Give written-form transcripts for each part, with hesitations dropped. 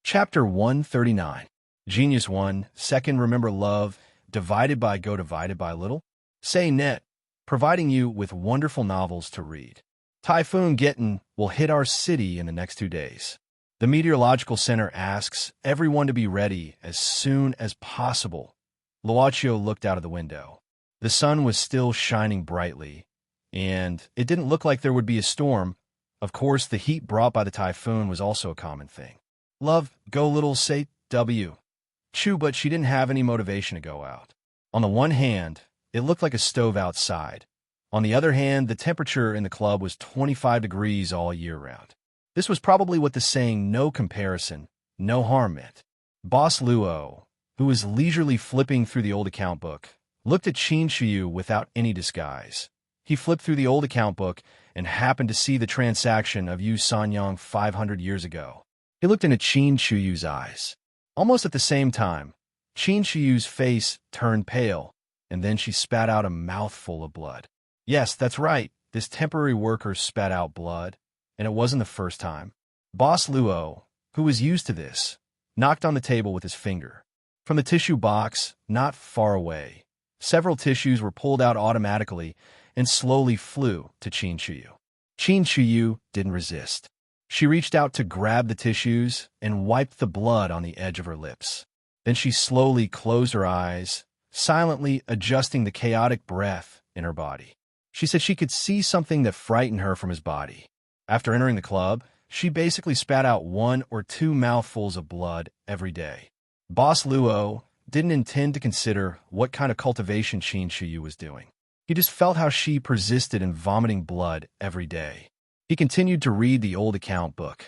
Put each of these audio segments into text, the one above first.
Chapter 139. Genius 1. Second, remember love, divided by little. Say net, providing you with wonderful novels to read. Typhoon Getten will hit our city in the next 2 days. The Meteorological Center asks everyone to be ready as soon as possible. Luaccio looked out of the window. The sun was still shining brightly, and it didn't look like there would be a storm. Of course, the heat brought by the typhoon was also a common thing. Love, go little, say W. Chew, but she didn't have any motivation to go out. On the one hand, it looked like a stove outside. On the other hand, the temperature in the club was 25 degrees all year round. This was probably what the saying "no comparison, no harm" meant. Boss Luo, who was leisurely flipping through the old account book, looked at Qin Shiyu without any disguise. He flipped through the old account book and happened to see the transaction of Yu Sanyang 500 years ago. He looked into Qin Shiyu's eyes. Almost at the same time, Qin Shiyu's face turned pale, and then she spat out a mouthful of blood. Yes, that's right, this temporary worker spat out blood, and it wasn't the first time. Boss Luo, who was used to this, knocked on the table with his finger. From the tissue box, not far away, several tissues were pulled out automatically and slowly flew to Qin Shiyu. Qin Shiyu didn't resist. She reached out to grab the tissues and wiped the blood on the edge of her lips. Then she slowly closed her eyes, silently adjusting the chaotic breath in her body. She said she could see something that frightened her from his body. After entering the club, she basically spat out 1 or 2 mouthfuls of blood every day. Boss Luo didn't intend to consider what kind of cultivation Qin Shiyu was doing. He just felt how she persisted in vomiting blood every day. He continued to read the old account book.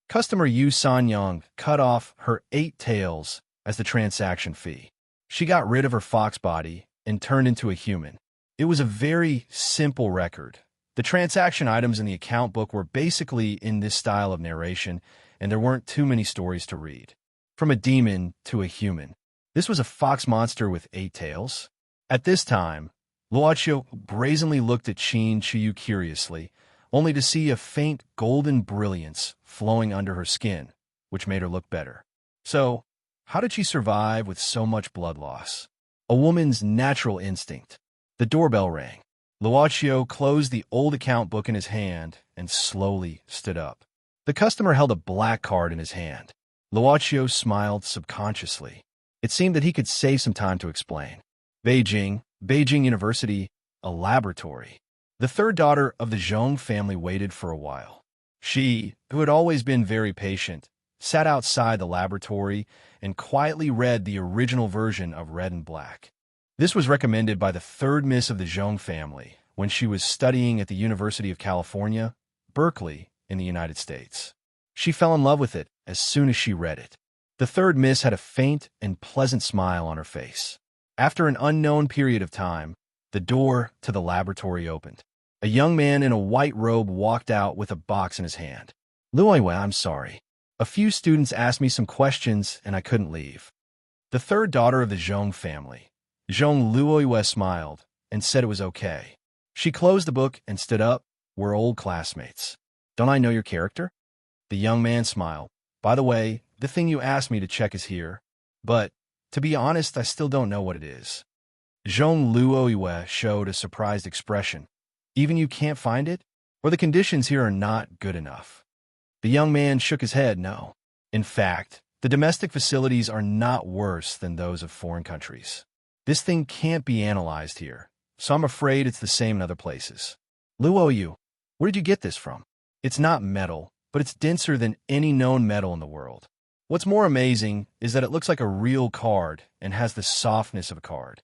Customer Yu Sanyang cut off her 8 tails as the transaction fee. She got rid of her fox body and turned into a human. It was a very simple record. The transaction items in the account book were basically in this style of narration, and there weren't too many stories to read. From a demon to a human. This was a fox monster with 8 tails. At this time, Luaccio brazenly looked at Qin Shiyu curiously, only to see a faint golden brilliance flowing under her skin, which made her look better. So, how did she survive with so much blood loss? A woman's natural instinct. The doorbell rang. Luaccio closed the old account book in his hand and slowly stood up. The customer held a black card in his hand. Luaccio smiled subconsciously. It seemed that he could save some time to explain. Beijing University, a laboratory. The third daughter of the Zhong family waited for a while. She, who had always been very patient, sat outside the laboratory and quietly read the original version of Red and Black. This was recommended by the third miss of the Zhong family when she was studying at the University of California, Berkeley, in the United States. She fell in love with it as soon as she read it. The third miss had a faint and pleasant smile on her face. After an unknown period of time, the door to the laboratory opened. A young man in a white robe walked out with a box in his hand. Luoyue, I'm sorry. A few students asked me some questions and I couldn't leave. The third daughter of the Zhong family, Zhong Luoyue, smiled and said it was okay. She closed the book and stood up. We're old classmates. Don't I know your character? The young man smiled. By the way, the thing you asked me to check is here. But, to be honest, I still don't know what it is. Zhong Luoyue showed a surprised expression. Even you can't find it? Or the conditions here are not good enough? The young man shook his head. No. In fact, the domestic facilities are not worse than those of foreign countries. This thing can't be analyzed here, so I'm afraid it's the same in other places. Luoyu, where did you get this from? It's not metal, but it's denser than any known metal in the world. What's more amazing is that it looks like a real card and has the softness of a card.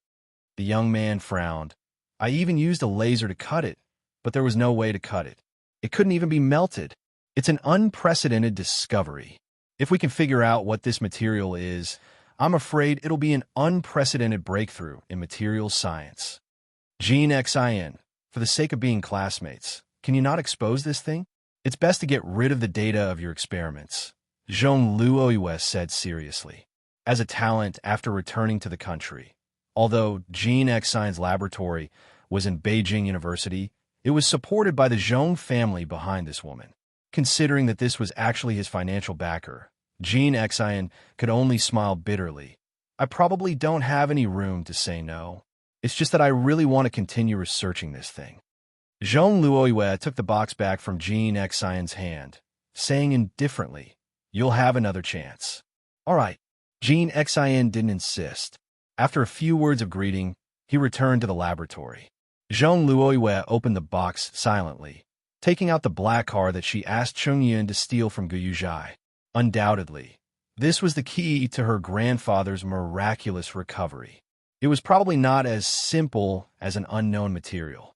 The young man frowned. I even used a laser to cut it, but there was no way to cut it. It couldn't even be melted. It's an unprecedented discovery. If we can figure out what this material is, I'm afraid it'll be an unprecedented breakthrough in materials science. Jean Xin, for the sake of being classmates, can you not expose this thing? It's best to get rid of the data of your experiments, Zhong Luoyue said seriously. As a talent after returning to the country, although Jean Xin's laboratory was in Beijing University, it was supported by the Zhong family behind this woman. Considering that this was actually his financial backer, Jean Xian could only smile bitterly. I probably don't have any room to say no. It's just that I really want to continue researching this thing. Zhong Luoyue took the box back from Jean Xian's hand, saying indifferently, "You'll have another chance." "All right." Jean Xian didn't insist. After a few words of greeting, he returned to the laboratory. Zhong Luoyue opened the box silently, taking out the black card that she asked Chungyun to steal from Guyuzhai. Undoubtedly, this was the key to her grandfather's miraculous recovery. It was probably not as simple as an unknown material.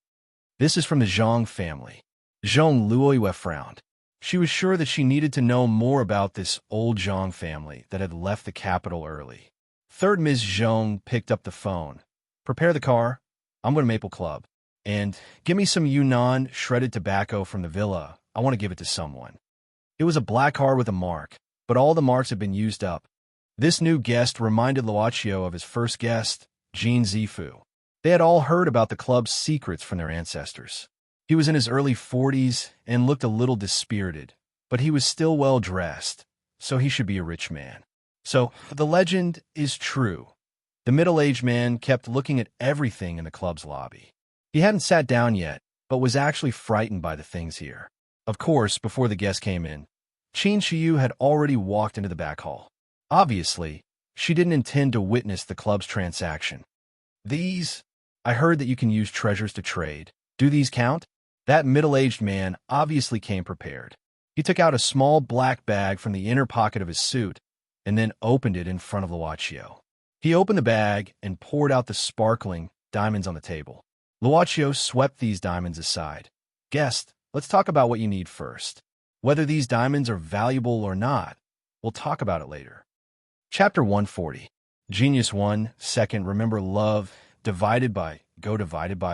"This is from the Zhang family." Zhong Luoyue frowned. She was sure that she needed to know more about this old Zhang family that had left the capital early. Third Ms. Zhong picked up the phone. "Prepare the car. I'm going to Maple Club. And give me some Yunnan shredded tobacco from the villa. I want to give it to someone." It was a black card with a mark, but all the marks had been used up. This new guest reminded Luochio of his first guest, Jean Zifu. They had all heard about the club's secrets from their ancestors. He was in his early 40s and looked a little dispirited, but he was still well dressed, so he should be a rich man. So, the legend is true. The middle-aged man kept looking at everything in the club's lobby. He hadn't sat down yet, but was actually frightened by the things here. Of course, before the guests came in, Qin Shiyu had already walked into the back hall. Obviously, she didn't intend to witness the club's transaction. "These? I heard that you can use treasures to trade. Do these count?" That middle-aged man obviously came prepared. He took out a small black bag from the inner pocket of his suit and then opened it in front of Luochio. He opened the bag and poured out the sparkling diamonds on the table. Luochio swept these diamonds aside. "Guest, let's talk about what you need first. Whether these diamonds are valuable or not, we'll talk about it later." Chapter 140. Genius 1, Second, remember love, divided by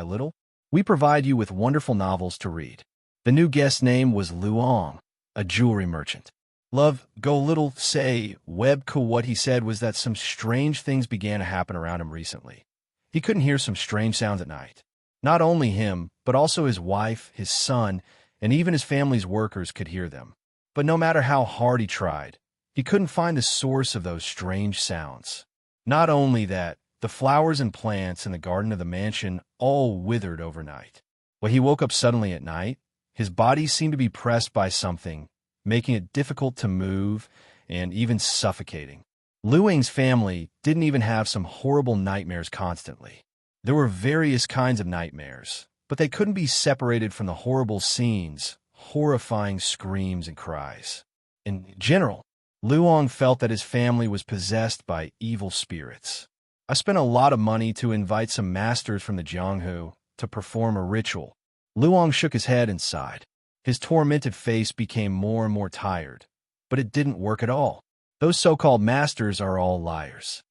little? We provide you with wonderful novels to read. The new guest's name was Luong, a jewelry merchant. Love, go little, say, what he said was that some strange things began to happen around him recently. He couldn't hear some strange sounds at night. Not only him, but also his wife, his son, and even his family's workers could hear them. But no matter how hard he tried, he couldn't find the source of those strange sounds. Not only that, the flowers and plants in the garden of the mansion all withered overnight. When he woke up suddenly at night, his body seemed to be pressed by something, making it difficult to move and even suffocating. Lu Ying's family didn't even have some horrible nightmares constantly. There were various kinds of nightmares, but they couldn't be separated from the horrible scenes, horrifying screams and cries. In general, Luong felt that his family was possessed by evil spirits. "I spent a lot of money to invite some masters from the Jianghu to perform a ritual." Luong shook his head and sighed. His tormented face became more and more tired, but it didn't work at all. Those so-called masters are all liars.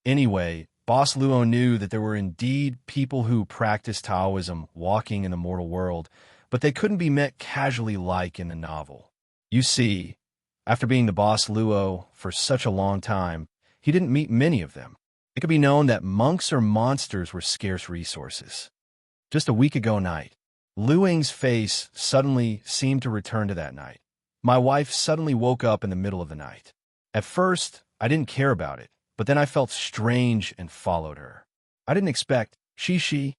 Anyway, Boss Luo knew that there were indeed people who practiced Taoism walking in the mortal world, but they couldn't be met casually like in the novel. You see, after being the Boss Luo for such a long time, he didn't meet many of them. It could be known that monks or monsters were scarce resources. Just a week ago night, Lu Ying's face suddenly seemed to return to that night. My wife suddenly woke up in the middle of the night. At first, I didn't care about it, but then I felt strange and followed her. I didn't expect she.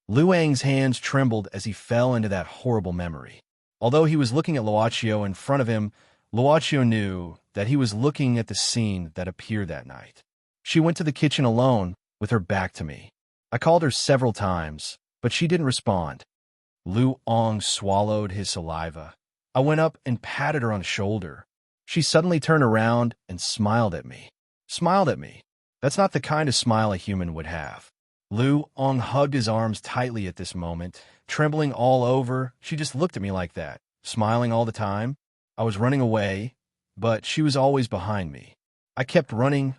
Lu Ying's hands trembled as he fell into that horrible memory. Although he was looking at Luochio in front of him, Luochio knew that he was looking at the scene that appeared that night. She went to the kitchen alone, with her back to me. I called her several times, but she didn't respond. Lu Ong swallowed his saliva. I went up and patted her on the shoulder. She suddenly turned around and smiled at me. Smiled at me. That's not the kind of smile a human would have. Lu Ong hugged his arms tightly at this moment, trembling all over. She just looked at me like that, smiling all the time. I was running away, but she was always behind me. I kept running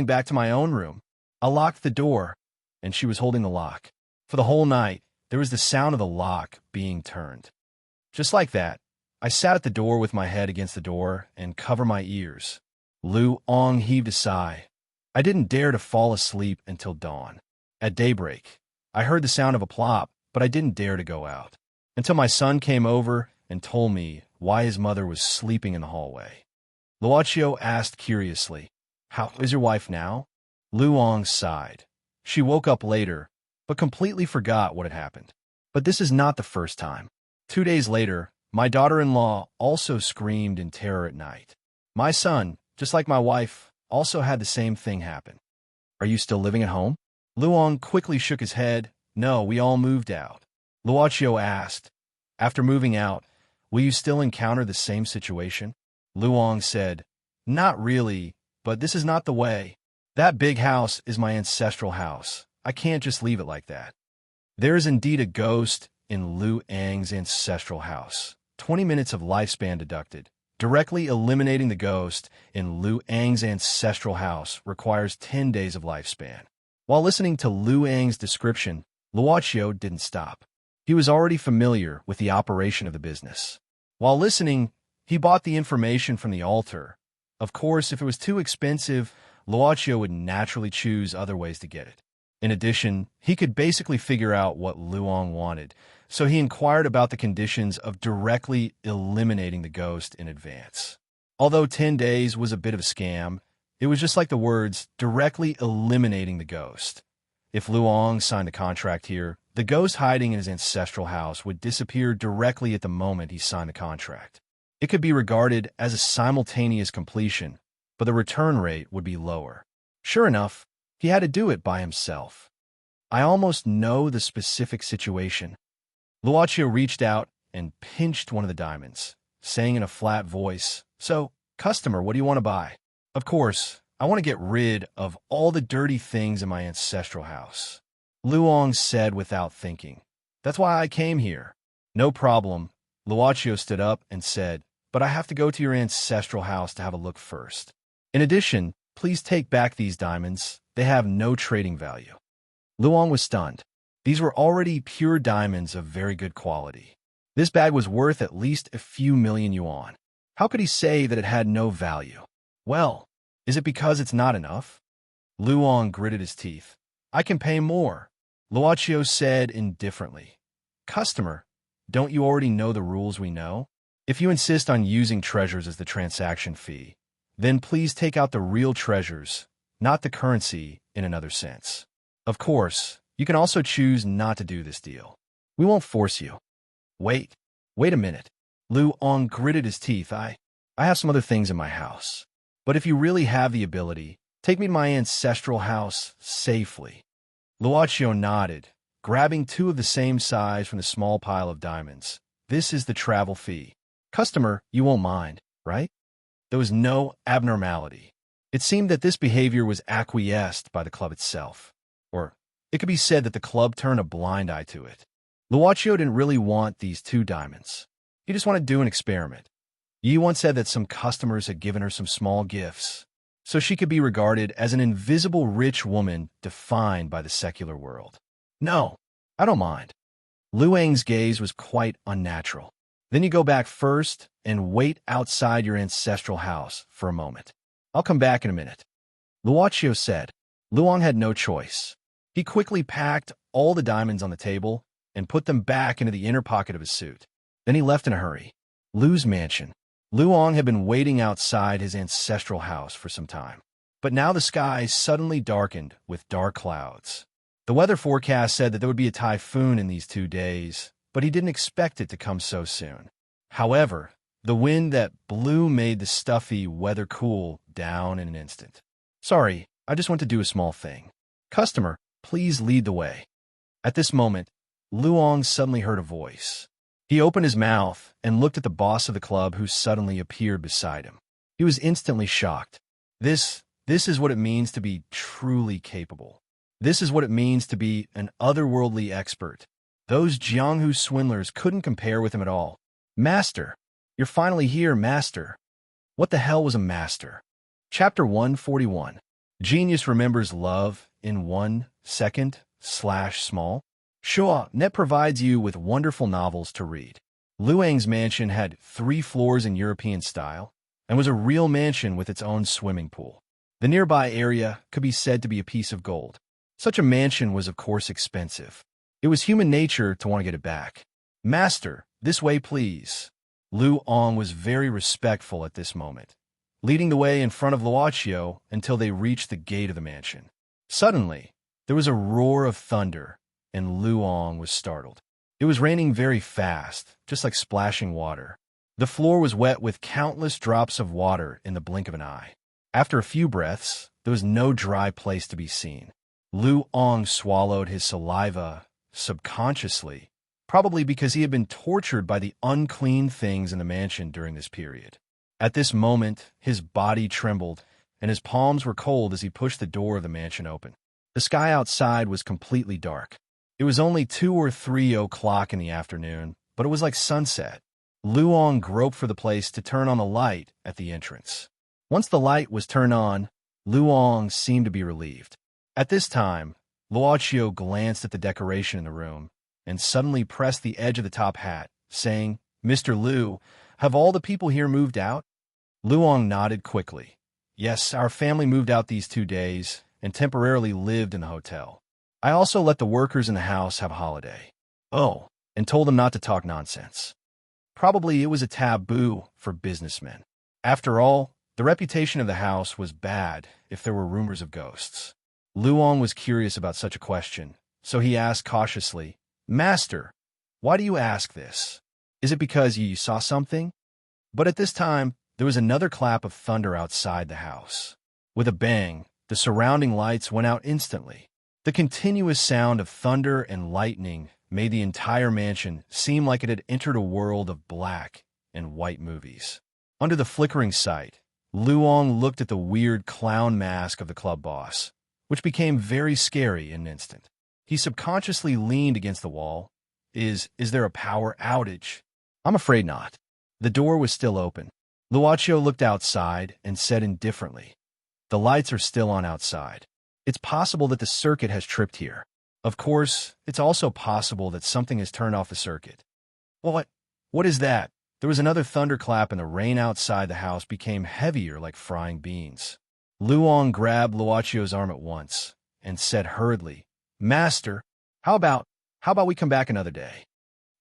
back to my own room. I locked the door, and she was holding the lock. For the whole night, there was the sound of the lock being turned. Just like that, I sat at the door with my head against the door and covered my ears. Lu Ong heaved a sigh. I didn't dare to fall asleep until dawn. At daybreak, I heard the sound of a plop, but I didn't dare to go out, until my son came over and told me why his mother was sleeping in the hallway. Luochio asked curiously. How is your wife now? Luong sighed. She woke up later, but completely forgot what had happened. But this is not the first time. 2 days later, my daughter-in-law also screamed in terror at night. My son, just like my wife, also had the same thing happen. Are you still living at home? Luong quickly shook his head. No, we all moved out. Luochio asked, after moving out, will you still encounter the same situation? Luong said, not really, but this is not the way. That big house is my ancestral house. I can't just leave it like that. There is indeed a ghost in Lu Ang's ancestral house. 20 minutes of lifespan deducted. Directly eliminating the ghost in Lu Ang's ancestral house requires 10 days of lifespan. While listening to Lu Ang's description, Luochio didn't stop. He was already familiar with the operation of the business. While listening, he bought the information from the altar. Of course, if it was too expensive, Luochio would naturally choose other ways to get it. In addition, he could basically figure out what Luong wanted, so he inquired about the conditions of directly eliminating the ghost in advance. Although 10 days was a bit of a scam, it was just like the words, directly eliminating the ghost. If Luong signed the contract here, the ghost hiding in his ancestral house would disappear directly at the moment he signed the contract. It could be regarded as a simultaneous completion, but the return rate would be lower. Sure enough, he had to do it by himself. I almost know the specific situation. Luochio reached out and pinched one of the diamonds, saying in a flat voice, So, customer, what do you want to buy? Of course, I want to get rid of all the dirty things in my ancestral house. Luong said without thinking. That's why I came here. No problem. Luochio stood up and said, But I have to go to your ancestral house to have a look first. In addition, please take back these diamonds. They have no trading value. Luong was stunned. These were already pure diamonds of very good quality. This bag was worth at least a few million yuan. How could he say that it had no value? Well, is it because it's not enough? Luong gritted his teeth. I can pay more. Luochio said indifferently. Customer, don't you already know the rules we know? If you insist on using treasures as the transaction fee, then please take out the real treasures, not the currency in another sense. Of course, you can also choose not to do this deal. We won't force you. Wait a minute. Luong gritted his teeth. I have some other things in my house. But if you really have the ability, take me to my ancestral house safely. Luochio nodded, grabbing 2 of the same size from the small pile of diamonds. This is the travel fee. Customer, you won't mind, right? There was no abnormality. It seemed that this behavior was acquiesced by the club itself. Or it could be said that the club turned a blind eye to it. Luochio didn't really want these 2 diamonds. He just wanted to do an experiment. Yi once said that some customers had given her some small gifts, so she could be regarded as an invisible rich woman defined by the secular world. No, I don't mind. Luang's gaze was quite unnatural. Then you go back first and wait outside your ancestral house for a moment. I'll come back in a minute. Luochio said. Luong had no choice. He quickly packed all the diamonds on the table and put them back into the inner pocket of his suit. Then he left in a hurry. Lu's mansion. Luong had been waiting outside his ancestral house for some time. But now the sky suddenly darkened with dark clouds. The weather forecast said that there would be a typhoon in these 2 days, but he didn't expect it to come so soon. However, the wind that blew made the stuffy weather cool down in an instant. Sorry, I just want to do a small thing. Customer, please lead the way. At this moment, Luong suddenly heard a voice. He opened his mouth and looked at the boss of the club who suddenly appeared beside him. He was instantly shocked. This is what it means to be truly capable. This is what it means to be an otherworldly expert. Those Jianghu swindlers couldn't compare with him at all. Master, you're finally here, Master. What the hell was a master? Chapter 141. Genius remembers love in 1 second /small. Sure, Net provides you with wonderful novels to read. Luang's mansion had 3 floors in European style and was a real mansion with its own swimming pool. The nearby area could be said to be a piece of gold. Such a mansion was, of course, expensive. It was human nature to want to get it back. Master, this way, please. Luong was very respectful at this moment. leading the way in front of Luaccio until they reached the gate of the mansion. Suddenly, there was a roar of thunder, and Luong was startled. It was raining very fast, just like splashing water. The floor was wet with countless drops of water in the blink of an eye. After a few breaths, there was no dry place to be seen. Luong swallowed his saliva subconsciously, probably because he had been tortured by the unclean things in the mansion during this period. At this moment, his body trembled, and his palms were cold as he pushed the door of the mansion open. The sky outside was completely dark. It was only 2 or 3 o'clock in the afternoon, but it was like sunset. Luong groped for the place to turn on the light at the entrance. Once the light was turned on, Luong seemed to be relieved. At this time, Luaccio glanced at the decoration in the room and suddenly pressed the edge of the top hat, saying, "Mr. Lu, have all the people here moved out?" Luong nodded quickly. "Yes, our family moved out these 2 days and temporarily lived in the hotel. I also let the workers in the house have a holiday. Oh, and told them not to talk nonsense. Probably it was a taboo for businessmen. After all, the reputation of the house was bad if there were rumors of ghosts." Luong was curious about such a question, so he asked cautiously, "Master, why do you ask this? Is it because you saw something?" But at this time, there was another clap of thunder outside the house. With a bang, the surrounding lights went out instantly. The continuous sound of thunder and lightning made the entire mansion seem like it had entered a world of black and white movies. Under the flickering sight, Luong looked at the weird clown mask of the club boss, which became very scary in an instant. He subconsciously leaned against the wall. Is there a power outage? I'm afraid not. The door was still open. Luaccio looked outside and said indifferently, "The lights are still on outside. It's possible that the circuit has tripped here. Of course, it's also possible that something has turned off the circuit." What is that?" There was another thunderclap and the rain outside the house became heavier like frying beans. Luong grabbed Luaccio's arm at once and said hurriedly, "Master, how about we come back another day?"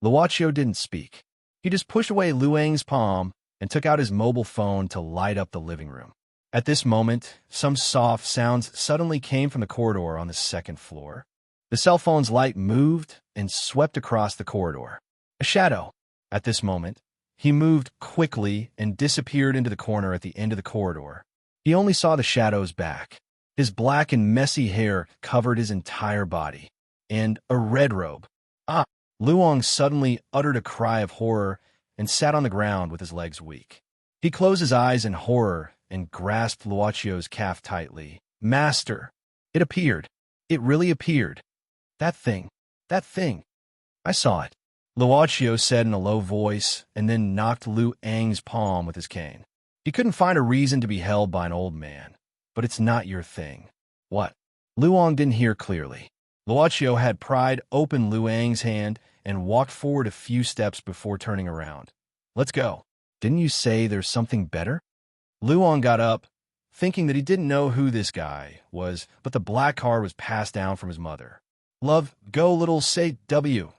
Luaccio didn't speak. He just pushed away Luang's palm and took out his mobile phone to light up the living room. At this moment, some soft sounds suddenly came from the corridor on the second floor. The cell phone's light moved and swept across the corridor. A shadow. At this moment, he moved quickly and disappeared into the corner at the end of the corridor. He only saw the shadow's back. His black and messy hair covered his entire body. And a red robe. Ah! Luong suddenly uttered a cry of horror and sat on the ground with his legs weak. He closed his eyes in horror and grasped Luaccio's calf tightly. "Master!" It appeared. It really appeared. That thing. I saw it," Luaccio said in a low voice, and then knocked Luang's palm with his cane. "He couldn't find a reason to be held by an old man, but it's not your thing." "What?" Luong didn't hear clearly. Luaccio had pried open Luang's hand and walked forward a few steps before turning around. "Let's go. Didn't you say there's something better?" Luong got up, thinking that he didn't know who this guy was, but the black card was passed down from his mother. "Love, go little say W."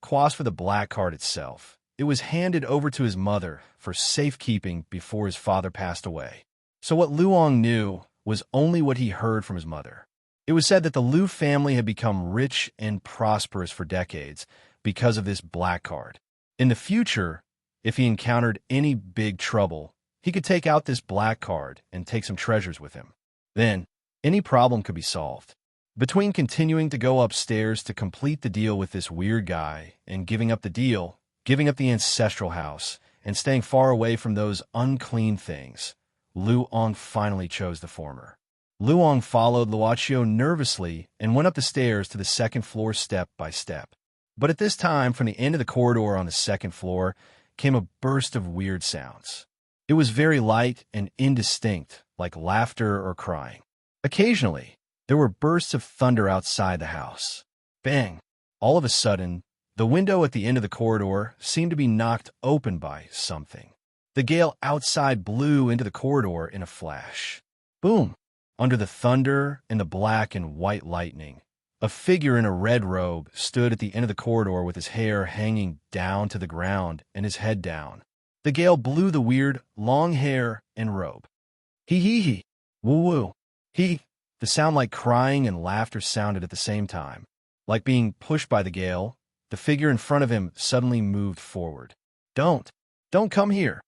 Quas for the black card itself. It was handed over to his mother for safekeeping before his father passed away. So what Luong knew was only what he heard from his mother. It was said that the Lu family had become rich and prosperous for decades because of this black card. In the future, if he encountered any big trouble, he could take out this black card and take some treasures with him. Then, any problem could be solved. Between continuing to go upstairs to complete the deal with this weird guy and giving up the deal, giving up the ancestral house, and staying far away from those unclean things, Luong finally chose the former. Luong followed Luaccio nervously and went up the stairs to the second floor step by step. But at this time, from the end of the corridor on the second floor, came a burst of weird sounds. It was very light and indistinct, like laughter or crying. Occasionally, there were bursts of thunder outside the house. Bang! All of a sudden, the window at the end of the corridor seemed to be knocked open by something. The gale outside blew into the corridor in a flash. Boom! Under the thunder and the black and white lightning, a figure in a red robe stood at the end of the corridor with his hair hanging down to the ground and his head down. The gale blew the weird, long hair and robe. Hee hee hee. Woo woo. He. The sound like crying and laughter sounded at the same time. Like being pushed by the gale, the figure in front of him suddenly moved forward. Don't come here.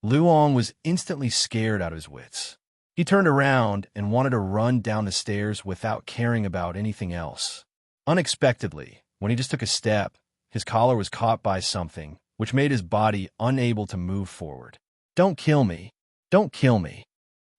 Luong was instantly scared out of his wits. He turned around and wanted to run down the stairs without caring about anything else. Unexpectedly, when he just took a step, his collar was caught by something, which made his body unable to move forward. Don't kill me. Don't kill me.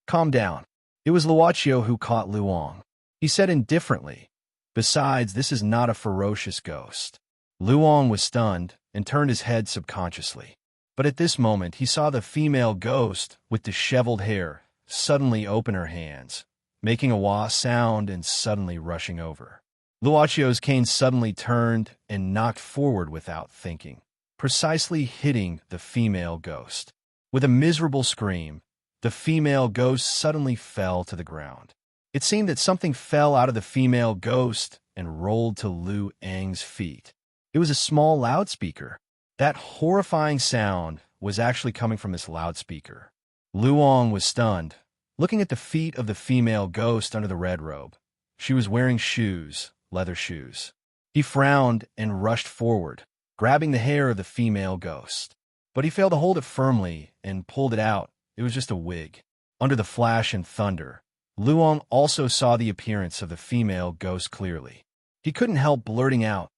Calm down. It was Luochio who caught Luong. He said indifferently, "Besides, this is not a ferocious ghost." Luong was stunned and turned his head subconsciously. But at this moment, he saw the female ghost with disheveled hair suddenly open her hands, making a wah sound and suddenly rushing over. Luochio's cane suddenly turned and knocked forward without thinking, precisely hitting the female ghost. With a miserable scream, the female ghost suddenly fell to the ground. It seemed that something fell out of the female ghost and rolled to Lu Ang's feet. It was a small loudspeaker. That horrifying sound was actually coming from this loudspeaker. Luong was stunned, looking at the feet of the female ghost under the red robe. She was wearing shoes, leather shoes. He frowned and rushed forward, grabbing the hair of the female ghost. But he failed to hold it firmly and pulled it out. It was just a wig. Under the flash and thunder, Luong also saw the appearance of the female ghost clearly. He couldn't help blurting out,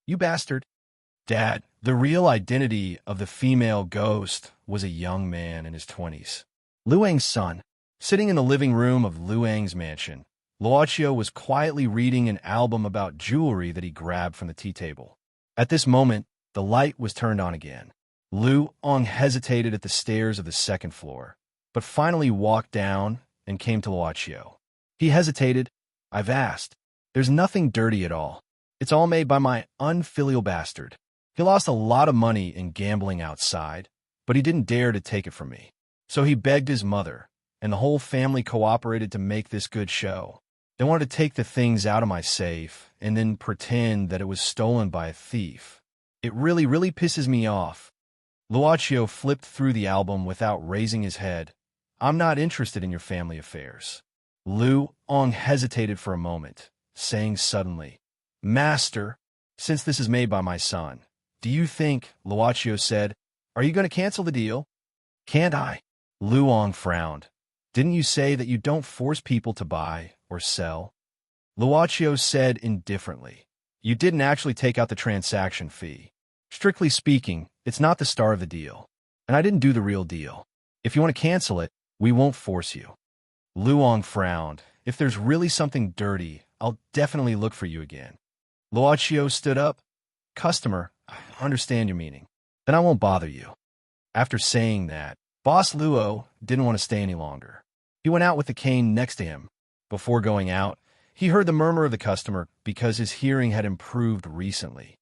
"You bastard." Dad, the real identity of the female ghost was a young man in his 20s. Luang's son. Sitting in the living room of Luang's mansion, Luochio was quietly reading an album about jewelry that he grabbed from the tea table. At this moment, the light was turned on again. Luong hesitated at the stairs of the second floor, but finally walked down and came to Luochio. He hesitated. "I've asked. There's nothing dirty at all. It's all made by my unfilial bastard. He lost a lot of money in gambling outside, but he didn't dare to take it from me. So he begged his mother, and the whole family cooperated to make this good show. They wanted to take the things out of my safe and then pretend that it was stolen by a thief. It really pisses me off." Luochio flipped through the album without raising his head. "I'm not interested in your family affairs." Luong hesitated for a moment, saying suddenly, "Master, since this is made by my son, do you think," Luochio said, "are you going to cancel the deal?" "Can't I?" Luong frowned. "Didn't you say that you don't force people to buy or sell?" Luochio said indifferently, "You didn't actually take out the transaction fee. Strictly speaking, it's not the star of the deal, and I didn't do the real deal. If you want to cancel it, we won't force you." Luong frowned. "If there's really something dirty, I'll definitely look for you again." Luochio stood up. "Customer, I understand your meaning. Then I won't bother you." After saying that, Boss Luo didn't want to stay any longer. He went out with the cane next to him. Before going out, he heard the murmur of the customer because his hearing had improved recently.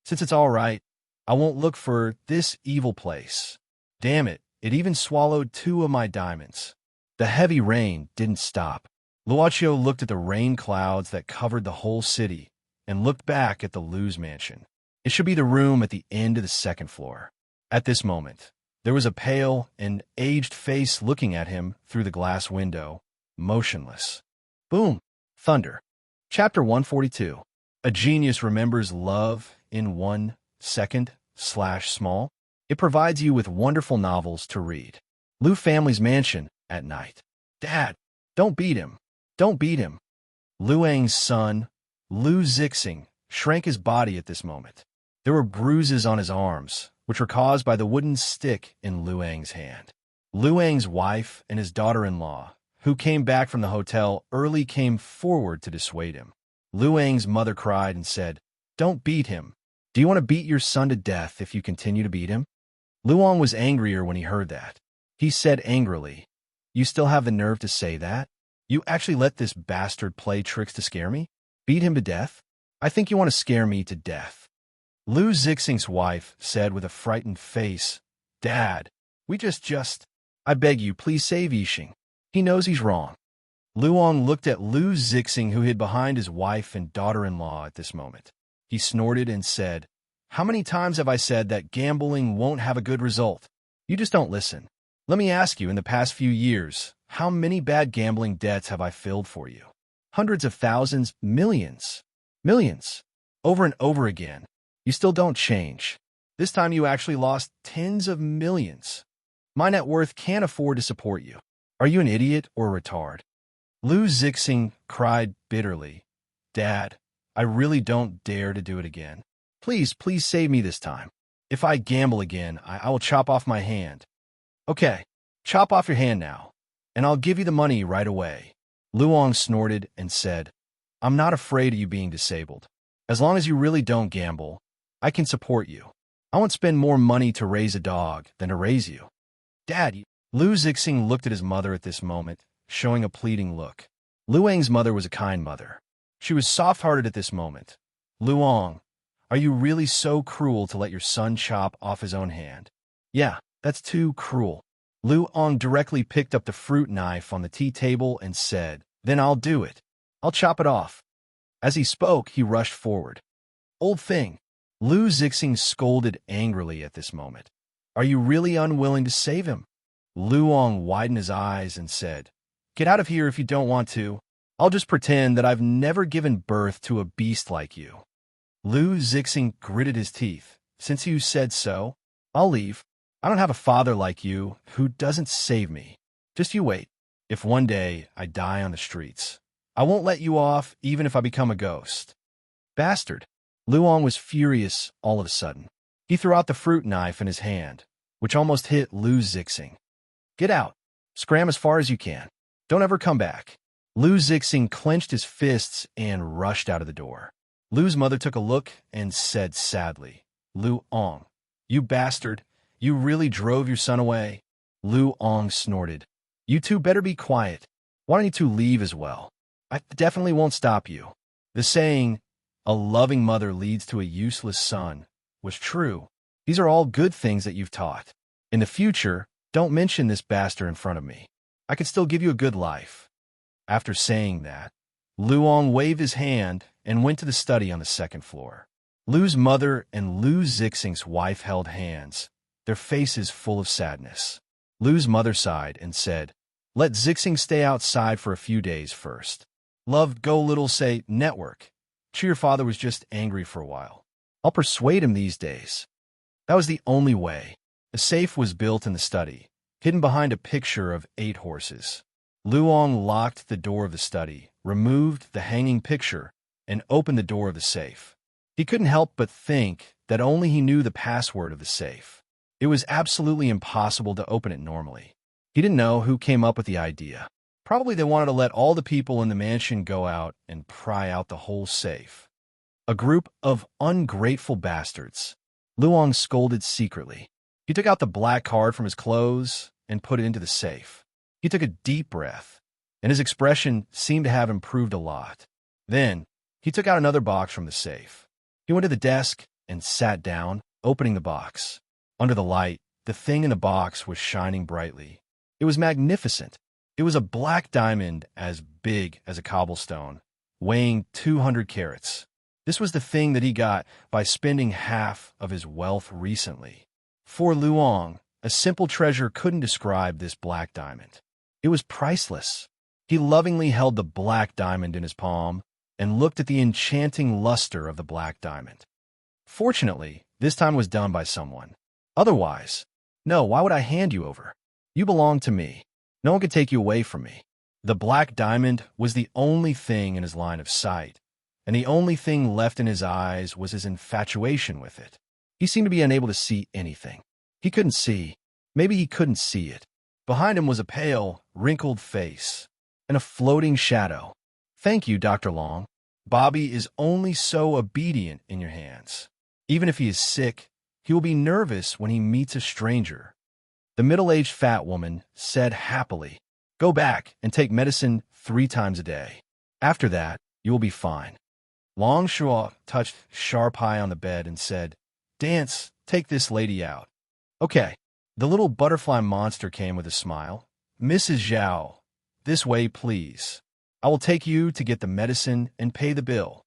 "Since it's all right, I won't look for this evil place. Damn it, it even swallowed 2 of my diamonds." The heavy rain didn't stop. Luochio looked at the rain clouds that covered the whole city and looked back at the Lu's mansion. It should be the room at the end of the second floor. At this moment, there was a pale and aged face looking at him through the glass window, motionless. Boom! Thunder. Chapter 142. A genius remembers love in 1 second/small. It provides you with wonderful novels to read. Lu family's mansion at night. "Dad, don't beat him. Don't beat him." Luang's son, Lu Zixing, shrank his body at this moment. There were bruises on his arms, which were caused by the wooden stick in Luang's hand. Luang's wife and his daughter-in-law, who came back from the hotel early, came forward to dissuade him. Luang's mother cried and said, "Don't beat him. Do you want to beat your son to death if you continue to beat him?" Luong was angrier when he heard that. He said angrily, "You still have the nerve to say that? You actually let this bastard play tricks to scare me? Beat him to death? I think you want to scare me to death." Lu Zixing's wife said with a frightened face, "Dad, we just, I beg you, please save Yixing. He knows he's wrong." Luong looked at Lu Zixing, who hid behind his wife and daughter-in-law at this moment. He snorted and said, "How many times have I said that gambling won't have a good result? You just don't listen. Let me ask you, in the past few years, How many bad gambling debts have I filled for you? Hundreds of thousands, millions. Millions. Over and over again. You still don't change. This time you actually lost tens of millions. My net worth can't afford to support you. Are you an idiot or a retard? Lu Zixing cried bitterly. Dad, I really don't dare to do it again. Please, please save me this time. If I gamble again, I will chop off my hand. Okay, chop off your hand now, and I'll give you the money right away. Luong snorted and said, I'm not afraid of you being disabled. As long as you really don't gamble, I can support you. I won't spend more money to raise a dog than to raise you. Dad, Lu Zixing looked at his mother at this moment, showing a pleading look. Luang's mother was a kind mother. She was soft-hearted at this moment. Luong, are you really so cruel to let your son chop off his own hand? Yeah, that's too cruel. Luong directly picked up the fruit knife on the tea table and said, Then I'll do it. I'll chop it off. As he spoke, he rushed forward. Old thing. Lu Zixing scolded angrily at this moment. Are you really unwilling to save him? Luong widened his eyes and said, Get out of here if you don't want to. I'll just pretend that I've never given birth to a beast like you. Lu Zixing gritted his teeth. Since you said so, I'll leave. I don't have a father like you who doesn't save me. Just you wait. If one day I die on the streets, I won't let you off even if I become a ghost. Bastard. Luong was furious all of a sudden. He threw out the fruit knife in his hand, which almost hit Lu Zixing. Get out. Scram as far as you can. Don't ever come back. Lu Zixing clenched his fists and rushed out of the door. Lu's mother took a look and said sadly, Luong, you bastard, you really drove your son away? Luong snorted. You two better be quiet. Why don't you two leave as well? I definitely won't stop you. The saying, a loving mother leads to a useless son, was true. These are all good things that you've taught. In the future, don't mention this bastard in front of me. I can still give you a good life. After saying that, Luong waved his hand and went to the study on the second floor. Lu's mother and Lu Zixing's wife held hands, their faces full of sadness. Lu's mother sighed and said, Let Zixing stay outside for a few days first. Love go little say network. Your father was just angry for a while. I'll persuade him these days. That was the only way. A safe was built in the study, hidden behind a picture of 8 horses. Luong locked the door of the study, removed the hanging picture, and opened the door of the safe. He couldn't help but think that only he knew the password of the safe. It was absolutely impossible to open it normally. He didn't know who came up with the idea. Probably they wanted to let all the people in the mansion go out and pry out the whole safe. A group of ungrateful bastards. Luong scolded secretly. He took out the black card from his clothes and put it into the safe. He took a deep breath, and his expression seemed to have improved a lot. Then, he took out another box from the safe. He went to the desk and sat down, opening the box. Under the light, the thing in the box was shining brightly. It was magnificent. It was a black diamond as big as a cobblestone, weighing 200 carats. This was the thing that he got by spending half of his wealth recently. For Luong, a simple treasure couldn't describe this black diamond. It was priceless. He lovingly held the black diamond in his palm and looked at the enchanting luster of the black diamond. Fortunately, this time was done by someone. Otherwise, no, why would I hand you over? You belong to me. No one could take you away from me. The black diamond was the only thing in his line of sight, and the only thing left in his eyes was his infatuation with it. He seemed to be unable to see anything. He couldn't see. Maybe he couldn't see it. Behind him was a pale, wrinkled face and a floating shadow. Thank you, Dr. Long. Bobby is only so obedient in your hands. Even if he is sick, he will be nervous when he meets a stranger. The middle-aged fat woman said happily, Go back and take medicine 3 times a day. After that, you will be fine. Long Shuo touched Sharp Eye on the bed and said, Dance, take this lady out. Okay. The little butterfly monster came with a smile. Mrs. Zhao, this way, please. I will take you to get the medicine and pay the bill.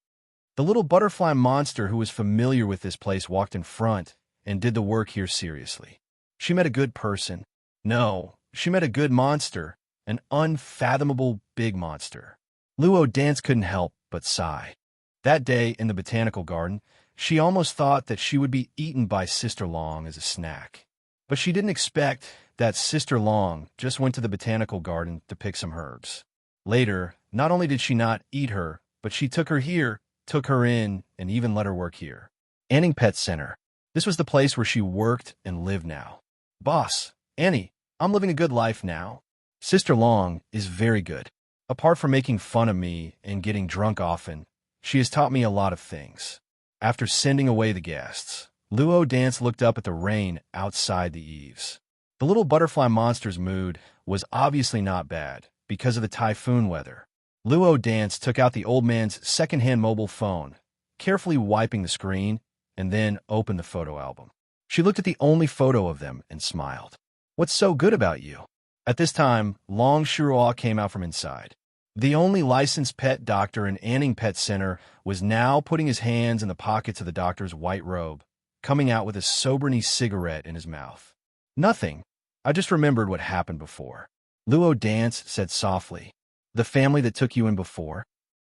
The little butterfly monster who was familiar with this place walked in front and did the work here seriously. She met a good person. No, she met a good monster an unfathomable big monster. Luo Dance couldn't help but sigh. That day in the botanical garden, she almost thought that she would be eaten by Sister Long as a snack. But she didn't expect that Sister Long just went to the botanical garden to pick some herbs. Later, not only did she not eat her, but she took her here, took her in, and even let her work here. Anning Pet Center. This was the place where she worked and lived now. Boss, Annie, I'm living a good life now. Sister Long is very good. Apart from making fun of me and getting drunk often, she has taught me a lot of things. After sending away the guests, Luo Dance looked up at the rain outside the eaves. The little butterfly monster's mood was obviously not bad because of the typhoon weather. Luo Dance took out the old man's second-hand mobile phone, carefully wiping the screen, and then opened the photo album. She looked at the only photo of them and smiled. What's so good about you? At this time, Long Shirua came out from inside. The only licensed pet doctor in Anning Pet Center was now putting his hands in the pockets of the doctor's white robe, coming out with a sobering cigarette in his mouth. Nothing. I just remembered what happened before. Luo Dance said softly. The family that took you in before?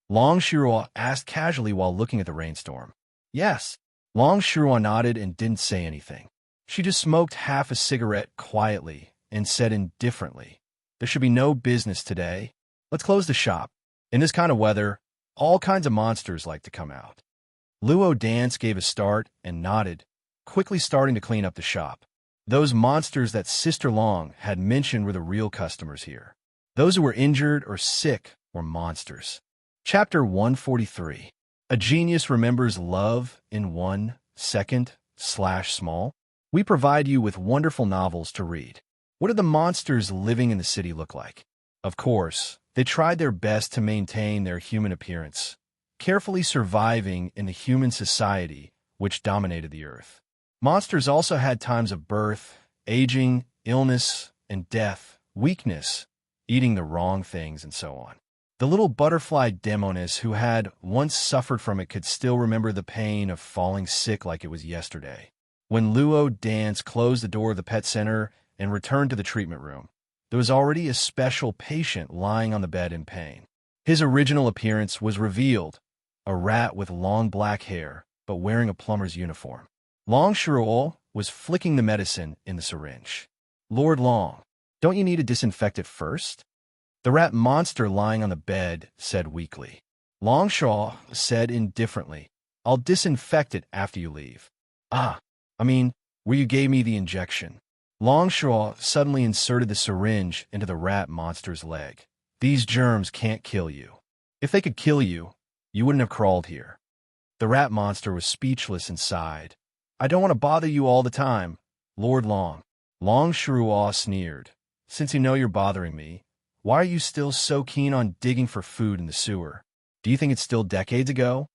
Long Shirua asked casually while looking at the rainstorm. Yes. Long Shirua nodded and didn't say anything. She just smoked half a cigarette quietly and said indifferently, there should be no business today. Let's close the shop. In this kind of weather, all kinds of monsters like to come out. Luo Dance gave a start and nodded, quickly starting to clean up the shop. Those monsters that Sister Long had mentioned were the real customers here. Those who were injured or sick were monsters. Chapter 143. A genius remembers love in 1 second/small. We provide you with wonderful novels to read. What do the monsters living in the city look like? Of course, they tried their best to maintain their human appearance, carefully surviving in the human society which dominated the earth. Monsters also had times of birth, aging, illness, and death, weakness, eating the wrong things, and so on. The little butterfly demoness who had once suffered from it could still remember the pain of falling sick like it was yesterday. When Luo Dance closed the door of the pet center and returned to the treatment room, there was already a special patient lying on the bed in pain. His original appearance was revealed, a rat with long black hair, but wearing a plumber's uniform. Long Shirul was flicking the medicine in the syringe. Lord Long, don't you need to disinfect it first? The rat monster lying on the bed said weakly. Long Shaw said indifferently, I'll disinfect it after you leave. Where you gave me the injection. Longshaw suddenly inserted the syringe into the rat monster's leg. These germs can't kill you. If they could kill you, you wouldn't have crawled here. The rat monster was speechless and sighed. I don't want to bother you all the time, Lord Long. Long Shirua sneered. Since you know you're bothering me, why are you still so keen on digging for food in the sewer? Do you think it's still decades ago?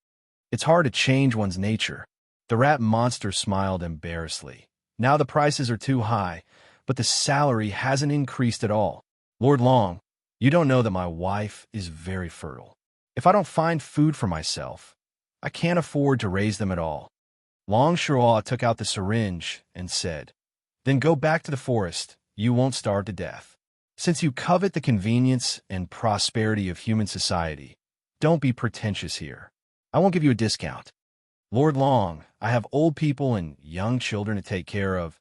It's hard to change one's nature. The rat monster smiled embarrassedly. Now the prices are too high, but the salary hasn't increased at all. Lord Long, you don't know that my wife is very fertile. If I don't find food for myself, I can't afford to raise them at all. Long Shirua took out the syringe and said, Then go back to the forest. You won't starve to death. Since you covet the convenience and prosperity of human society, don't be pretentious here. I won't give you a discount. Lord Long, I have old people and young children to take care of.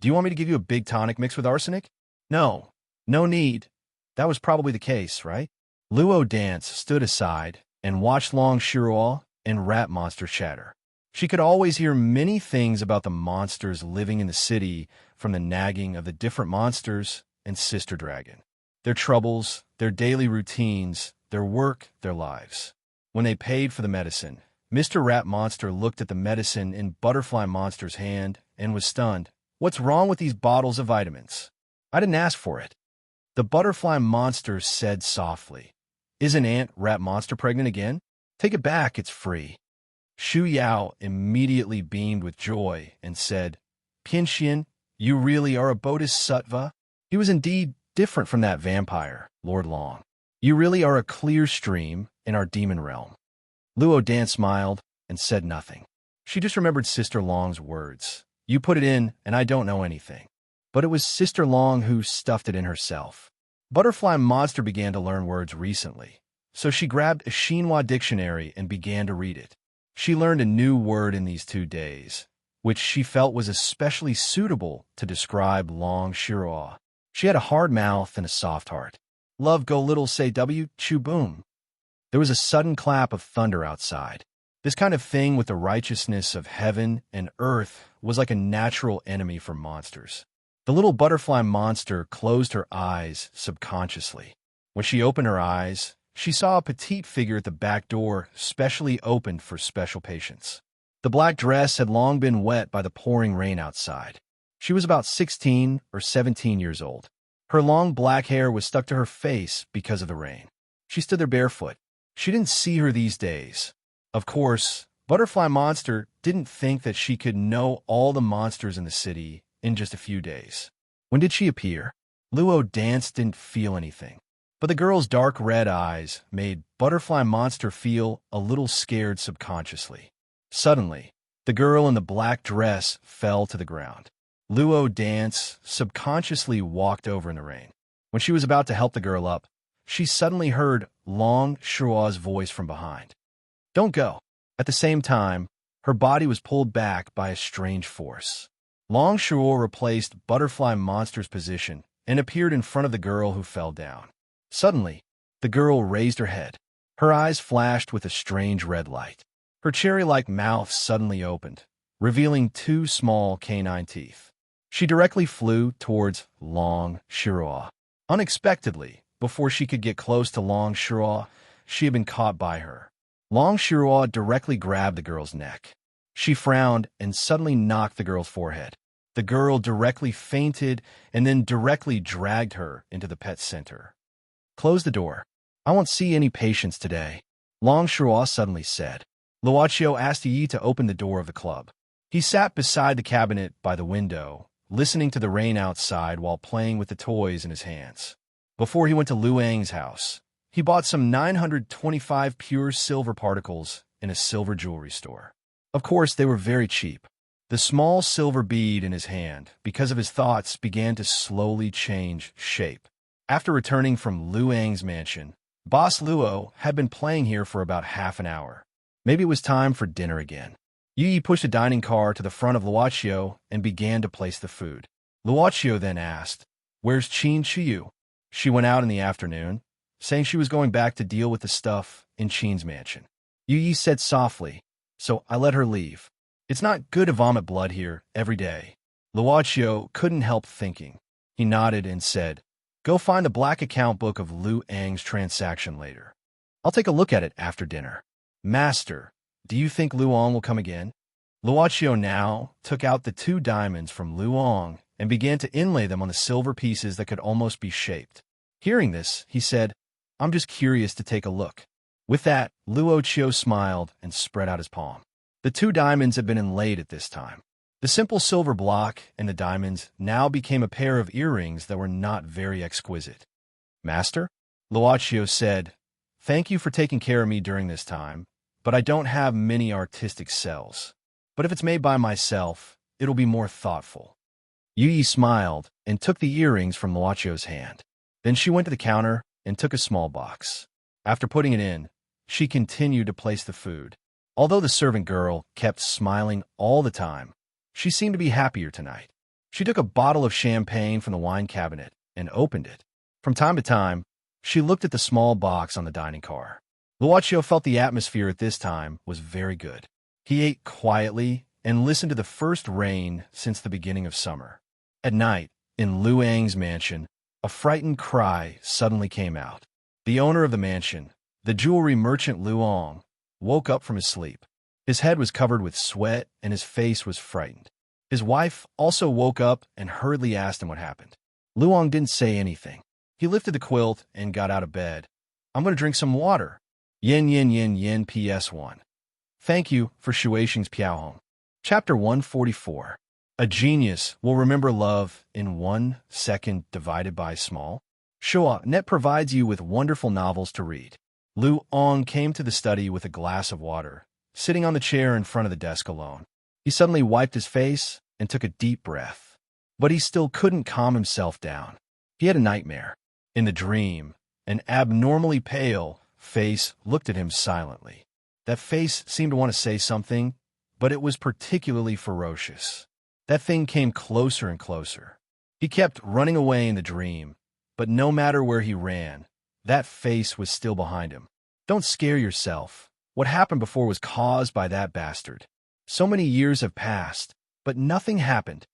Do you want me to give you a big tonic mixed with arsenic? No, no need. That was probably the case, right? Luo Dance stood aside and watched Long Shirua and Rat Monster chatter. She could always hear many things about the monsters living in the city from the nagging of the different monsters and Sister Dragon. Their troubles, their daily routines, their work, their lives. When they paid for the medicine, Mr. Rat Monster looked at the medicine in Butterfly Monster's hand and was stunned. What's wrong with these bottles of vitamins? I didn't ask for it. The Butterfly Monster said softly. Isn't Aunt Rat Monster pregnant again? Take it back, it's free. Shu Yao immediately beamed with joy and said, Pinshin, you really are a bodhisattva? He was indeed different from that vampire, Lord Long. You really are a clear stream in our demon realm. Luo Dan smiled and said nothing. She just remembered Sister Long's words. You put it in, and I don't know anything. But it was Sister Long who stuffed it in herself. Butterfly Monster began to learn words recently, so she grabbed a Chinois dictionary and began to read it. She learned a new word in these 2 days, which she felt was especially suitable to describe Long Shiroa. She had a hard mouth and a soft heart. Love go little say W, chew boom. There was a sudden clap of thunder outside. This kind of thing with the righteousness of heaven and earth was like a natural enemy for monsters. The little butterfly monster closed her eyes subconsciously. When she opened her eyes, she saw a petite figure at the back door, specially opened for special patients. The black dress had long been wet by the pouring rain outside. She was about 16 or 17 years old. Her long black hair was stuck to her face because of the rain. She stood there barefoot. She didn't see her these days. Of course, Butterfly Monster didn't think that she could know all the monsters in the city in just a few days. When did she appear? Luo Dance didn't feel anything, but the girl's dark red eyes made Butterfly Monster feel a little scared subconsciously. Suddenly, the girl in the black dress fell to the ground. Luo Dance subconsciously walked over in the rain. When she was about to help the girl up, she suddenly heard Long Shiroa's voice from behind. Don't go. At the same time, her body was pulled back by a strange force. Long Shiroa replaced Butterfly Monster's position and appeared in front of the girl who fell down. Suddenly, the girl raised her head. Her eyes flashed with a strange red light. Her cherry-like mouth suddenly opened, revealing 2 small canine teeth. She directly flew towards Long Shiroa. Unexpectedly, before she could get close to Long Shiroa, she had been caught by her. Long Shiroa directly grabbed the girl's neck. She frowned and suddenly knocked the girl's forehead. The girl directly fainted and then directly dragged her into the pet center. Close the door. I won't see any patients today, Long Shiroa suddenly said. Luochio asked Yi to open the door of the club. He sat beside the cabinet by the window, listening to the rain outside while playing with the toys in his hands. Before he went to Luang's house, he bought some 925 pure silver particles in a silver jewelry store. Of course, they were very cheap. The small silver bead in his hand, because of his thoughts, began to slowly change shape. After returning from Luang's mansion, Boss Luo had been playing here for about half an hour. Maybe it was time for dinner again. Yi pushed a dining car to the front of Luochio and began to place the food. Luochio then asked, Where's Qin Chiyu? She went out in the afternoon, saying she was going back to deal with the stuff in Qin's mansion. Yi said softly, so I let her leave. It's not good to vomit blood here every day. Luochio couldn't help thinking. He nodded and said, Go find the black account book of Luang's transaction later. I'll take a look at it after dinner. Master, do you think Luang will come again? Luochio now took out the 2 diamonds from Luang and began to inlay them on the silver pieces that could almost be shaped. Hearing this, he said, I'm just curious to take a look. With that, Luochio smiled and spread out his palm. The 2 diamonds had been inlaid at this time. The simple silver block and the diamonds now became a pair of earrings that were not very exquisite. Master, Luochio said, Thank you for taking care of me during this time, but I don't have many artistic cells. But if it's made by myself, it'll be more thoughtful. Yi smiled and took the earrings from Luochio's hand. Then she went to the counter and took a small box. After putting it in, she continued to place the food. Although the servant girl kept smiling all the time, she seemed to be happier tonight. She took a bottle of champagne from the wine cabinet and opened it. From time to time, she looked at the small box on the dining car. Luochio felt the atmosphere at this time was very good. He ate quietly and listened to the first rain since the beginning of summer. At night, in Luang's mansion, a frightened cry suddenly came out. The owner of the mansion, the jewelry merchant Luang, woke up from his sleep. His head was covered with sweat and his face was frightened. His wife also woke up and hurriedly asked him what happened. Luang didn't say anything. He lifted the quilt and got out of bed. I'm going to drink some water. Yin yin yin yin PS1. Thank you for Shueisheng's Piaohong. Chapter 144. A genius will remember love in 1 second divided by small. Shua Net provides you with wonderful novels to read. Lu Ong came to the study with a glass of water, sitting on the chair in front of the desk alone. He suddenly wiped his face and took a deep breath. But he still couldn't calm himself down. He had a nightmare. In the dream, an abnormally pale face looked at him silently. That face seemed to want to say something, but it was particularly ferocious. That thing came closer and closer. He kept running away in the dream, but no matter where he ran, that face was still behind him. Don't scare yourself. What happened before was caused by that bastard. So many years have passed, but nothing happened.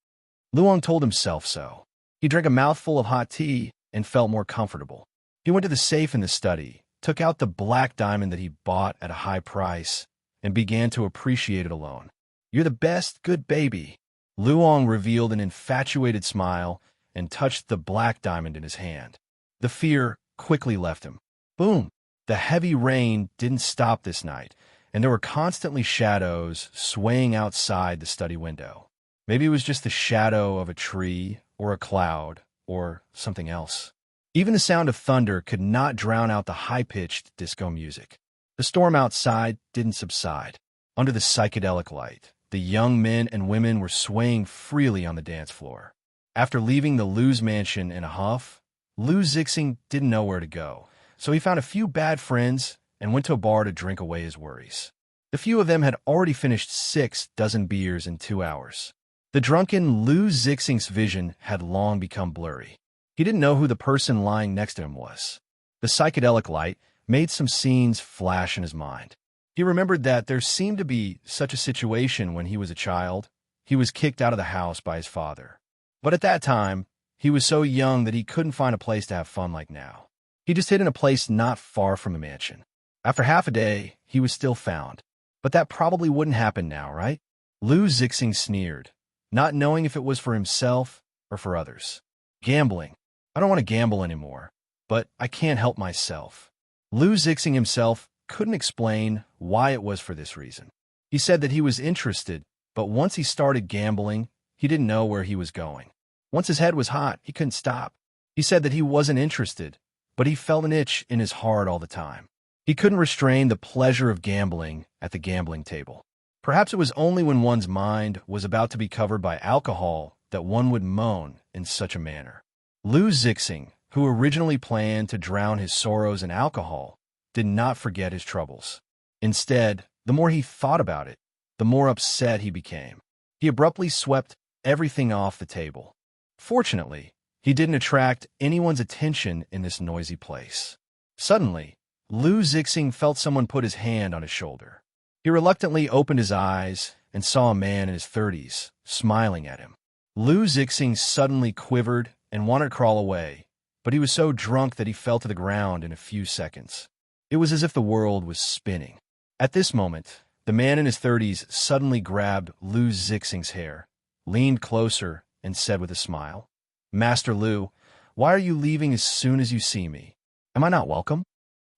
Luong told himself so. He drank a mouthful of hot tea and felt more comfortable. He went to the safe in the study, took out the black diamond that he bought at a high price, and began to appreciate it alone. "You're the best, good baby." Luong revealed an infatuated smile and touched the black diamond in his hand. The fear quickly left him. Boom! The heavy rain didn't stop this night, and there were constantly shadows swaying outside the study window. Maybe it was just the shadow of a tree or a cloud or something else. Even the sound of thunder could not drown out the high-pitched disco music. The storm outside didn't subside. Under the psychedelic light, the young men and women were swaying freely on the dance floor. After leaving the Lu's mansion in a huff, Lu Zixing didn't know where to go, so he found a few bad friends and went to a bar to drink away his worries. The few of them had already finished 6 dozen beers in 2 hours. The drunken Lu Zixing's vision had long become blurry. He didn't know who the person lying next to him was. The psychedelic light made some scenes flash in his mind. He remembered that there seemed to be such a situation when he was a child. He was kicked out of the house by his father. But at that time, he was so young that he couldn't find a place to have fun like now. He just hid in a place not far from the mansion. After half a day, he was still found. But that probably wouldn't happen now, right? Lu Zixing sneered, not knowing if it was for himself or for others. Gambling. I don't want to gamble anymore, but I can't help myself. Lu Zixing himself couldn't explain why it was for this reason. He said that he was interested, but once he started gambling, he didn't know where he was going. Once his head was hot, he couldn't stop. He said that he wasn't interested, but he felt an itch in his heart all the time. He couldn't restrain the pleasure of gambling at the gambling table. Perhaps it was only when one's mind was about to be covered by alcohol that one would moan in such a manner. Lu Zixing, who originally planned to drown his sorrows in alcohol, did not forget his troubles. Instead, the more he thought about it, the more upset he became. He abruptly swept everything off the table. Fortunately, he didn't attract anyone's attention in this noisy place. Suddenly, Lu Zixing felt someone put his hand on his shoulder. He reluctantly opened his eyes and saw a man in his 30s, smiling at him. Lu Zixing suddenly quivered and wanted to crawl away, but he was so drunk that he fell to the ground in a few seconds. It was as if the world was spinning. At this moment, the man in his 30s suddenly grabbed Lu Zixing's hair, leaned closer, and said with a smile, "Master Lu, why are you leaving as soon as you see me? Am I not welcome?"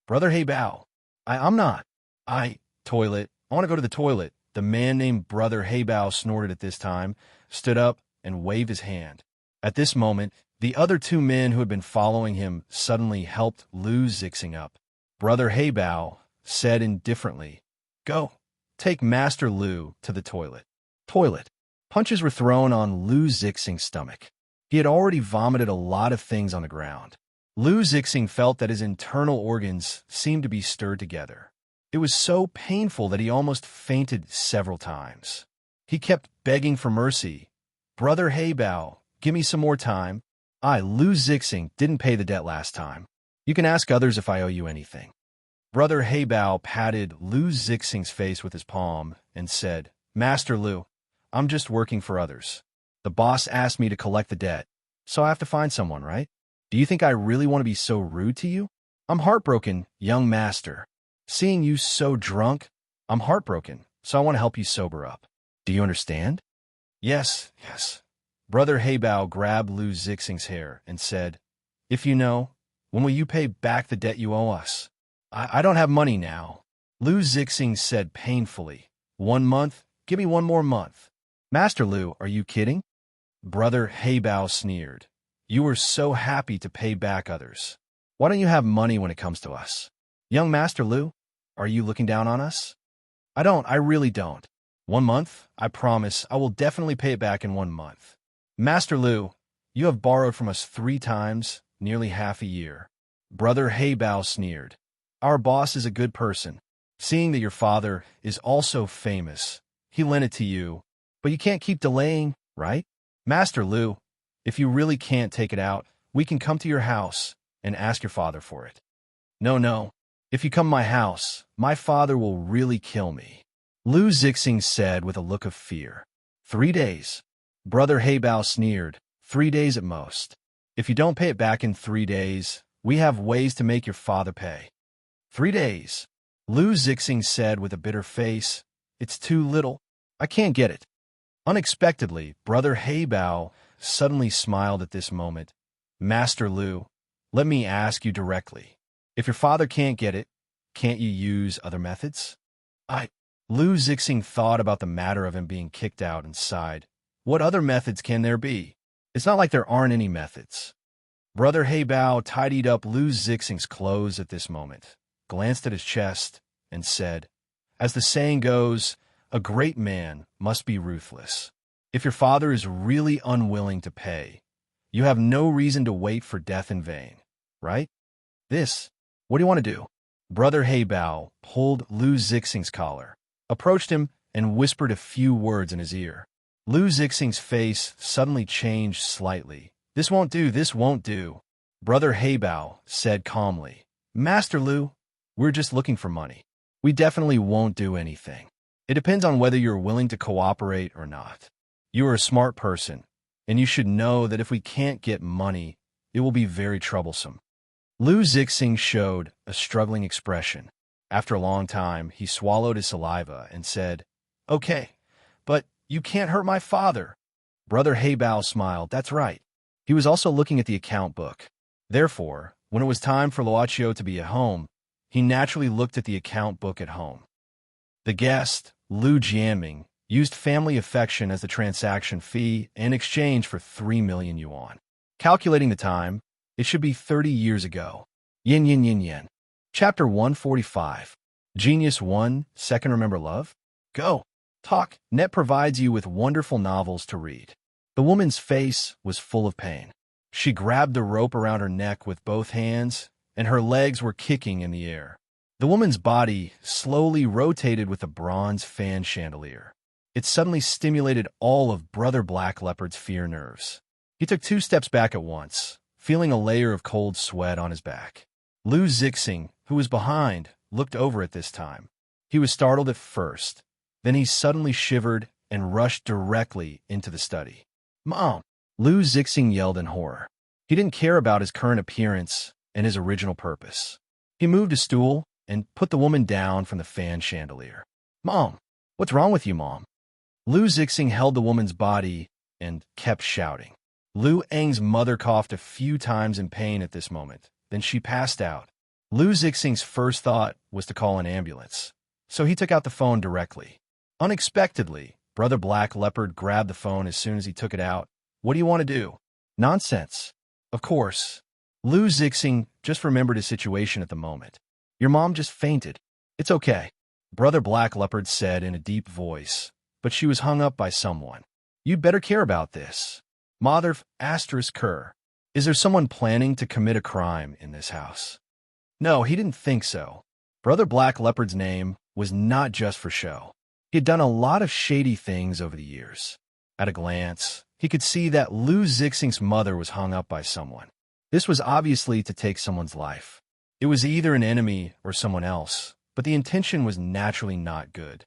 "Brother Heibao, I'm not. Toilet. I want to go to the toilet." The man named Brother Heibao snorted at this time, stood up, and waved his hand. At this moment, the other 2 men who had been following him suddenly helped Lu Zixing up. Brother Heibao said indifferently, "Go, take Master Lu to the toilet." Toilet. Punches were thrown on Lu Zixing's stomach. He had already vomited a lot of things on the ground. Lu Zixing felt that his internal organs seemed to be stirred together. It was so painful that he almost fainted several times. He kept begging for mercy. "Brother Heibao, give me some more time. Lu Zixing, didn't pay the debt last time. You can ask others if I owe you anything." Brother Heibao patted Lu Zixing's face with his palm and said, "Master Lu, I'm just working for others. The boss asked me to collect the debt, so I have to find someone, right? Do you think I really want to be so rude to you? I'm heartbroken, young master. Seeing you so drunk, I'm heartbroken, so I want to help you sober up. Do you understand?" Yes. Brother Heibao grabbed Lu Zixing's hair and said, "If you know, when will you pay back the debt you owe us?" I don't have money now." Lu Zixing said painfully. "1 month? Give me 1 more month." "Master Lu, are you kidding?" Brother Heibao sneered. "You were so happy to pay back others. Why don't you have money when it comes to us? Young Master Lu, are you looking down on us?" I really don't. 1 month? I promise I will definitely pay it back in 1 month." "Master Lu, you have borrowed from us 3 times. nearly half a year. Brother Haybow sneered. Our boss is a good person. Seeing that your father is also famous, he lent it to you, but you can't keep delaying, right? Master Lu, if you really can't take it out, we can come to your house and ask your father for it. No, no. If you come to my house, my father will really kill me, Lu Zixing said with a look of fear. 3 days. Brother Haybow sneered. 3 days at most. If you don't pay it back in 3 days, we have ways to make your father pay. 3 days. Lu Zixing said with a bitter face. It's too little. I can't get it. Unexpectedly, Brother Haybow suddenly smiled at this moment. Master Lu, let me ask you directly. If your father can't get it, can't you use other methods? Lu Zixing thought about the matter of him being kicked out and sighed. What other methods can there be? It's not like there aren't any methods. Brother Haybow tidied up Lu Zixing's clothes at this moment, glanced at his chest, and said, as the saying goes, a great man must be ruthless. If your father is really unwilling to pay, you have no reason to wait for death in vain, right? What do you want to do? Brother Haybow pulled Lu Zixing's collar, approached him, and whispered a few words in his ear. Lu Zixing's face suddenly changed slightly. This won't do, this won't do. Brother Haybow said calmly, Master Lu, we're just looking for money. We definitely won't do anything. It depends on whether you're willing to cooperate or not. You are a smart person, and you should know that if we can't get money, it will be very troublesome. Lu Zixing showed a struggling expression. After a long time, he swallowed his saliva and said, Okay, but you can't hurt my father. Brother Haybow smiled. That's right. He was also looking at the account book. Therefore, when it was time for Luochio to be at home, he naturally looked at the account book at home. The guest, Lu Jianming, used family affection as the transaction fee in exchange for 3 million yuan. Calculating the time, it should be 30 years ago. Yin yin yin yin. Chapter 145. Genius 1, Second Remember Love? Go. Talk. Net provides you with wonderful novels to read. The woman's face was full of pain. She grabbed the rope around her neck with both hands, and her legs were kicking in the air. The woman's body slowly rotated with a bronze fan chandelier. It suddenly stimulated all of Brother Black Leopard's fear nerves. He took 2 steps back at once, feeling a layer of cold sweat on his back. Lu Zixing, who was behind, looked over at this time. He was startled at first. Then he suddenly shivered and rushed directly into the study. Mom! Lu Zixing yelled in horror. He didn't care about his current appearance and his original purpose. He moved a stool and put the woman down from the fan chandelier. Mom! What's wrong with you, Mom? Lu Zixing held the woman's body and kept shouting. Lu Eng's mother coughed a few times in pain at this moment. Then she passed out. Lu Zixing's first thought was to call an ambulance, so he took out the phone directly. Unexpectedly, Brother Black Leopard grabbed the phone as soon as he took it out. What do you want to do? Nonsense. Of course. Lu Zixing just remembered his situation at the moment. Your mom just fainted. It's okay, Brother Black Leopard said in a deep voice, but she was hung up by someone. You'd better care about this. Mother asterisk Kerr. Is there someone planning to commit a crime in this house? No, he didn't think so. Brother Black Leopard's name was not just for show. He had done a lot of shady things over the years. At a glance, he could see that Lu Zixing's mother was hung up by someone. This was obviously to take someone's life. It was either an enemy or someone else, but the intention was naturally not good.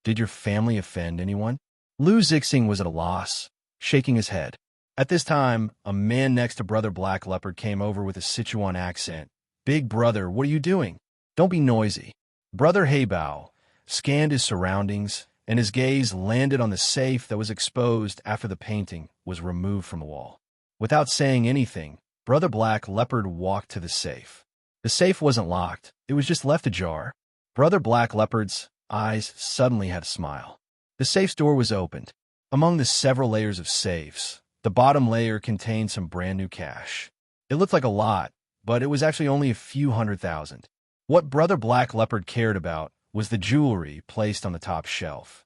Did your family offend anyone? Lu Zixing was at a loss, shaking his head. At this time, a man next to Brother Black Leopard came over with a Sichuan accent. Big brother, what are you doing? Don't be noisy. Brother Haybow scanned his surroundings, and his gaze landed on the safe that was exposed after the painting was removed from the wall. Without saying anything, Brother Black Leopard walked to the safe. The safe wasn't locked, it was just left ajar. Brother Black Leopard's eyes suddenly had a smile. The safe's door was opened. Among the several layers of safes, the bottom layer contained some brand new cash. It looked like a lot, but it was actually only a few 100,000. What Brother Black Leopard cared about was the jewelry placed on the top shelf.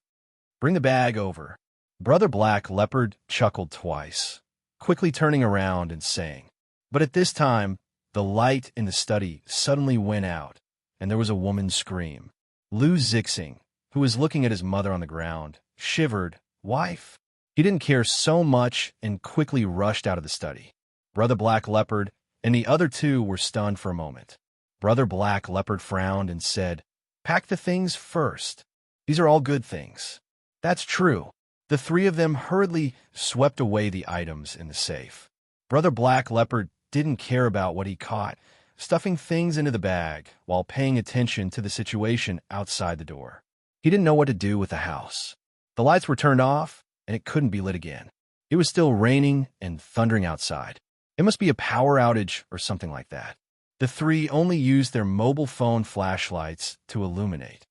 Bring the bag over. Brother Black Leopard chuckled twice, quickly turning around and saying, But at this time, the light in the study suddenly went out, and there was a woman's scream. Lou Zixing, who was looking at his mother on the ground, shivered. Wife? He didn't care so much and quickly rushed out of the study. Brother Black Leopard and the other two were stunned for a moment. Brother Black Leopard frowned and said, "Pack the things first. These are all good things." "That's true." The three of them hurriedly swept away the items in the safe. Brother Black Leopard didn't care about what he caught, stuffing things into the bag while paying attention to the situation outside the door. He didn't know what to do with the house. The lights were turned off, and it couldn't be lit again. It was still raining and thundering outside. It must be a power outage or something like that. The three only used their mobile phone flashlights to illuminate.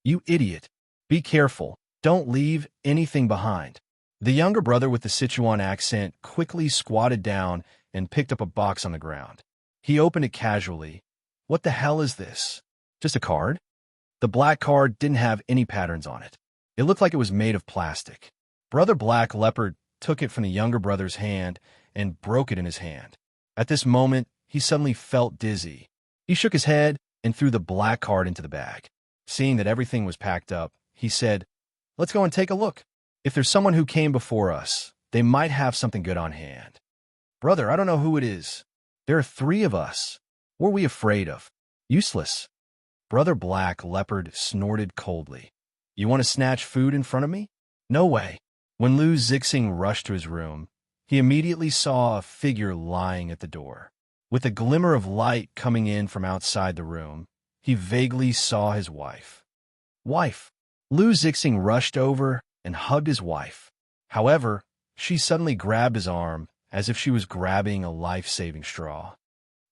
"You idiot! Be careful. Don't leave anything behind." The younger brother with the Sichuan accent quickly squatted down and picked up a box on the ground. He opened it casually. "What the hell is this? Just a card?" The black card didn't have any patterns on it. It looked like it was made of plastic. Brother Black Leopard took it from the younger brother's hand and broke it in his hand. At this moment, he suddenly felt dizzy. He shook his head and threw the black card into the bag. Seeing that everything was packed up, he said, "Let's go and take a look. If there's someone who came before us, they might have something good on hand." "Brother, I don't know who it is. There are three of us. What are we afraid of? Useless." Brother Black Leopard snorted coldly. "You want to snatch food in front of me? No way." When Lou Zixing rushed to his room, he immediately saw a figure lying at the door. With a glimmer of light coming in from outside the room, he vaguely saw his wife. "Wife!" Lou Zixing rushed over and hugged his wife. However, she suddenly grabbed his arm as if she was grabbing a life-saving straw.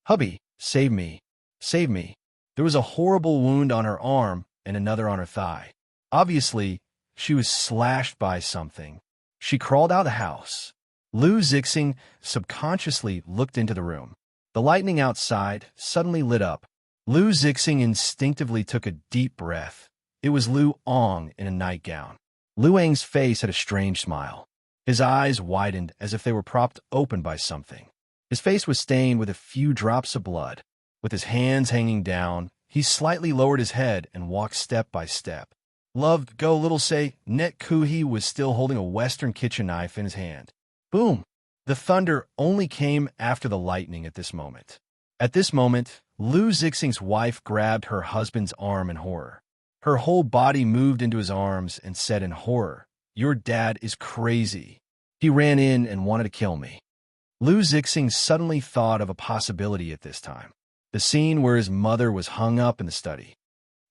"Hubby, save me. Save me." There was a horrible wound on her arm and another on her thigh. Obviously, she was slashed by something. She crawled out of the house. Lou Zixing subconsciously looked into the room. The lightning outside suddenly lit up. Lou Zixing instinctively took a deep breath. It was Lu Ong in a nightgown. Lu Ang's face had a strange smile. His eyes widened as if they were propped open by something. His face was stained with a few drops of blood. With his hands hanging down, he slightly lowered his head and walked step by step. Loved go little say, Net Kuhi was still holding a Western kitchen knife in his hand. Boom! The thunder only came after the lightning at this moment. At this moment, Lou Zixing's wife grabbed her husband's arm in horror. Her whole body moved into his arms and said in horror, "Your dad is crazy. He ran in and wanted to kill me." Lou Zixing suddenly thought of a possibility at this time. The scene where his mother was hung up in the study.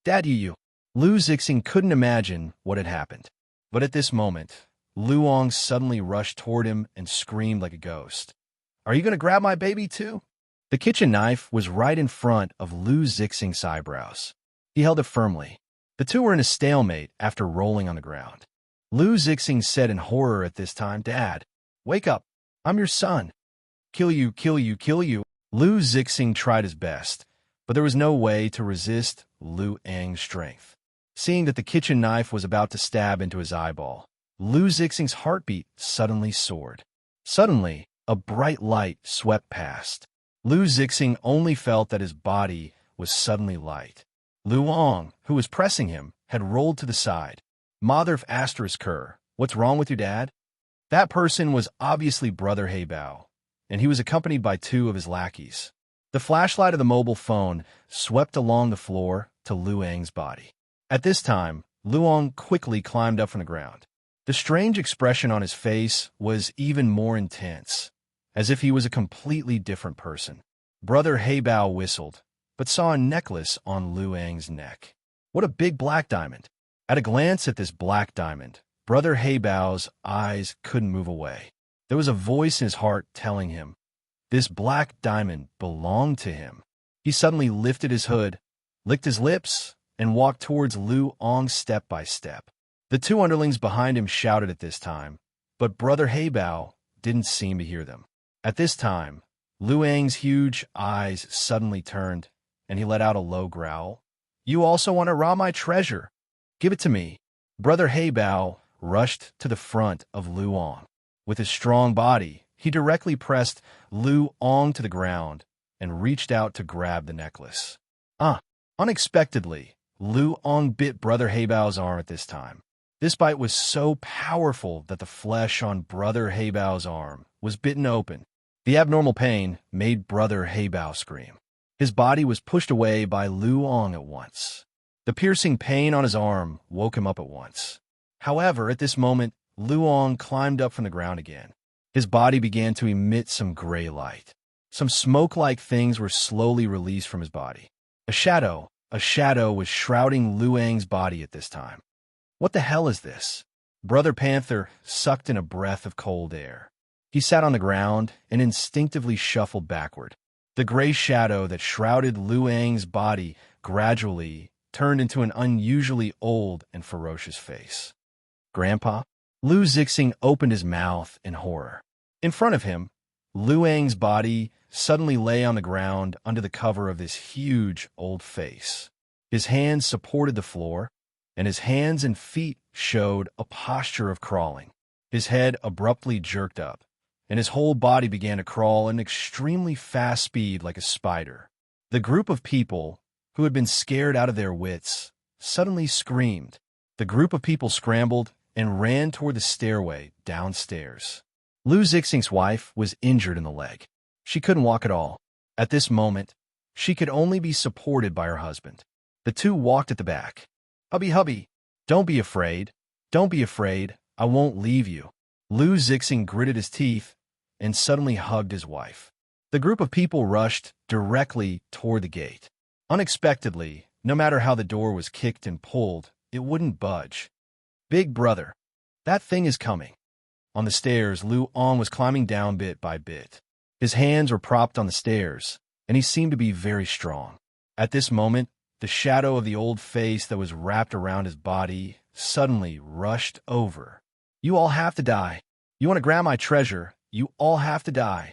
"Dad, you. Lou Zixing couldn't imagine what had happened. But at this moment, Lu Ong suddenly rushed toward him and screamed like a ghost. "Are you going to grab my baby too?" The kitchen knife was right in front of Lou Zixing's eyebrows. He held it firmly. The two were in a stalemate after rolling on the ground. Lou Zixing said in horror at this time, "Dad, wake up. I'm your son. Kill you, kill you, kill you." Lou Zixing tried his best, but there was no way to resist Lu Ang's strength. Seeing that the kitchen knife was about to stab into his eyeball, Lou Zixing's heartbeat suddenly soared. Suddenly, a bright light swept past. Lou Zixing only felt that his body was suddenly light. Lu Ong, who was pressing him, had rolled to the side. "Mother of asterisk Kerr, what's wrong with your dad?" That person was obviously Brother Heibao, and he was accompanied by two of his lackeys. The flashlight of the mobile phone swept along the floor to Lu Ang's body. At this time, Lu Ong quickly climbed up from the ground. The strange expression on his face was even more intense, as if he was a completely different person. Brother Heibao whistled, but saw a necklace on Lu Ang's neck. What a big black diamond! At a glance at this black diamond, Brother Heibao's eyes couldn't move away. There was a voice in his heart telling him, this black diamond belonged to him. He suddenly lifted his hood, licked his lips, and walked towards Lu Ong step by step. The two underlings behind him shouted at this time, but Brother Heibao didn't seem to hear them. At this time, Lu Ang's huge eyes suddenly turned, and he let out a low growl. "You also want to rob my treasure? Give it to me." Brother Heibao rushed to the front of Lu Ong. With his strong body, He directly pressed Lu Ong to the ground and reached out to grab the necklace. Unexpectedly, Lu Ong bit Brother Heibao's arm at this time. This bite was so powerful that the flesh on Brother Heibao's arm was bitten open. The abnormal pain made Brother Heibao scream. His body was pushed away by Lu Ong at once. The piercing pain on his arm woke him up at once. However, at this moment, Lu Ong climbed up from the ground again. His body began to emit some gray light. Some smoke-like things were slowly released from his body. A shadow was shrouding Lu Ang's body at this time. What the hell is this? Brother Panther sucked in a breath of cold air. He sat on the ground and instinctively shuffled backward. The gray shadow that shrouded Lu Ang's body gradually turned into an unusually old and ferocious face. Grandpa? Lu Zixing opened his mouth in horror. In front of him, Lu Ang's body suddenly lay on the ground under the cover of this huge old face. His hands supported the floor, and his hands and feet showed a posture of crawling. His head abruptly jerked up, and his whole body began to crawl at an extremely fast speed like a spider. The group of people, who had been scared out of their wits, suddenly screamed. The group of people scrambled and ran toward the stairway downstairs. Lu Zixing's wife was injured in the leg. She couldn't walk at all. At this moment, she could only be supported by her husband. The two walked at the back. Hubby, don't be afraid. Don't be afraid. I won't leave you. Lu Zixing gritted his teeth and suddenly hugged his wife. The group of people rushed directly toward the gate. Unexpectedly, no matter how the door was kicked and pulled, it wouldn't budge. Big brother, that thing is coming. On the stairs, Lu Ong was climbing down bit by bit. His hands were propped on the stairs, and he seemed to be very strong. At this moment, the shadow of the old face that was wrapped around his body suddenly rushed over. You all have to die. You want to grab my treasure, you all have to die.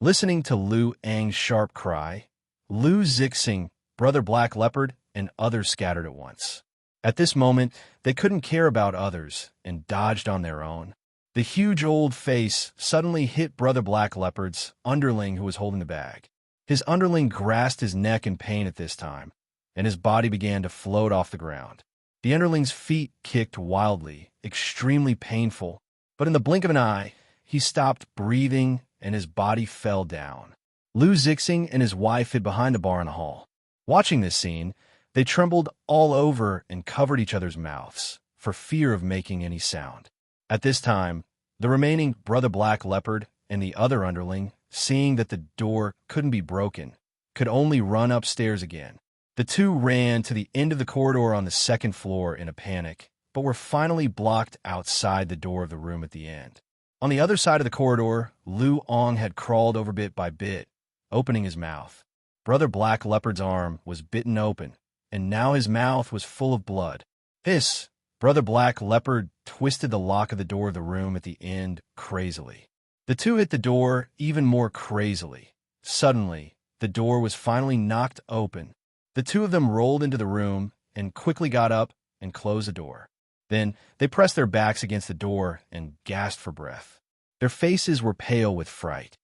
Listening to Lu Ang's sharp cry, Lu Zixing, Brother Black Leopard, and others scattered at once. At this moment, they couldn't care about others and dodged on their own. The huge old face suddenly hit Brother Black Leopard's underling who was holding the bag. His underling grasped his neck in pain at this time, and his body began to float off the ground. The underling's feet kicked wildly, extremely painful, but in the blink of an eye, he stopped breathing and his body fell down. Lu Zixing and his wife hid behind a bar in the hall. Watching this scene, they trembled all over and covered each other's mouths for fear of making any sound. At this time, the remaining Brother Black Leopard and the other underling, seeing that the door couldn't be broken, could only run upstairs again. The two ran to the end of the corridor on the second floor in a panic, but were finally blocked outside the door of the room at the end. On the other side of the corridor, Lu Ong had crawled over bit by bit, opening his mouth. Brother Black Leopard's arm was bitten open, and now his mouth was full of blood. Hiss! Brother Black Leopard twisted the lock of the door of the room at the end crazily. The two hit the door even more crazily. Suddenly, the door was finally knocked open. The two of them rolled into the room and quickly got up and closed the door. Then they pressed their backs against the door and gasped for breath. Their faces were pale with fright.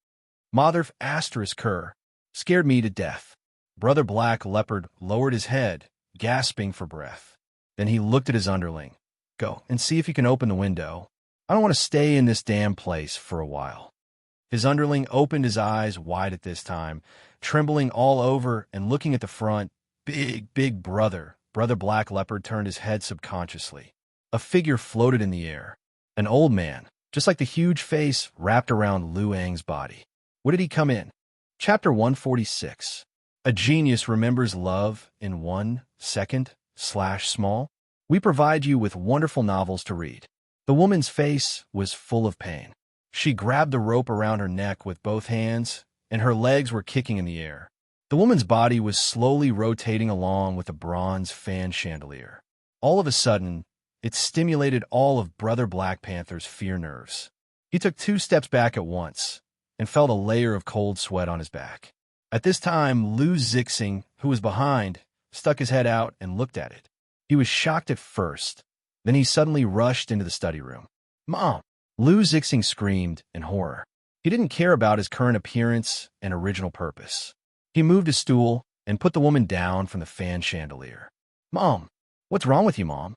Mother asterisk Kerr scared me to death. Brother Black Leopard lowered his head, gasping for breath. Then he looked at his underling. Go and see if you can open the window. I don't want to stay in this damn place for a while. His underling opened his eyes wide at this time, trembling all over and looking at the front. Big brother. Brother Black Leopard turned his head subconsciously. A figure floated in the air. An old man, just like the huge face wrapped around Lu Ang's body. What did he come in? Chapter 146. A genius remembers love in 1 second/small. We provide you with wonderful novels to read. The woman's face was full of pain. She grabbed the rope around her neck with both hands, and her legs were kicking in the air. The woman's body was slowly rotating along with a bronze fan chandelier. All of a sudden, it stimulated all of Brother Black Panther's fear nerves. He took 2 steps back at once and felt a layer of cold sweat on his back. At this time, Lu Zixing, who was behind, stuck his head out and looked at it. He was shocked at first. Then he suddenly rushed into the study room. Mom! Lu Zixing screamed in horror. He didn't care about his current appearance and original purpose. He moved a stool and put the woman down from the fan chandelier. "Mom, what's wrong with you, Mom?"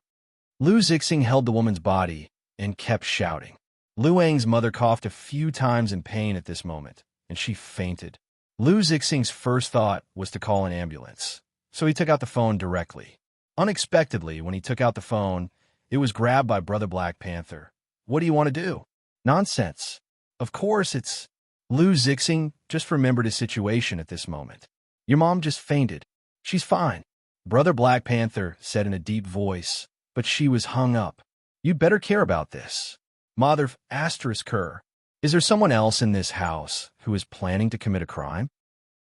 Lu Zixing held the woman's body and kept shouting. Luang's mother coughed a few times in pain at this moment, and she fainted. Lu Zixing's first thought was to call an ambulance, so he took out the phone directly. Unexpectedly, when he took out the phone, it was grabbed by Brother Black Panther. "What do you want to do?" "Nonsense. Of course it's—" Lu Zixing just remembered his situation at this moment. "Your mom just fainted. She's fine," Brother Black Panther said in a deep voice, "but she was hung up. You'd better care about this." Mother asterisk her. Is there someone else in this house who is planning to commit a crime?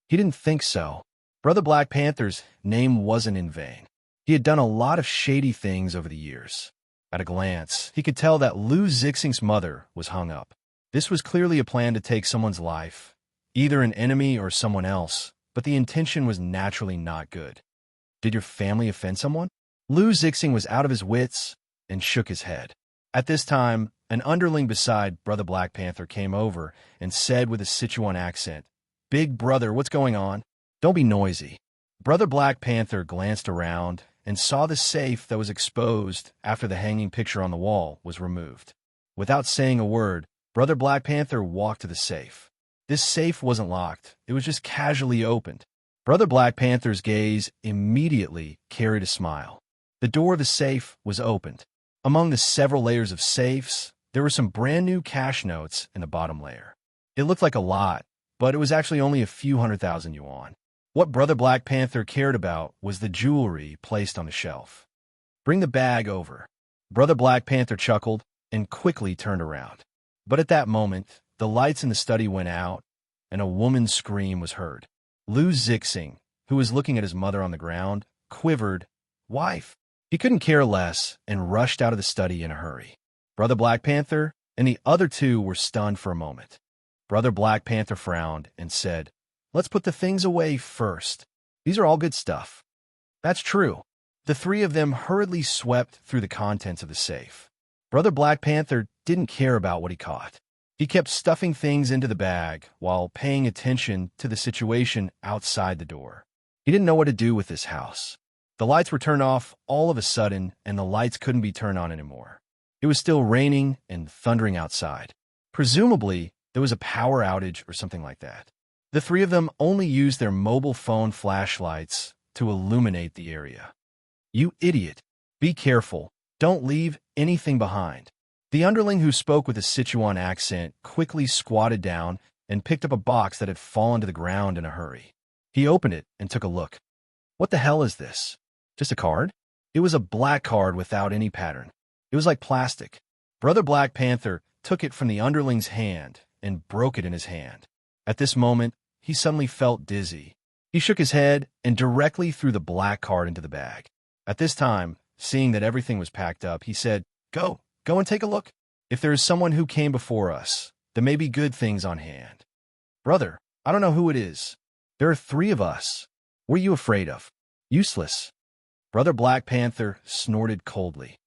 He didn't think so. Brother Black Panther's name wasn't in vain. He had done a lot of shady things over the years. At a glance, he could tell that Lu Zixing's mother was hung up. This was clearly a plan to take someone's life, either an enemy or someone else, but the intention was naturally not good. Did your family offend someone? Lu Zixing was out of his wits and shook his head. At this time, an underling beside Brother Black Panther came over and said with a Sichuan accent, "Big brother, what's going on? Don't be noisy." Brother Black Panther glanced around and saw the safe that was exposed after the hanging picture on the wall was removed. Without saying a word, Brother Black Panther walked to the safe. This safe wasn't locked. It was just casually opened. Brother Black Panther's gaze immediately carried a smile. The door of the safe was opened. Among the several layers of safes, there were some brand new cash notes in the bottom layer. It looked like a lot, but it was actually only a few 100,000 yuan. What Brother Black Panther cared about was the jewelry placed on the shelf. "Bring the bag over." Brother Black Panther chuckled and quickly turned around. But at that moment, the lights in the study went out, and a woman's scream was heard. Lu Zixing, who was looking at his mother on the ground, quivered. "Wife!" He couldn't care less and rushed out of the study in a hurry. Brother Black Panther and the other two were stunned for a moment. Brother Black Panther frowned and said, "Let's put the things away first. These are all good stuff." "That's true." The three of them hurriedly swept through the contents of the safe. Brother Black Panther didn't care about what he caught. He kept stuffing things into the bag while paying attention to the situation outside the door. He didn't know what to do with this house. The lights were turned off all of a sudden, and the lights couldn't be turned on anymore. It was still raining and thundering outside. Presumably, there was a power outage or something like that. The three of them only used their mobile phone flashlights to illuminate the area. "You idiot! Be careful. Don't leave anything behind." The underling who spoke with a Sichuan accent quickly squatted down and picked up a box that had fallen to the ground in a hurry. He opened it and took a look. "What the hell is this? Just a card?" It was a black card without any pattern. It was like plastic. Brother Black Panther took it from the underling's hand and broke it in his hand. At this moment, he suddenly felt dizzy. He shook his head and directly threw the black card into the bag. At this time, seeing that everything was packed up, he said, Go and take a look. If there is someone who came before us, there may be good things on hand." "Brother, I don't know who it is. There are three of us. What are you afraid of?" "Useless." Brother Black Panther snorted coldly.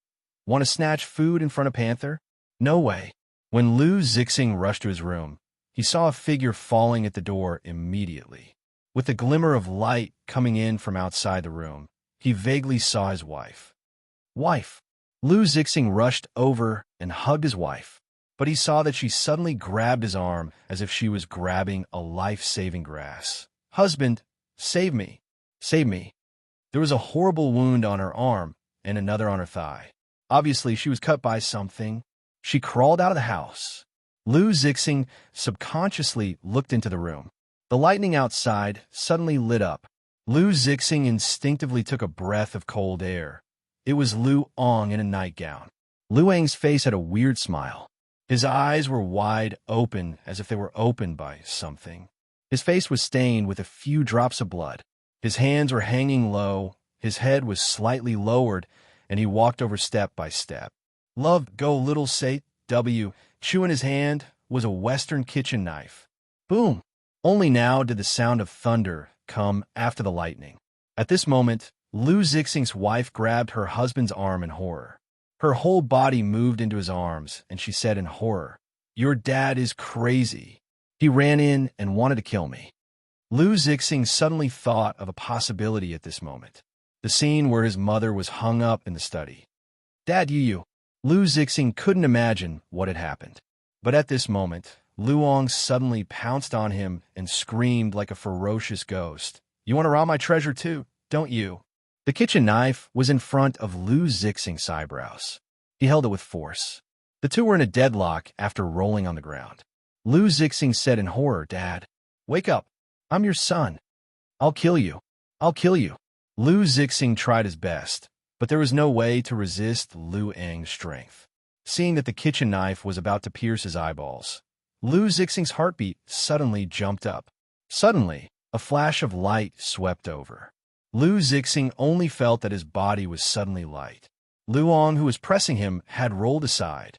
"Want to snatch food in front of Panther? No way." When Lu Zixing rushed to his room, he saw a figure falling at the door immediately. With a glimmer of light coming in from outside the room, he vaguely saw his wife. "Wife!" Lu Zixing rushed over and hugged his wife, but he saw that she suddenly grabbed his arm as if she was grabbing a life-saving grass. "Husband, save me! Save me!" There was a horrible wound on her arm and another on her thigh. Obviously, she was cut by something. She crawled out of the house. Lu Zixing subconsciously looked into the room. The lightning outside suddenly lit up. Lu Zixing instinctively took a breath of cold air. It was Lu Ong in a nightgown. Luang's face had a weird smile. His eyes were wide open as if they were opened by something. His face was stained with a few drops of blood. His hands were hanging low, his head was slightly lowered, and he walked over step by step. "Love, go little say, W." Chewing his hand was a Western kitchen knife. Boom! Only now did the sound of thunder come after the lightning. At this moment, Lu Zixing's wife grabbed her husband's arm in horror. Her whole body moved into his arms, and she said in horror, "Your dad is crazy." He ran in and wanted to kill me. Lu Zixing suddenly thought of a possibility at this moment. The scene where his mother was hung up in the study. Dad, you. Lu Zixing couldn't imagine what had happened. But at this moment, Luong suddenly pounced on him and screamed like a ferocious ghost. You want to rob my treasure too, don't you? The kitchen knife was in front of Lu Zixing's eyebrows. He held it with force. The two were in a deadlock after rolling on the ground. Lu Zixing said in horror, Dad, wake up. I'm your son. I'll kill you. I'll kill you. Lu Zixing tried his best, but there was no way to resist Lu Ang's strength. Seeing that the kitchen knife was about to pierce his eyeballs, Lu Zixing's heartbeat suddenly jumped up. Suddenly, a flash of light swept over. Lu Zixing only felt that his body was suddenly light. Luong, who was pressing him, had rolled aside.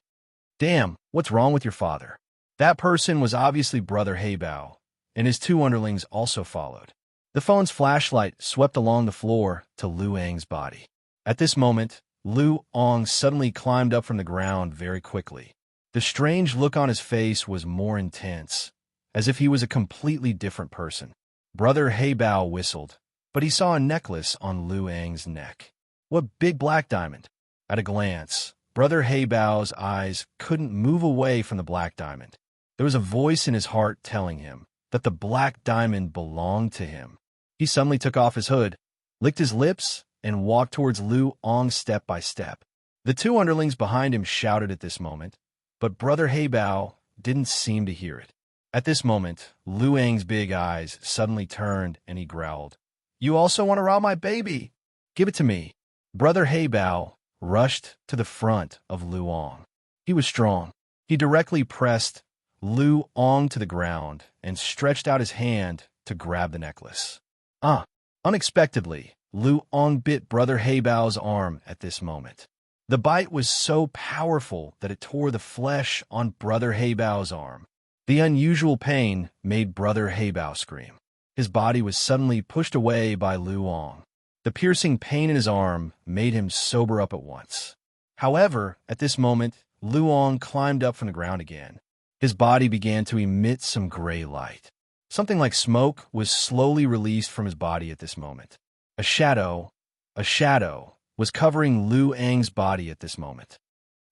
Damn, what's wrong with your father? That person was obviously Brother Heibao, and his two underlings also followed. The phone's flashlight swept along the floor to Lu Ang's body. At this moment, Lu Ong suddenly climbed up from the ground very quickly. The strange look on his face was more intense, as if he was a completely different person. Brother Heibao whistled, but he saw a necklace on Lu Ang's neck. What big black diamond? At a glance, Brother Heibao's eyes couldn't move away from the black diamond. There was a voice in his heart telling him that the black diamond belonged to him. He suddenly took off his hood, licked his lips, and walked towards Lu Ong step by step. The two underlings behind him shouted at this moment, but Brother Heibao didn't seem to hear it. At this moment, Lu Ang's big eyes suddenly turned and he growled, You also want to rob my baby? Give it to me. Brother Heibao rushed to the front of Lu Ong. He was strong. He directly pressed Lu Ong to the ground and stretched out his hand to grab the necklace. Unexpectedly, Lu Ong bit Brother Heibao's arm at this moment. The bite was so powerful that it tore the flesh on Brother Heibao's arm. The unusual pain made Brother Heibao scream. His body was suddenly pushed away by Lu Ong. The piercing pain in his arm made him sober up at once. However, at this moment, Lu Ong climbed up from the ground again. His body began to emit some gray light. Something like smoke was slowly released from his body at this moment. A shadow was covering Lu Ang's body at this moment.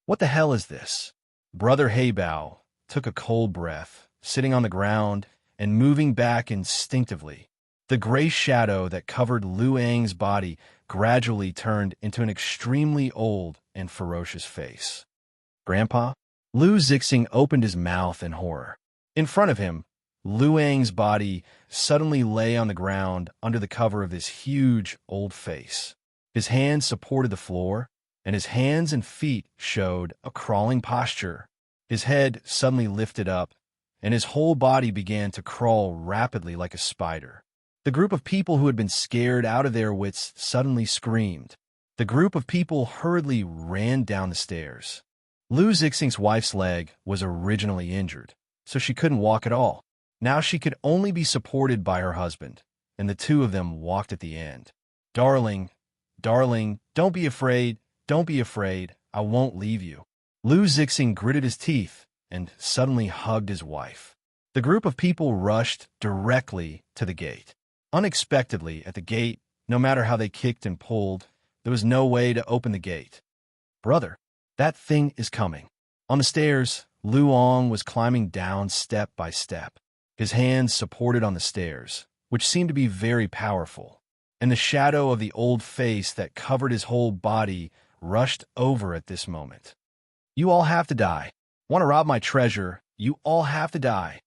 What the hell is this? Brother Heibao took a cold breath, sitting on the ground and moving back instinctively. The gray shadow that covered Lu Ang's body gradually turned into an extremely old and ferocious face. Grandpa? Lu Zixing opened his mouth in horror. In front of him, Lu Ang's body suddenly lay on the ground under the cover of this huge old face. His hands supported the floor, and his hands and feet showed a crawling posture. His head suddenly lifted up, and his whole body began to crawl rapidly like a spider. The group of people who had been scared out of their wits suddenly screamed. The group of people hurriedly ran down the stairs. Lu Zixing's wife's leg was originally injured, so she couldn't walk at all. Now she could only be supported by her husband, and the two of them walked at the end. Darling, don't be afraid, I won't leave you. Lu Zixing gritted his teeth and suddenly hugged his wife. The group of people rushed directly to the gate. Unexpectedly, at the gate, no matter how they kicked and pulled, there was no way to open the gate. Brother, that thing is coming. On the stairs, Lu Ong was climbing down step by step. His hands supported on the stairs, which seemed to be very powerful, and the shadow of the old face that covered his whole body rushed over at this moment. You all have to die. Want to rob my treasure? You all have to die.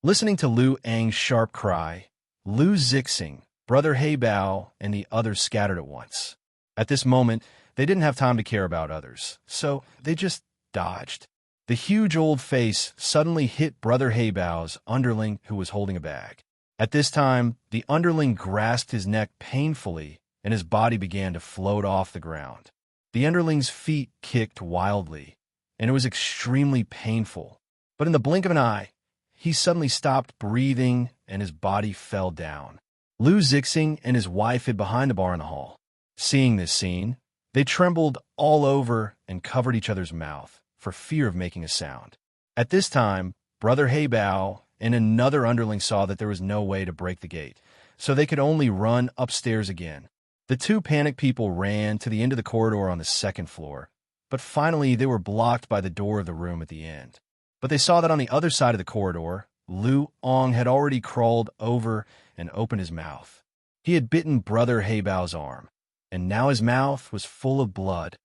Listening to Lu Ang's sharp cry, Lu Zixing, Brother Heibao, and the others scattered at once. At this moment, they didn't have time to care about others, so they just dodged. The huge old face suddenly hit Brother Heibao's underling who was holding a bag. At this time, the underling grasped his neck painfully, and his body began to float off the ground. The underling's feet kicked wildly, and it was extremely painful. But in the blink of an eye, he suddenly stopped breathing, and his body fell down. Lu Zixing and his wife hid behind the bar in the hall. Seeing this scene, they trembled all over and covered each other's mouth for fear of making a sound. At this time, Brother Heibao and another underling saw that there was no way to break the gate, so they could only run upstairs again. The two panicked people ran to the end of the corridor on the second floor, but finally they were blocked by the door of the room at the end. But they saw that on the other side of the corridor, Lu Ong had already crawled over and opened his mouth. He had bitten Brother Heibao's arm, and now his mouth was full of blood.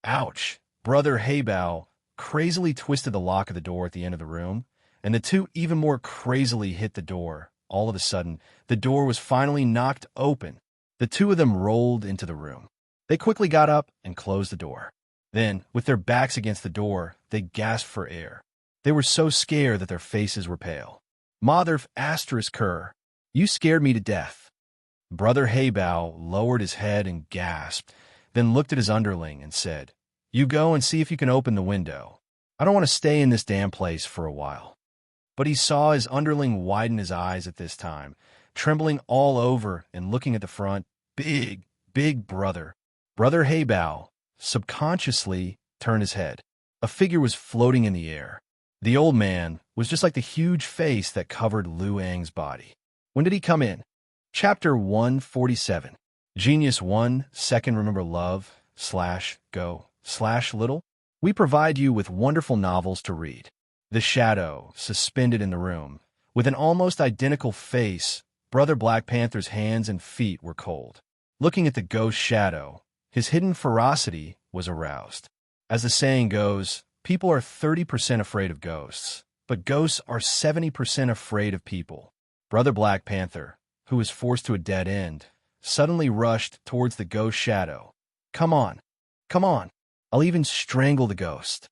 Ouch! Brother Heibao crazily twisted the lock of the door at the end of the room, and the two even more crazily hit the door. All of a sudden, the door was finally knocked open. The two of them rolled into the room. They quickly got up and closed the door. Then, with their backs against the door, they gasped for air. They were so scared that their faces were pale. Mother asterisk her, you scared me to death. Brother Heibao lowered his head and gasped, then looked at his underling and said, you go and see if you can open the window. I don't want to stay in this damn place for a while. But he saw his underling widen his eyes at this time, trembling all over and looking at the front. Big brother. Brother Heibao subconsciously turned his head. A figure was floating in the air. The old man was just like the huge face that covered Lu Ang's body. When did he come in? Chapter 147. Genius 1, Second Remember Love, /go, /little. We provide you with wonderful novels to read. The shadow, suspended in the room, with an almost identical face, Brother Black Panther's hands and feet were cold. Looking at the ghost shadow, his hidden ferocity was aroused. As the saying goes, people are 30% afraid of ghosts, but ghosts are 70% afraid of people. Brother Black Panther, who was forced to a dead end, suddenly rushed towards the ghost shadow. Come on, I'll even strangle the ghost.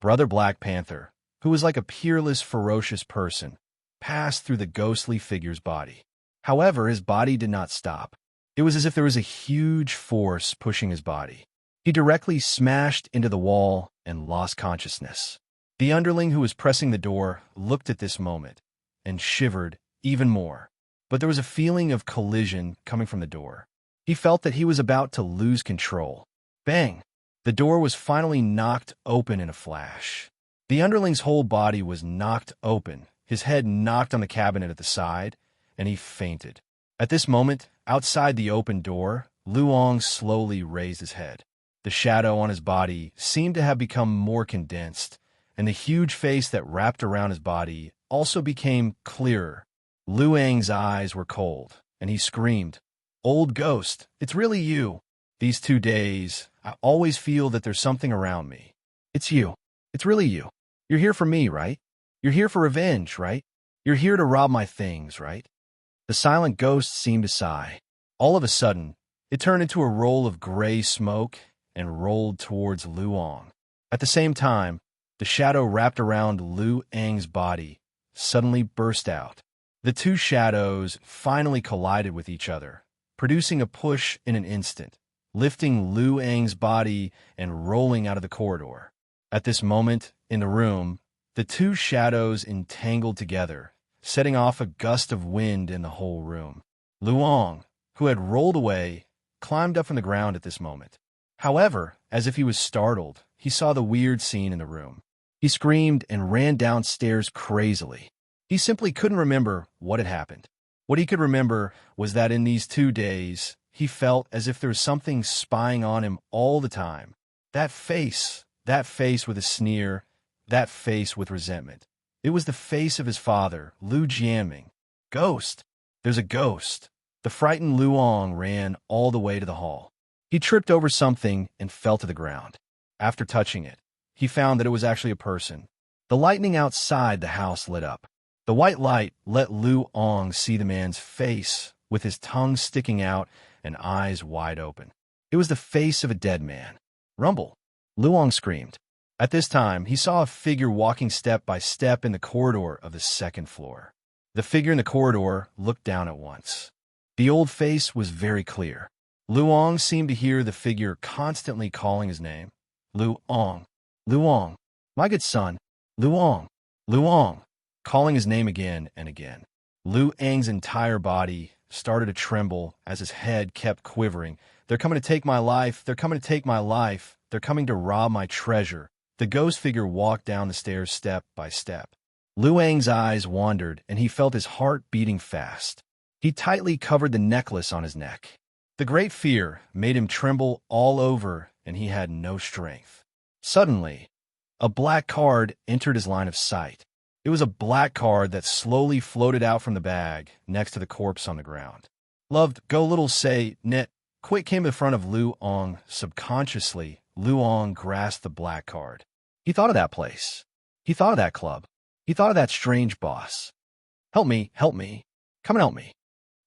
Brother Black Panther, who was like a peerless, ferocious person, passed through the ghostly figure's body. However, his body did not stop. It was as if there was a huge force pushing his body. He directly smashed into the wall and lost consciousness. The underling who was pressing the door looked at this moment and shivered even more. But there was a feeling of collision coming from the door. He felt that he was about to lose control. Bang! The door was finally knocked open in a flash. The underling's whole body was knocked open, his head knocked on the cabinet at the side, and he fainted. At this moment, outside the open door, Lu Ong slowly raised his head. The shadow on his body seemed to have become more condensed, and the huge face that wrapped around his body also became clearer. Lu Ang's eyes were cold, and he screamed, Old ghost, it's really you. These 2 days, I always feel that there's something around me. It's you. It's really you. You're here for me, right? You're here for revenge, right? You're here to rob my things, right? The silent ghost seemed to sigh. All of a sudden, it turned into a roll of gray smoke and rolled towards Lu Ong. At the same time, the shadow wrapped around Lu Ang's body suddenly burst out. The two shadows finally collided with each other, producing a push in an instant, lifting Lu Ang's body and rolling out of the corridor. At this moment, in the room, the two shadows entangled together, setting off a gust of wind in the whole room. Lu Ong, who had rolled away, climbed up from the ground at this moment. However, as if he was startled, he saw the weird scene in the room. He screamed and ran downstairs crazily. He simply couldn't remember what had happened. What he could remember was that in these 2 days, he felt as if there was something spying on him all the time. That face with a sneer, that face with resentment. It was the face of his father, Lu Jianming. Ghost! There's a ghost. The frightened Lu Ong ran all the way to the hall. He tripped over something and fell to the ground. After touching it, he found that it was actually a person. The lightning outside the house lit up. The white light let Lu Ong see the man's face, with his tongue sticking out and eyes wide open. It was the face of a dead man. Rumble! Lu Ong screamed. At this time, he saw a figure walking step by step in the corridor of the second floor. The figure in the corridor looked down at once. The old face was very clear. Lu Ong seemed to hear the figure constantly calling his name. Lu Ong, Lu Ong, my good son, Lu Ong, Lu Ong, calling his name again and again. Lu Ang's entire body started to tremble as his head kept quivering. They're coming to take my life. They're coming to take my life. They're coming to rob my treasure. The ghost figure walked down the stairs step by step. Luang's eyes wandered, and he felt his heart beating fast. He tightly covered the necklace on his neck. The great fear made him tremble all over, and he had no strength. Suddenly, a black card entered his line of sight. It was a black card that slowly floated out from the bag next to the corpse on the ground. Loved, go little say, net. Quick came to the front of Luong. Subconsciously, Luong grasped the black card. He thought of that place. He thought of that club. He thought of that strange boss. Help me, come and help me.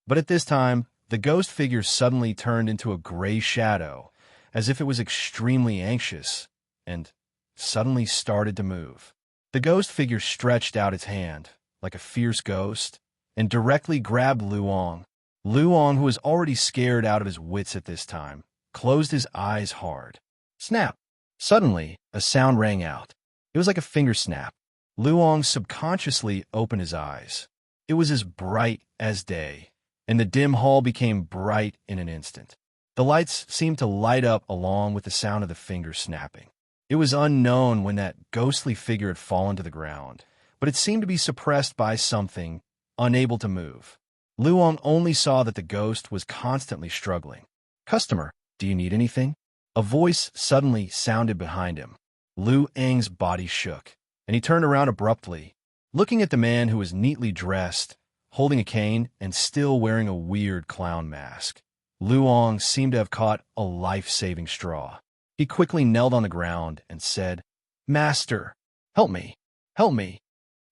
But at this time, the ghost figure suddenly turned into a gray shadow, as if it was extremely anxious, and suddenly started to move. The ghost figure stretched out its hand, like a fierce ghost, and directly grabbed Luong. Luong, who was already scared out of his wits at this time, closed his eyes hard. Snap! Suddenly, a sound rang out. It was like a finger snap. Luong subconsciously opened his eyes. It was as bright as day, and the dim hall became bright in an instant. The lights seemed to light up along with the sound of the finger snapping. It was unknown when that ghostly figure had fallen to the ground, but it seemed to be suppressed by something, unable to move. Luong only saw that the ghost was constantly struggling. Customer, do you need anything? A voice suddenly sounded behind him. Luang's body shook, and he turned around abruptly, looking at the man who was neatly dressed, holding a cane, and still wearing a weird clown mask. Luong seemed to have caught a life-saving straw. He quickly knelt on the ground and said, Master, help me, help me.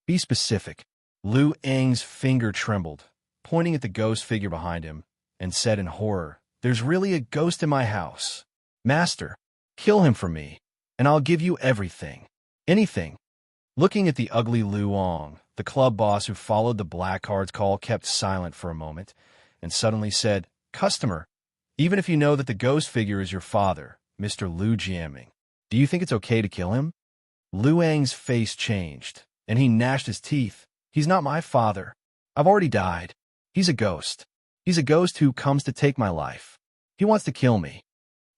Be specific. Luang's finger trembled, pointing at the ghost figure behind him, and said in horror, There's really a ghost in my house. Master, kill him for me, and I'll give you everything. Anything. Looking at the ugly Luong, the club boss who followed the black card's call kept silent for a moment, and suddenly said, Customer, even if you know that the ghost figure is your father, Mr. Lu Jiaming, do you think it's okay to kill him? Luang's face changed, and he gnashed his teeth. He's not my father. I've already died. He's a ghost. He's a ghost who comes to take my life. He wants to kill me.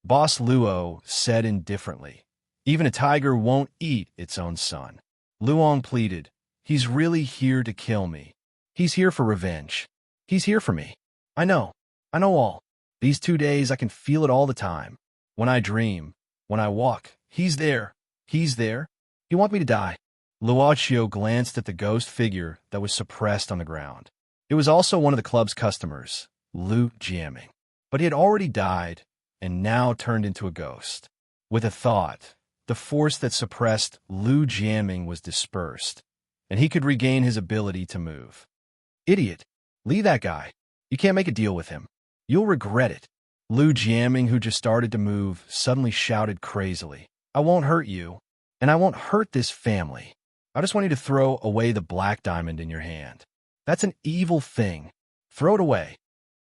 Boss Luo said indifferently, Even a tiger won't eat its own son. Luong pleaded, He's really here to kill me. He's here for revenge. He's here for me. I know all. These 2 days I can feel it all the time. When I dream, when I walk, he's there. He's there. He wants me to die. Luochio glanced at the ghost figure that was suppressed on the ground. It was also one of the club's customers, Lu Jiaming. But he had already died and now turned into a ghost. With a thought, the force that suppressed Lu Jiaming was dispersed, and he could regain his ability to move. Idiot! Leave that guy. You can't make a deal with him. You'll regret it. Lu Jiaming, who just started to move, suddenly shouted crazily, I won't hurt you, and I won't hurt this family. I just want you to throw away the black diamond in your hand. That's an evil thing. Throw it away.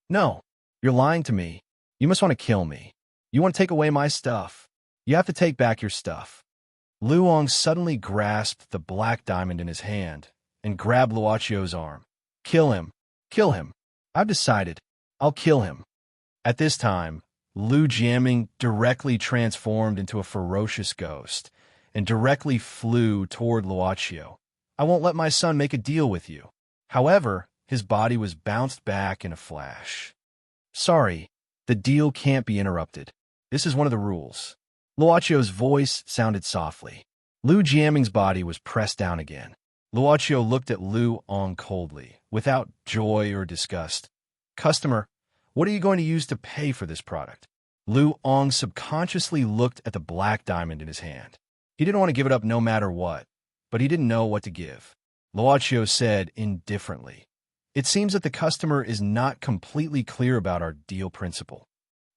No, you're lying to me. You must want to kill me. You want to take away my stuff. You have to take back your stuff. Luong suddenly grasped the black diamond in his hand and grabbed Luochio's arm. Kill him. Kill him. I've decided. I'll kill him. At this time, Lu Jiaming directly transformed into a ferocious ghost and directly flew toward Luochio. I won't let my son make a deal with you. However, his body was bounced back in a flash. Sorry, the deal can't be interrupted. This is one of the rules. Luochio's voice sounded softly. Lu Jiaming's body was pressed down again. Luochio looked at Luong coldly, without joy or disgust. Customer, what are you going to use to pay for this product? Luong subconsciously looked at the black diamond in his hand. He didn't want to give it up no matter what, but he didn't know what to give. Luochio said indifferently, It seems that the customer is not completely clear about our deal principle.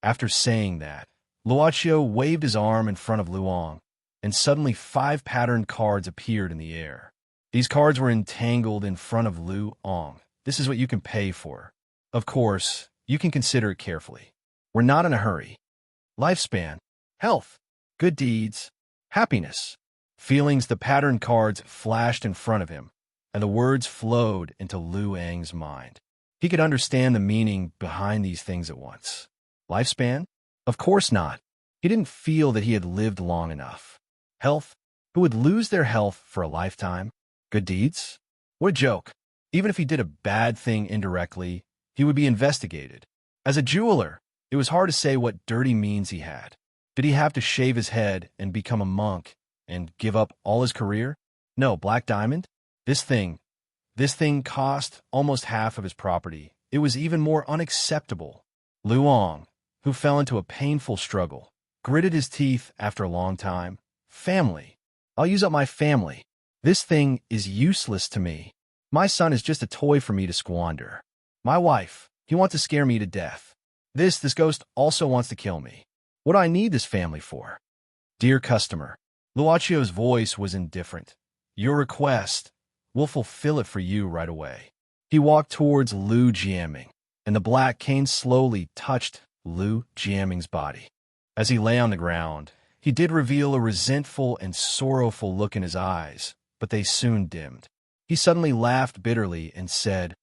After saying that, Luochio waved his arm in front of Luong, and suddenly 5 patterned cards appeared in the air. These cards were entangled in front of Luong. This is what you can pay for. Of course, you can consider it carefully. We're not in a hurry. Lifespan, health, good deeds, happiness. Feelings, the patterned cards flashed in front of him, and the words flowed into Luang's mind. He could understand the meaning behind these things at once. Lifespan? Of course not. He didn't feel that he had lived long enough. Health? Who would lose their health for a lifetime? Good deeds? What a joke. Even if he did a bad thing indirectly, he would be investigated. As a jeweler, it was hard to say what dirty means he had. Did he have to shave his head and become a monk and give up all his career? No, Black Diamond? This thing cost almost half of his property. It was even more unacceptable. Luong, who fell into a painful struggle, gritted his teeth after a long time. Family. I'll use up my family. This thing is useless to me. My son is just a toy for me to squander. My wife, he wants to scare me to death. This ghost also wants to kill me. What do I need this family for? Dear customer, Luacio's voice was indifferent. Your request, we'll fulfill it for you right away. He walked towards Lu Jiaming, and the black cane slowly touched Lu Jiaming's body. As he lay on the ground, he did reveal a resentful and sorrowful look in his eyes, but they soon dimmed. He suddenly laughed bitterly and said,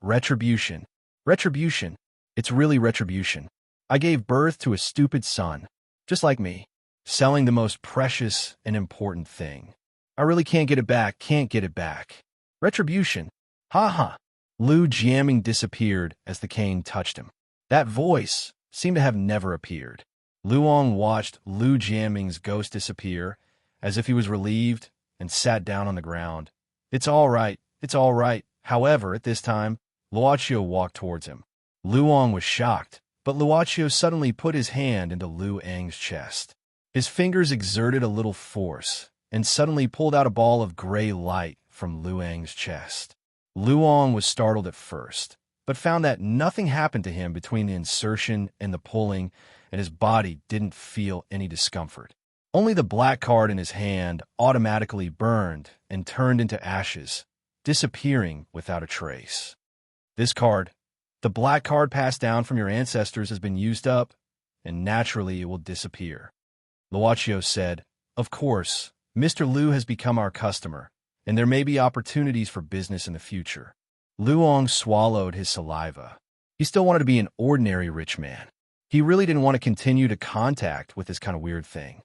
Retribution. Retribution. It's really retribution. I gave birth to a stupid son, just like me, selling the most precious and important thing. I really can't get it back. Retribution. Ha ha. Lu Jiaming disappeared as the cane touched him. That voice seemed to have never appeared. Luong watched Lu Jiaming's ghost disappear as if he was relieved and sat down on the ground. It's all right. However, at this time, Luocio walked towards him. Luong was shocked, but Luocio suddenly put his hand into Lu Ang's chest. His fingers exerted a little force and suddenly pulled out a ball of gray light from Lu Ang's chest. Luong was startled at first, but found that nothing happened to him between the insertion and the pulling, and his body didn't feel any discomfort. Only the black card in his hand automatically burned and turned into ashes, disappearing without a trace. This card, the black card passed down from your ancestors, has been used up, and naturally it will disappear. Luocio said, Of course, Mr. Lu has become our customer, and there may be opportunities for business in the future. Luong swallowed his saliva. He still wanted to be an ordinary rich man. He really didn't want to continue to contact with this kind of weird thing.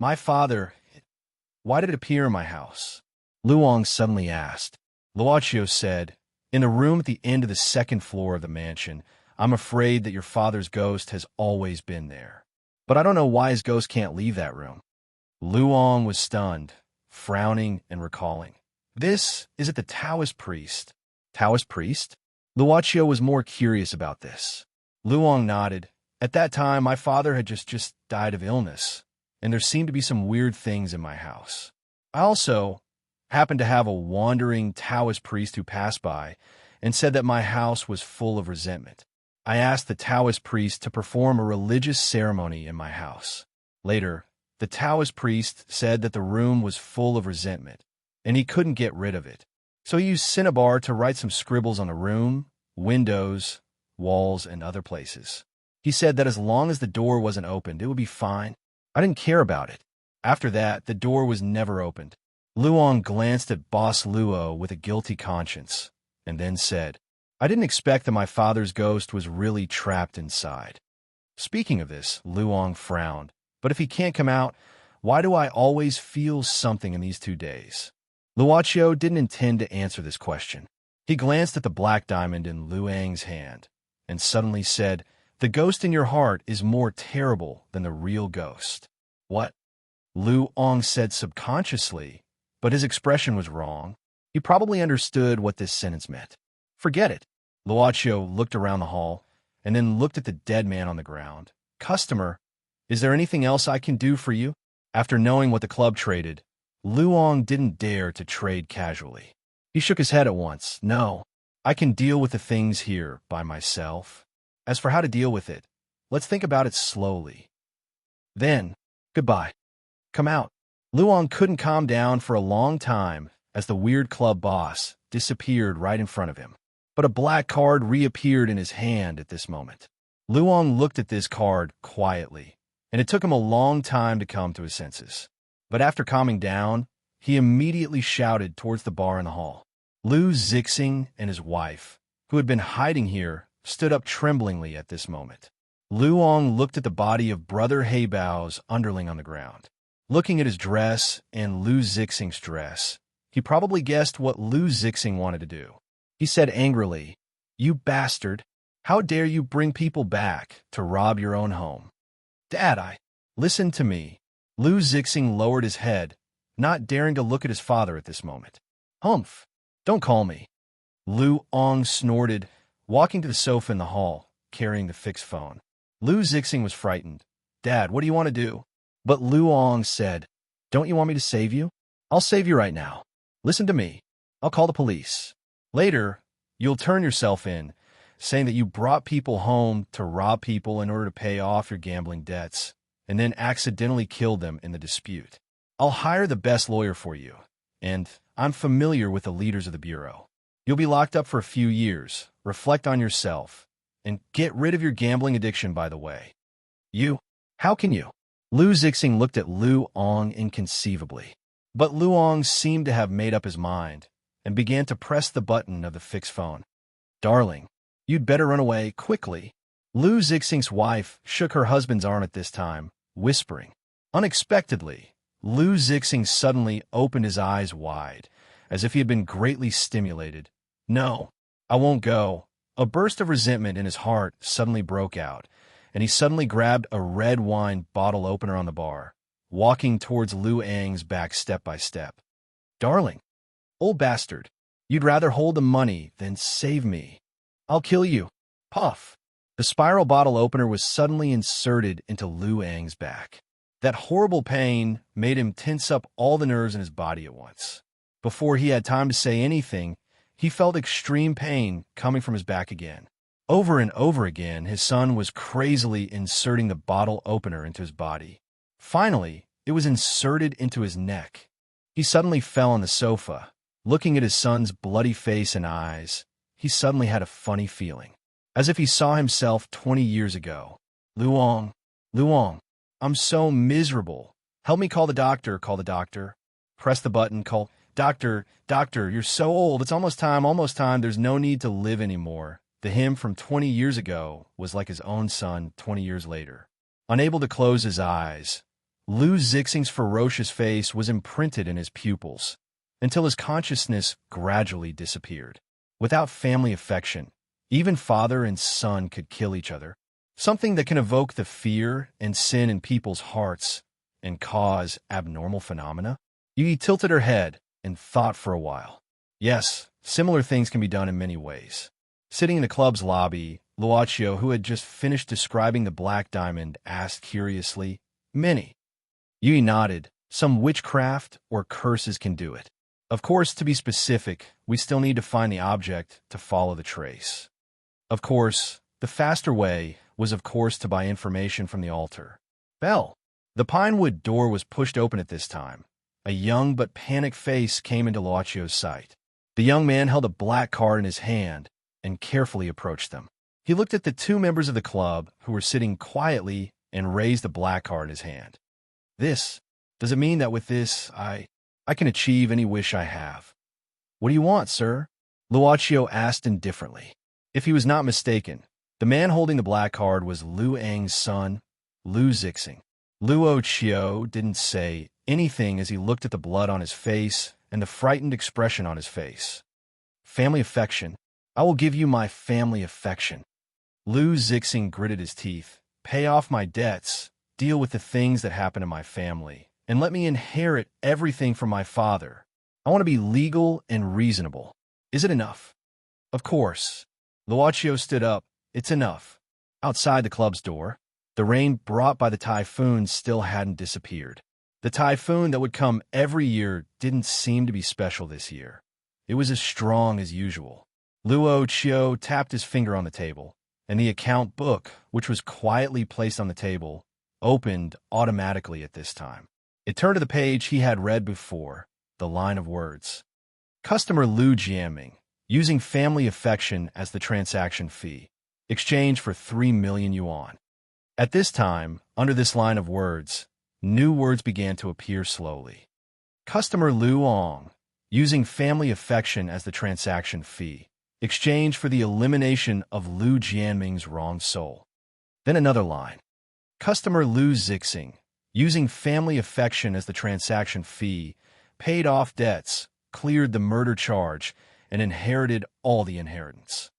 My father, why did it appear in my house? Luong suddenly asked. Luocio said, In the room at the end of the second floor of the mansion, I'm afraid that your father's ghost has always been there. But I don't know why his ghost can't leave that room. Luong was stunned, frowning and recalling. This is it the Taoist priest. Taoist priest? Luocio was more curious about this. Luong nodded. At that time, my father had just died of illness, and there seemed to be some weird things in my house. I also happened to have a wandering Taoist priest who passed by and said that my house was full of resentment. I asked the Taoist priest to perform a religious ceremony in my house. Later, the Taoist priest said that the room was full of resentment, and he couldn't get rid of it. So he used cinnabar to write some scribbles on the room, windows, walls, and other places. He said that as long as the door wasn't opened, it would be fine. I didn't care about it. After that, the door was never opened. Luong glanced at Boss Luo with a guilty conscience, and then said, I didn't expect that my father's ghost was really trapped inside. Speaking of this, Luong frowned. But if he can't come out, why do I always feel something in these 2 days? Luocio didn't intend to answer this question. He glanced at the black diamond in Luang's hand, and suddenly said, The ghost in your heart is more terrible than the real ghost. What? Luong said subconsciously, but his expression was wrong. He probably understood what this sentence meant. Forget it. Luocio looked around the hall, and then looked at the dead man on the ground. Customer, is there anything else I can do for you? After knowing what the club traded, Luong didn't dare to trade casually. He shook his head at once. No, I can deal with the things here by myself. As for how to deal with it, let's think about it slowly. Then, goodbye. Come out. Luong couldn't calm down for a long time as the weird club boss disappeared right in front of him. But a black card reappeared in his hand at this moment. Luong looked at this card quietly, and it took him a long time to come to his senses. But after calming down, he immediately shouted towards the bar in the hall. Lu Zixing and his wife, who had been hiding here, stood up tremblingly at this moment. Luong looked at the body of Brother Heibao's underling on the ground. Looking at his dress and Lu Zixing's dress, He probably guessed what Lu Zixing wanted to do. He said angrily, "You bastard! How dare you bring people back to rob your own home?" "Dad, listen to me." Lu Zixing lowered his head, not daring to look at his father at this moment. "Humph! Don't call me." Lu Ong snorted, walking to the sofa in the hall, carrying the fixed phone. Lu Zixing was frightened. "Dad, what do you want to do?" But Lu Ong said, "Don't you want me to save you? I'll save you right now. Listen to me. I'll call the police. Later, you'll turn yourself in, saying that you brought people home to rob people in order to pay off your gambling debts, and then accidentally killed them in the dispute. I'll hire the best lawyer for you, and I'm familiar with the leaders of the Bureau. You'll be locked up for a few years, reflect on yourself, and get rid of your gambling addiction, by the way." "You? How can you?" Lu Zixing looked at Lu Ong inconceivably. But Lu Ong seemed to have made up his mind, and began to press the button of the fixed phone. "Darling, you'd better run away quickly." Lu Zixing's wife shook her husband's arm at this time, whispering. Unexpectedly, Lu Zixing suddenly opened his eyes wide, as if he had been greatly stimulated. "No, I won't go." A burst of resentment in his heart suddenly broke out, and he suddenly grabbed a red wine bottle opener on the bar, walking towards Lu Ang's back step by step. "Darling, old bastard, you'd rather hold the money than save me. I'll kill you." Puff! The spiral bottle opener was suddenly inserted into Lu Ang's back. That horrible pain made him tense up all the nerves in his body at once. Before he had time to say anything, he felt extreme pain coming from his back again. Over and over again, his son was crazily inserting the bottle opener into his body. Finally, it was inserted into his neck. He suddenly fell on the sofa. Looking at his son's bloody face and eyes, he suddenly had a funny feeling, as if he saw himself 20 years ago. Lu Ong, I'm so miserable. Help me call the doctor, call the doctor. Press the button, call, doctor, you're so old, it's almost time, there's no need to live anymore. The him from 20 years ago was like his own son 20 years later. Unable to close his eyes, Lu Zixing's ferocious face was imprinted in his pupils, until his consciousness gradually disappeared. Without family affection, even father and son could kill each other, something that can evoke the fear and sin in people's hearts and cause abnormal phenomena. Yi tilted her head and thought for a while. Yes, similar things can be done in many ways. Sitting in the club's lobby, Luochio, who had just finished describing the black diamond, asked curiously, "Many?" Yi nodded. "Some witchcraft or curses can do it. Of course, to be specific, we still need to find the object to follow the trace. Of course, the faster way was to buy information from the altar." Bell. The pinewood door was pushed open at this time. A young but panicked face came into Luochio's sight. The young man held a black card in his hand and carefully approached them. He looked at the two members of the club who were sitting quietly and raised the black card in his hand. Does it mean that with this, I can achieve any wish I have?" "What do you want, sir?" Luochio asked indifferently. If he was not mistaken, the man holding the black card was Lu Ang's son, Lu Zixing. Luochio didn't say anything as he looked at the blood on his face and the frightened expression on his face. "Family affection. I will give you my family affection." Lu Zixing gritted his teeth. "Pay off my debts, deal with the things that happen in my family, and let me inherit everything from my father. I want to be legal and reasonable. Is it enough?" "Of course." Luochio stood up. "It's enough." Outside the club's door, the rain brought by the typhoon still hadn't disappeared. The typhoon that would come every year didn't seem to be special this year. It was as strong as usual. Luochio tapped his finger on the table, and the account book, which was quietly placed on the table, opened automatically at this time. It turned to the page he had read before, the line of words. Customer Lu Jianming, using family affection as the transaction fee, exchange for 3 million yuan. At this time, under this line of words, new words began to appear slowly. Customer Lu Ong, using family affection as the transaction fee, exchange for the elimination of Lu Jianming's wrong soul. Then another line. Customer Lu Zixing, using family affection as the transaction fee, paid off debts cleared the murder charge, and inherited all the inheritance.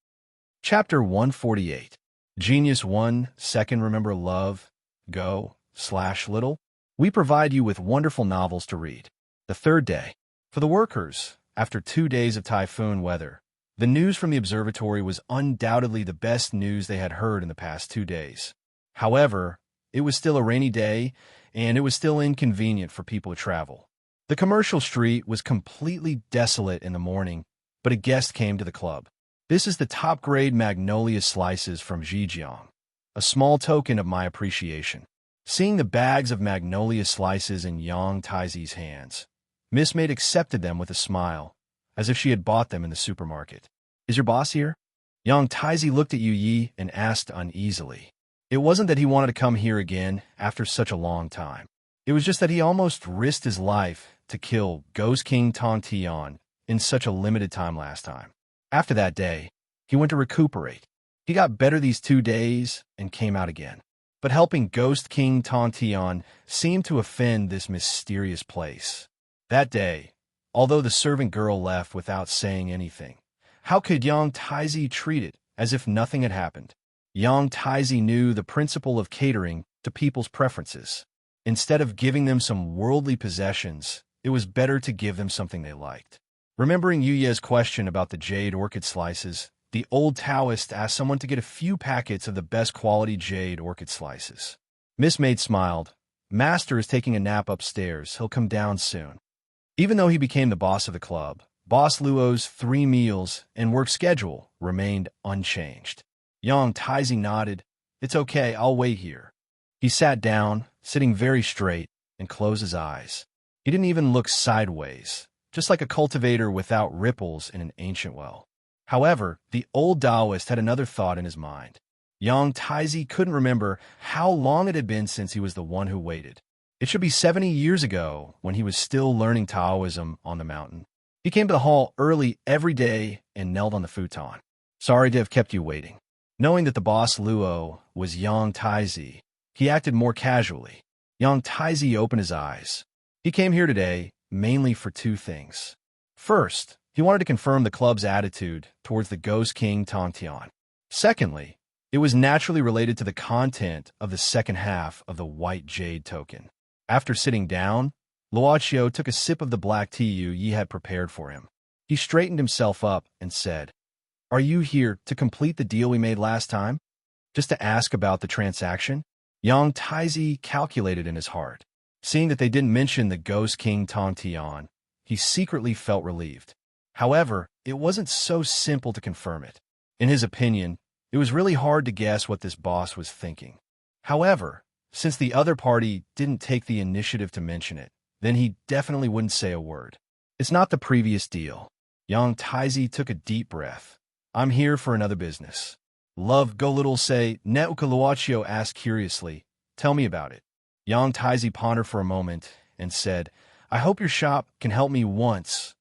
Chapter 148. Genius 1, Second Remember Love, Go/Little. We provide you with wonderful novels to read. The third day. For the workers, after 2 days of typhoon weather, the news from the observatory was undoubtedly the best news they had heard in the past 2 days. However, it was still a rainy day, and it was still inconvenient for people to travel. The commercial street was completely desolate in the morning, but a guest came to the club. This is the top-grade magnolia slices from Zhejiang, a small token of my appreciation. Seeing the bags of magnolia slices in Yang Taizi's hands, Miss Maid accepted them with a smile, as if she had bought them in the supermarket. "Is your boss here?" Yang Taizi looked at Yu Yi and asked uneasily. It wasn't that he wanted to come here again after such a long time. It was just that he almost risked his life to kill Ghost King Tong Tian in such a limited time last time. After that day, he went to recuperate. He got better these 2 days and came out again. But helping Ghost King Tong Tian seemed to offend this mysterious place. That day, although the servant girl left without saying anything, how could Yang Taizi treat it as if nothing had happened? Yang Taizi knew the principle of catering to people's preferences. Instead of giving them some worldly possessions, it was better to give them something they liked. Remembering Yu Ye's question about the jade orchid slices, the old Taoist asked someone to get a few packets of the best quality jade orchid slices. Miss Maid smiled. "Master is taking a nap upstairs. He'll come down soon." Even though he became the boss of the club, Boss Luo's 3 meals and work schedule remained unchanged. Yang Taizi nodded. "It's okay, I'll wait here." He sat down, sitting very straight, and closed his eyes. He didn't even look sideways, just like a cultivator without ripples in an ancient well. However, the old Taoist had another thought in his mind. Yang Taizi couldn't remember how long it had been since he was the one who waited. It should be 70 years ago when he was still learning Taoism on the mountain. He came to the hall early every day and knelt on the futon. "Sorry to have kept you waiting." Knowing that the boss Luo was Yang Taizi, he acted more casually. Yang Taizi opened his eyes. He came here today mainly for 2 things. First, he wanted to confirm the club's attitude towards the Ghost King Tong Tian. Secondly, it was naturally related to the content of the second half of the white jade token. After sitting down, Luoqiu took a sip of the black tea Yu Yi had prepared for him. He straightened himself up and said, "Are you here to complete the deal we made last time? Just to ask about the transaction?" Yang Taizi calculated in his heart. Seeing that they didn't mention the Ghost King Tong Tian, he secretly felt relieved. However, it wasn't so simple to confirm it. In his opinion, it was really hard to guess what this boss was thinking. However, since the other party didn't take the initiative to mention it, then he definitely wouldn't say a word. It's not the previous deal. Yang Taizi took a deep breath. "I'm here for another business." "Love go little say," Neuka Luoqiu asked curiously. "Tell me about it." Yang Taizi pondered for a moment and said, "I hope your shop can help me once."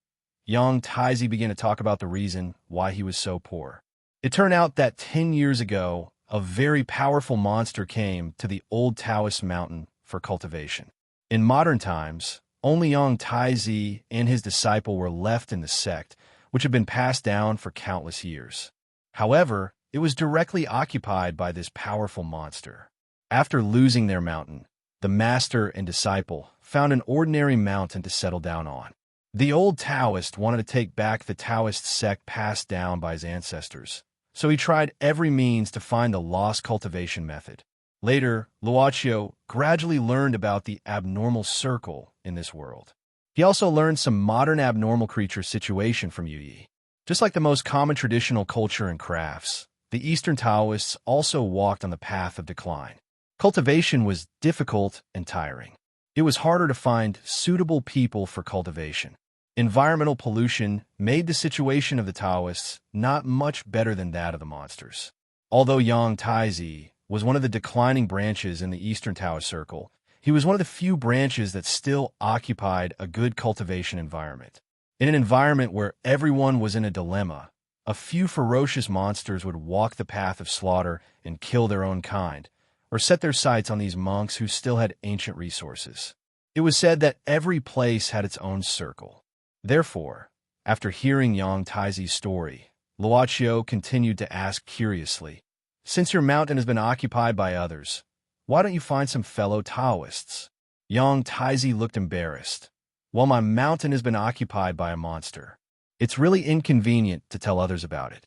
Yang Taizi began to talk about the reason why he was so poor. It turned out that 10 years ago, a very powerful monster came to the old Taoist mountain for cultivation. In modern times, only Yang Taizi and his disciple were left in the sect, which had been passed down for countless years. However, it was directly occupied by this powerful monster. After losing their mountain, the master and disciple found an ordinary mountain to settle down on. The old Taoist wanted to take back the Taoist sect passed down by his ancestors, so he tried every means to find the lost cultivation method. Later, Luoqiu gradually learned about the abnormal circle in this world. He also learned some modern abnormal creature situation from Yu Yi. Just like the most common traditional culture and crafts, the Eastern Taoists also walked on the path of decline. Cultivation was difficult and tiring. It was harder to find suitable people for cultivation. Environmental pollution made the situation of the Taoists not much better than that of the monsters. Although Yang Taizi was one of the declining branches in the Eastern Taoist circle, he was one of the few branches that still occupied a good cultivation environment. In an environment where everyone was in a dilemma, a few ferocious monsters would walk the path of slaughter and kill their own kind, or set their sights on these monks who still had ancient resources. It was said that every place had its own circle. Therefore, after hearing Yang Taizi's story, Luochio continued to ask curiously, "Since your mountain has been occupied by others, why don't you find some fellow Taoists?" Yang Taizi looked embarrassed. "Well, my mountain has been occupied by a monster. It's really inconvenient to tell others about it."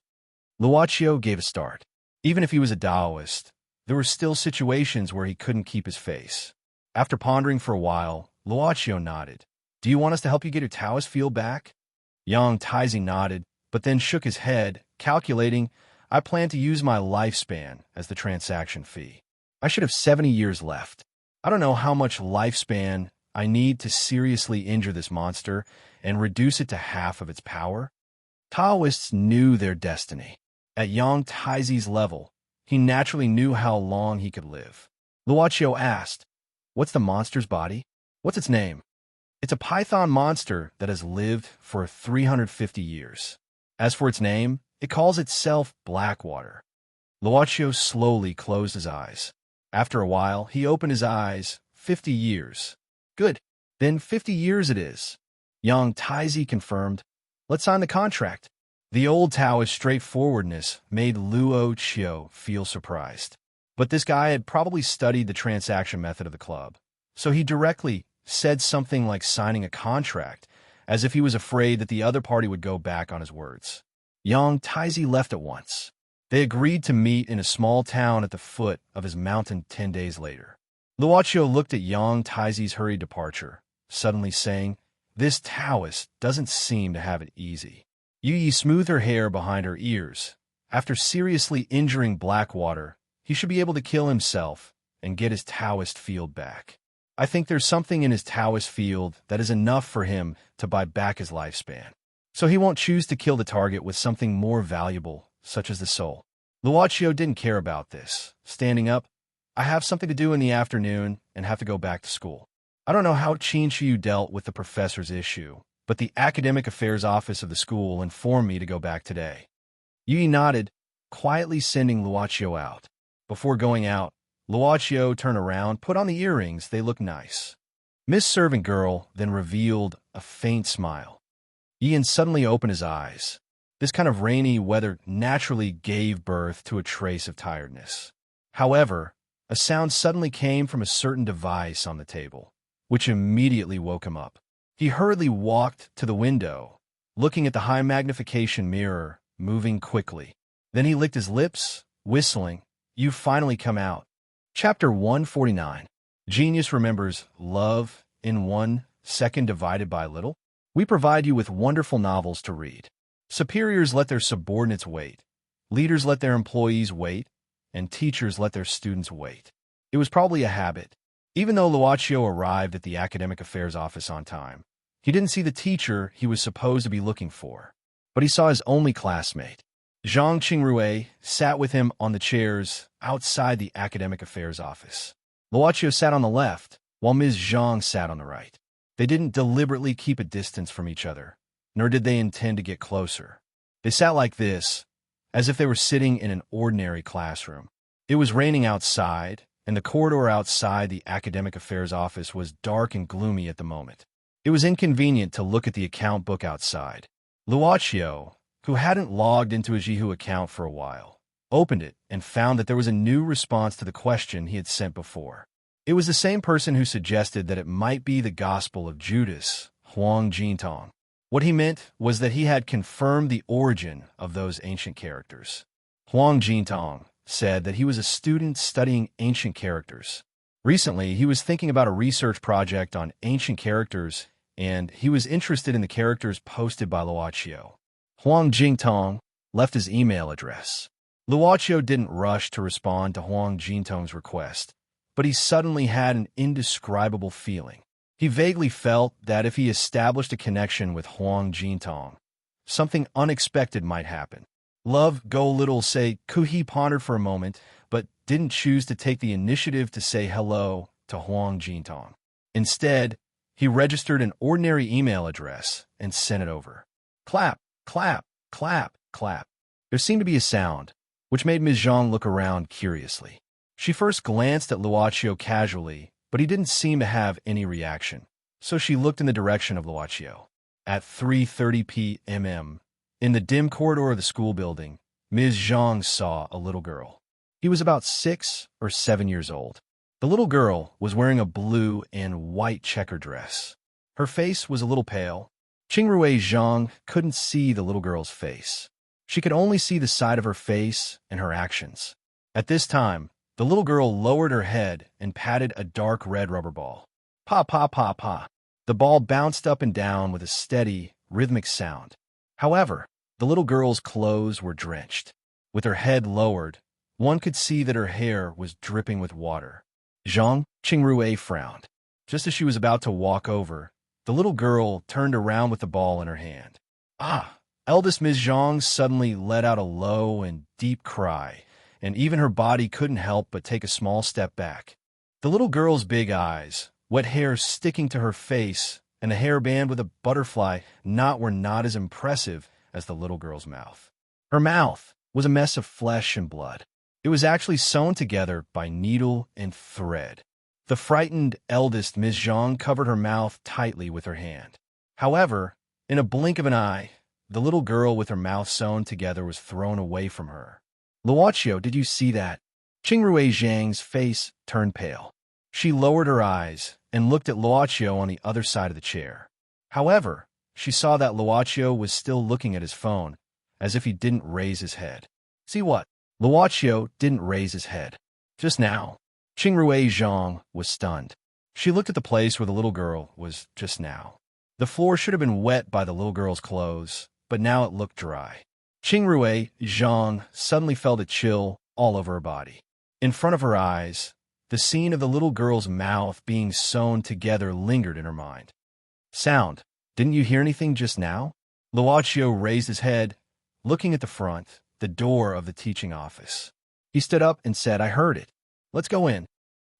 Luochio gave a start. Even if he was a Taoist, there were still situations where he couldn't keep his face. After pondering for a while, Luochio nodded. "Do you want us to help you get your Taoist feel back?" Yang Taizi nodded, but then shook his head, calculating, "I plan to use my lifespan as the transaction fee. I should have 70 years left. I don't know how much lifespan I need to seriously injure this monster and reduce it to half of its power." Taoists knew their destiny. At Yang Taizi's level, he naturally knew how long he could live. Luochio asked, "What's the monster's body? What's its name?" "It's a python monster that has lived for 350 years. As for its name, it calls itself Blackwater." Luochio slowly closed his eyes. After a while, he opened his eyes. 50 years. "Good. Then 50 years it is." Yang Taizi confirmed. "Let's sign the contract." The old Taoist straightforwardness made Luochio feel surprised. But this guy had probably studied the transaction method of the club, so he directly said something like signing a contract, as if he was afraid that the other party would go back on his words. Yang Taizi left at once. They agreed to meet in a small town at the foot of his mountain 10 days later. Luochio looked at Yang Taizi's hurried departure, suddenly saying, "This Taoist doesn't seem to have it easy." Yi smoothed her hair behind her ears. After seriously injuring Blackwater, he should be able to kill himself and get his Taoist field back. "I think there's something in his Taoist field that is enough for him to buy back his lifespan. So he won't choose to kill the target with something more valuable, such as the soul." Luochio didn't care about this. Standing up, "I have something to do in the afternoon and have to go back to school. I don't know how Qinshiyu dealt with the professor's issue, but the academic affairs office of the school informed me to go back today." Yi nodded, quietly sending Luochio out. Before going out, Luochio turned around, put on the earrings. They looked nice. Miss Servant Girl then revealed a faint smile. Ian suddenly opened his eyes. This kind of rainy weather naturally gave birth to a trace of tiredness. However, a sound suddenly came from a certain device on the table, which immediately woke him up. He hurriedly walked to the window, looking at the high magnification mirror, moving quickly. Then he licked his lips, whistling, "You've finally come out." Chapter 149. Genius remembers love in 1 second divided by little. We provide you with wonderful novels to read. Superiors let their subordinates wait. Leaders let their employees wait. And teachers let their students wait. It was probably a habit. Even though Luochio arrived at the academic affairs office on time, he didn't see the teacher he was supposed to be looking for, but he saw his only classmate. Zhang Qingrui sat with him on the chairs outside the academic affairs office. Luochio sat on the left, while Ms. Zhang sat on the right. They didn't deliberately keep a distance from each other, nor did they intend to get closer. They sat like this, as if they were sitting in an ordinary classroom. It was raining outside, and the corridor outside the academic affairs office was dark and gloomy at the moment. It was inconvenient to look at the account book outside. Luochio, who hadn't logged into his Yahoo account for a while, opened it and found that there was a new response to the question he had sent before. It was the same person who suggested that it might be the Gospel of Judas, Huang Jintong. What he meant was that he had confirmed the origin of those ancient characters. Huang Jintong said that he was a student studying ancient characters. Recently, he was thinking about a research project on ancient characters, and he was interested in the characters posted by Luochio. Huang Jintong left his email address. Luochio didn't rush to respond to Huang Jintong's request, but he suddenly had an indescribable feeling. He vaguely felt that if he established a connection with Huang Jintong, something unexpected might happen. Love Go Little say Kuhi pondered for a moment, but didn't choose to take the initiative to say hello to Huang Jintong. Instead, he registered an ordinary email address and sent it over. Clap, clap, clap, clap. There seemed to be a sound, which made Ms. Zhang look around curiously. She first glanced at Luochio casually, but he didn't seem to have any reaction, so she looked in the direction of Luochio. At 3:30 p.m. in the dim corridor of the school building, Ms. Zhang saw a little girl. He was about 6 or 7 years old. The little girl was wearing a blue and white checker dress. Her face was a little pale. Qingrui Zhang couldn't see the little girl's face. She could only see the side of her face and her actions. At this time, the little girl lowered her head and patted a dark red rubber ball. Pa pa pa pa. The ball bounced up and down with a steady, rhythmic sound. However, the little girl's clothes were drenched. With her head lowered, one could see that her hair was dripping with water. Zhang Qingrui frowned. Just as she was about to walk over, the little girl turned around with the ball in her hand. Ah! Eldest Ms. Zhang suddenly let out a low and deep cry, and even her body couldn't help but take a small step back. The little girl's big eyes, wet hair sticking to her face, and a hairband with a butterfly knot were not as impressive as the little girl's mouth. Her mouth was a mess of flesh and blood. It was actually sewn together by needle and thread. The frightened eldest Ms. Zhang covered her mouth tightly with her hand. However, in a blink of an eye, the little girl with her mouth sewn together was thrown away from her. Luochio, did you see that? Qingrui Zhang's face turned pale. She lowered her eyes and looked at Luochio on the other side of the chair. However, she saw that Luochio was still looking at his phone, as if he didn't raise his head. See what? Luochio didn't raise his head. Just now. Qingrui Zhang was stunned. She looked at the place where the little girl was just now. The floor should have been wet by the little girl's clothes, but now it looked dry. Qingrui Zhang suddenly felt a chill all over her body. In front of her eyes, the scene of the little girl's mouth being sewn together lingered in her mind. Sound. Didn't you hear anything just now? Luochio raised his head, looking at the front, the door of the teaching office. He stood up and said, I heard it. Let's go in.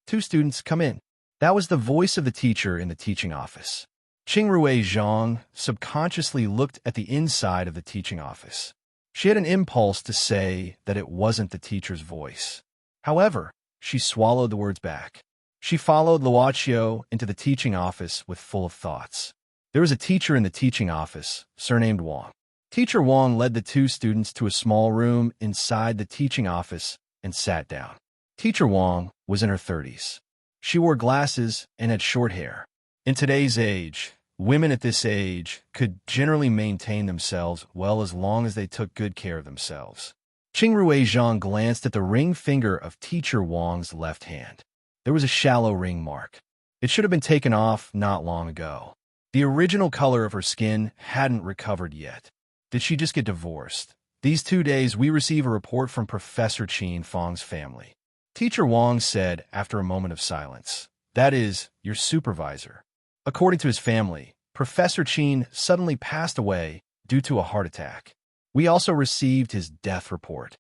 2 students, come in. That was the voice of the teacher in the teaching office. Qingrui Zhang subconsciously looked at the inside of the teaching office. She had an impulse to say that it wasn't the teacher's voice. However, she swallowed the words back. She followed Luochio into the teaching office with full of thoughts. There was a teacher in the teaching office, surnamed Wang. Teacher Wang led the 2 students to a small room inside the teaching office and sat down. Teacher Wang was in her 30s. She wore glasses and had short hair. In today's age, women at this age could generally maintain themselves well as long as they took good care of themselves. Qingrui Zhang glanced at the ring finger of Teacher Wang's left hand. There was a shallow ring mark. It should have been taken off not long ago. The original color of her skin hadn't recovered yet. Did she just get divorced? These 2 days we receive a report from Professor Qin Fang's family. Teacher Wang said after a moment of silence, that is, your supervisor. According to his family, Professor Qin suddenly passed away due to a heart attack. We also received his death report.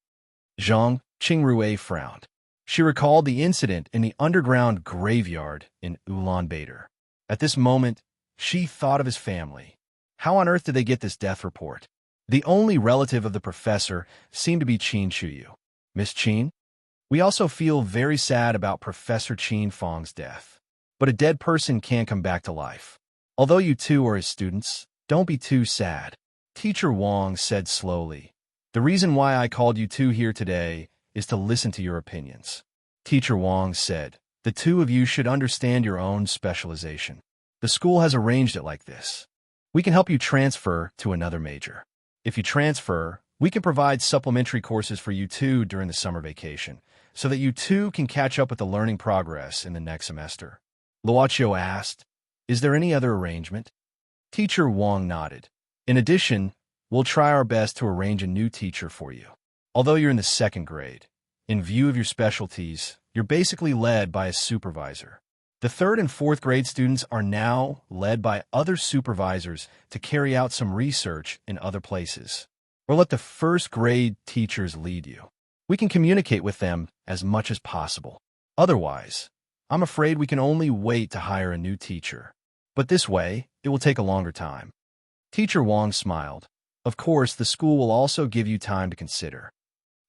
Zhang Qingrui frowned. She recalled the incident in the underground graveyard in Ulaanbaatar. At this moment, she thought of his family. How on earth did they get this death report? The only relative of the professor seemed to be Qin Shuyu. Miss Qin? We also feel very sad about Professor Qin Fang's death. But a dead person can come back to life. Although you 2 are his students, don't be too sad. Teacher Wang said slowly, the reason why I called you 2 here today is to listen to your opinions. Teacher Wang said, the 2 of you should understand your own specialization. The school has arranged it like this. We can help you transfer to another major. If you transfer, we can provide supplementary courses for you 2 during the summer vacation, so that you 2 can catch up with the learning progress in the next semester. Luochio asked, is there any other arrangement? Teacher Wang nodded. In addition, we'll try our best to arrange a new teacher for you. Although you're in the 2nd grade, in view of your specialties, you're basically led by a supervisor. The 3rd and 4th grade students are now led by other supervisors to carry out some research in other places. Or let the 1st grade teachers lead you. We can communicate with them as much as possible. Otherwise, I'm afraid we can only wait to hire a new teacher. But this way, it will take a longer time. Teacher Wang smiled. Of course, the school will also give you time to consider.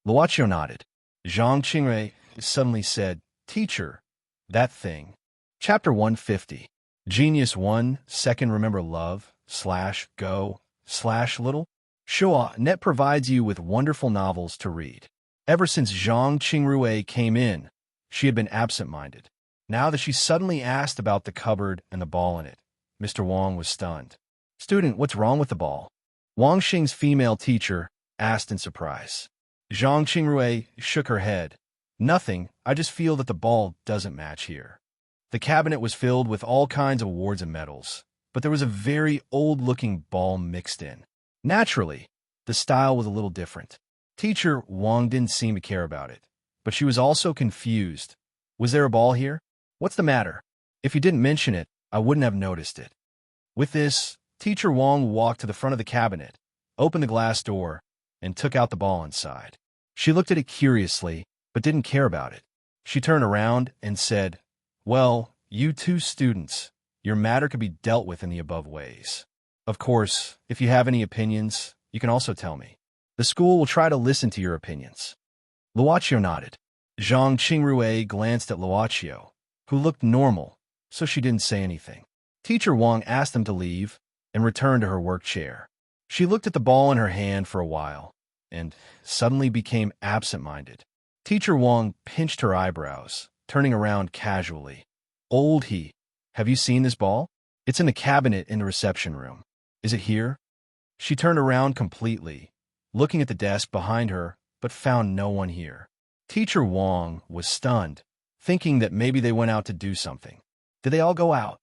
Luochio nodded. Zhang Qingrui suddenly said, Teacher, that thing. Chapter 150. Genius 1, Second Remember Love, /go/little. Sure, Net provides you with wonderful novels to read. Ever since Zhang Qingrui came in, she had been absent-minded. Now that she suddenly asked about the cupboard and the ball in it, Mr. Wang was stunned. "Student, what's wrong with the ball?" Wang Xing's female teacher asked in surprise. Zhang Qingrui shook her head. "Nothing, I just feel that the ball doesn't match here." The cabinet was filled with all kinds of awards and medals, but there was a very old-looking ball mixed in. Naturally, the style was a little different. Teacher Wang didn't seem to care about it, but she was also confused. "Was there a ball here? What's the matter? If you didn't mention it, I wouldn't have noticed it." With this, Teacher Wang walked to the front of the cabinet, opened the glass door, and took out the ball inside. She looked at it curiously, but didn't care about it. She turned around and said, "Well, you two students, your matter could be dealt with in the above ways. Of course, if you have any opinions, you can also tell me. The school will try to listen to your opinions." Luochio nodded. Zhang Qingrui glanced at Luochio, who looked normal, so she didn't say anything. Teacher Wang asked them to leave and returned to her work chair. She looked at the ball in her hand for a while and suddenly became absent-minded. Teacher Wang pinched her eyebrows, turning around casually. "Old he, have you seen this ball? It's in the cabinet in the reception room. Is it here?" She turned around completely, looking at the desk behind her, but found no one here. Teacher Wang was stunned, thinking that maybe they went out to do something. Did they all go out?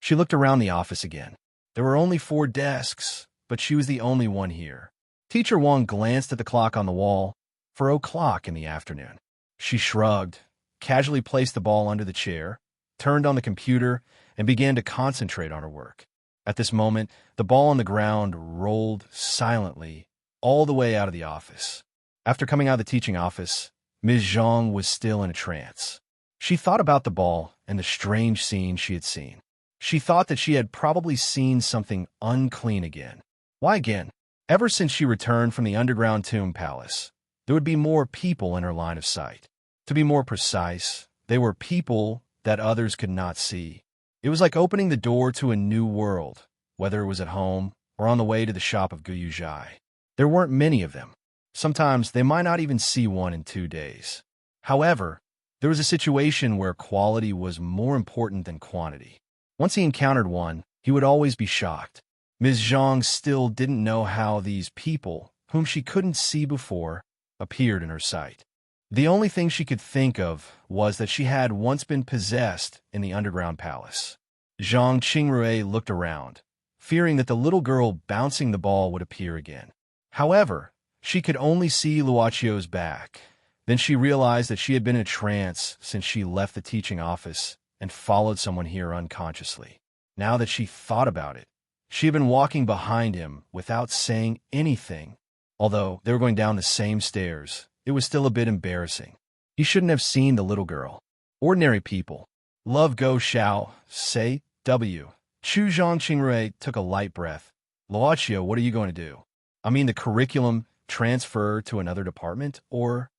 She looked around the office again. There were only 4 desks, but she was the only one here. Teacher Wang glanced at the clock on the wall. 4:00 in the afternoon. She shrugged, casually placed the ball under the chair, turned on the computer, and began to concentrate on her work. At this moment, the ball on the ground rolled silently all the way out of the office. After coming out of the teaching office, Ms. Zhang was still in a trance. She thought about the ball and the strange scene she had seen. She thought that she had probably seen something unclean again. Why again? Ever since she returned from the underground tomb palace, there would be more people in her line of sight. To be more precise, they were people that others could not see. It was like opening the door to a new world, whether it was at home or on the way to the shop of Guyu Zhai. There weren't many of them. Sometimes they might not even see one in 2 days. However, there was a situation where quality was more important than quantity. Once he encountered one, he would always be shocked. Ms. Zhang still didn't know how these people, whom she couldn't see before, appeared in her sight. The only thing she could think of was that she had once been possessed in the underground palace. Zhang Qingrui looked around, fearing that the little girl bouncing the ball would appear again. However, she could only see Luochio's back. Then she realized that she had been in a trance since she left the teaching office and followed someone here unconsciously. Now that she thought about it, she had been walking behind him without saying anything. Although they were going down the same stairs, it was still a bit embarrassing. He shouldn't have seen the little girl. Ordinary people. Love go shall, say, W. Chu Zhang Qingrui took a light breath. Luochio, what are you going to do? I mean, the curriculum transfer to another department, or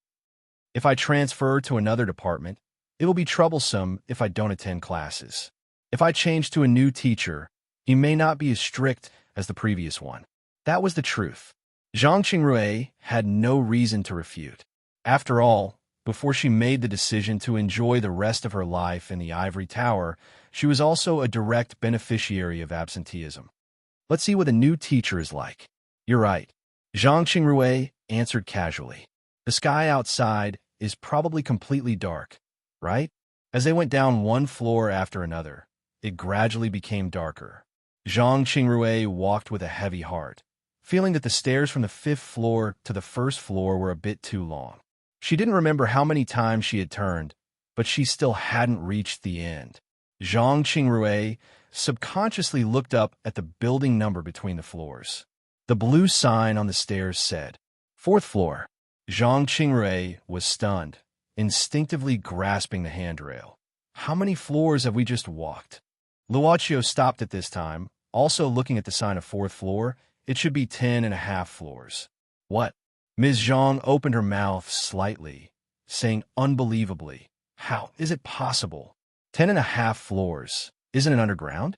if I transfer to another department, it will be troublesome if I don't attend classes. If I change to a new teacher, he may not be as strict as the previous one. That was the truth. Zhang Qingrui had no reason to refute. After all, before she made the decision to enjoy the rest of her life in the ivory tower, she was also a direct beneficiary of absenteeism. Let's see what a new teacher is like. You're right. Zhang Qingrui answered casually. The sky outside is probably completely dark, right? As they went down one floor after another, it gradually became darker. Zhang Qingrui walked with a heavy heart, feeling that the stairs from the 5th floor to the 1st floor were a bit too long. She didn't remember how many times she had turned, but she still hadn't reached the end. Zhang Qingrui subconsciously looked up at the building number between the floors. The blue sign on the stairs said, 4th floor. Zhang Qingrui was stunned, instinctively grasping the handrail. How many floors have we just walked? Luochio stopped at this time, also looking at the sign of 4th floor. It should be 10.5 floors. What? Ms. Zhang opened her mouth slightly, saying unbelievably, how is it possible? 10.5 floors. Isn't it underground?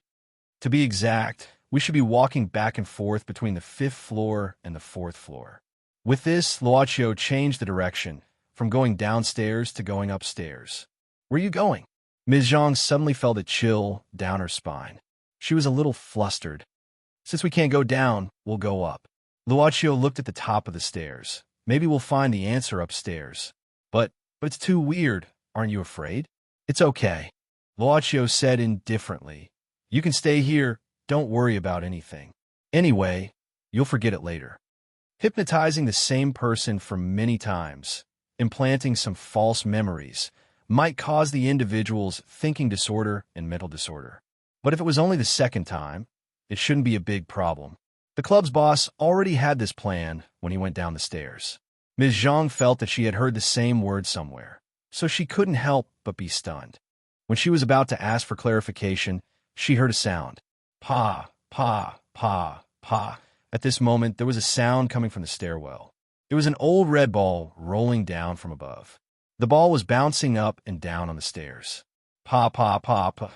To be exact, We should be walking back and forth between the 5th floor and the 4th floor. With this, Luocio changed the direction, from going downstairs to going upstairs. Where are you going? Ms. Zhang suddenly felt a chill down her spine. She was a little flustered. Since we can't go down, we'll go up. Luocio looked at the top of the stairs. Maybe we'll find the answer upstairs. But it's too weird. Aren't you afraid? It's okay. Luocio said indifferently. You can stay here. Don't worry about anything. Anyway, you'll forget it later. Hypnotizing the same person for many times, implanting some false memories, might cause the individual's thinking disorder and mental disorder. But if it was only the second time, it shouldn't be a big problem. The club's boss already had this plan when he went down the stairs. Ms. Zhang felt that she had heard the same word somewhere, so she couldn't help but be stunned. When she was about to ask for clarification, she heard a sound. Pa, pa, pa, pa. At this moment, there was a sound coming from the stairwell. It was an old red ball rolling down from above. The ball was bouncing up and down on the stairs. Pa, pa, pa, pa.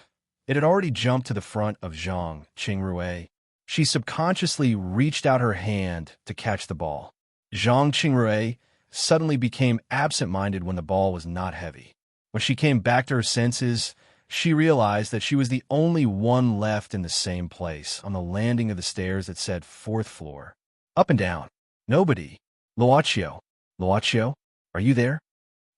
It had already jumped to the front of Zhang Qingrui. She subconsciously reached out her hand to catch the ball. Zhang Qingrui suddenly became absent-minded when the ball was not heavy. When she came back to her senses, she realized that she was the only one left in the same place, on the landing of the stairs that said 4th floor. Up and down. Nobody. Luocio. Luocio, are you there?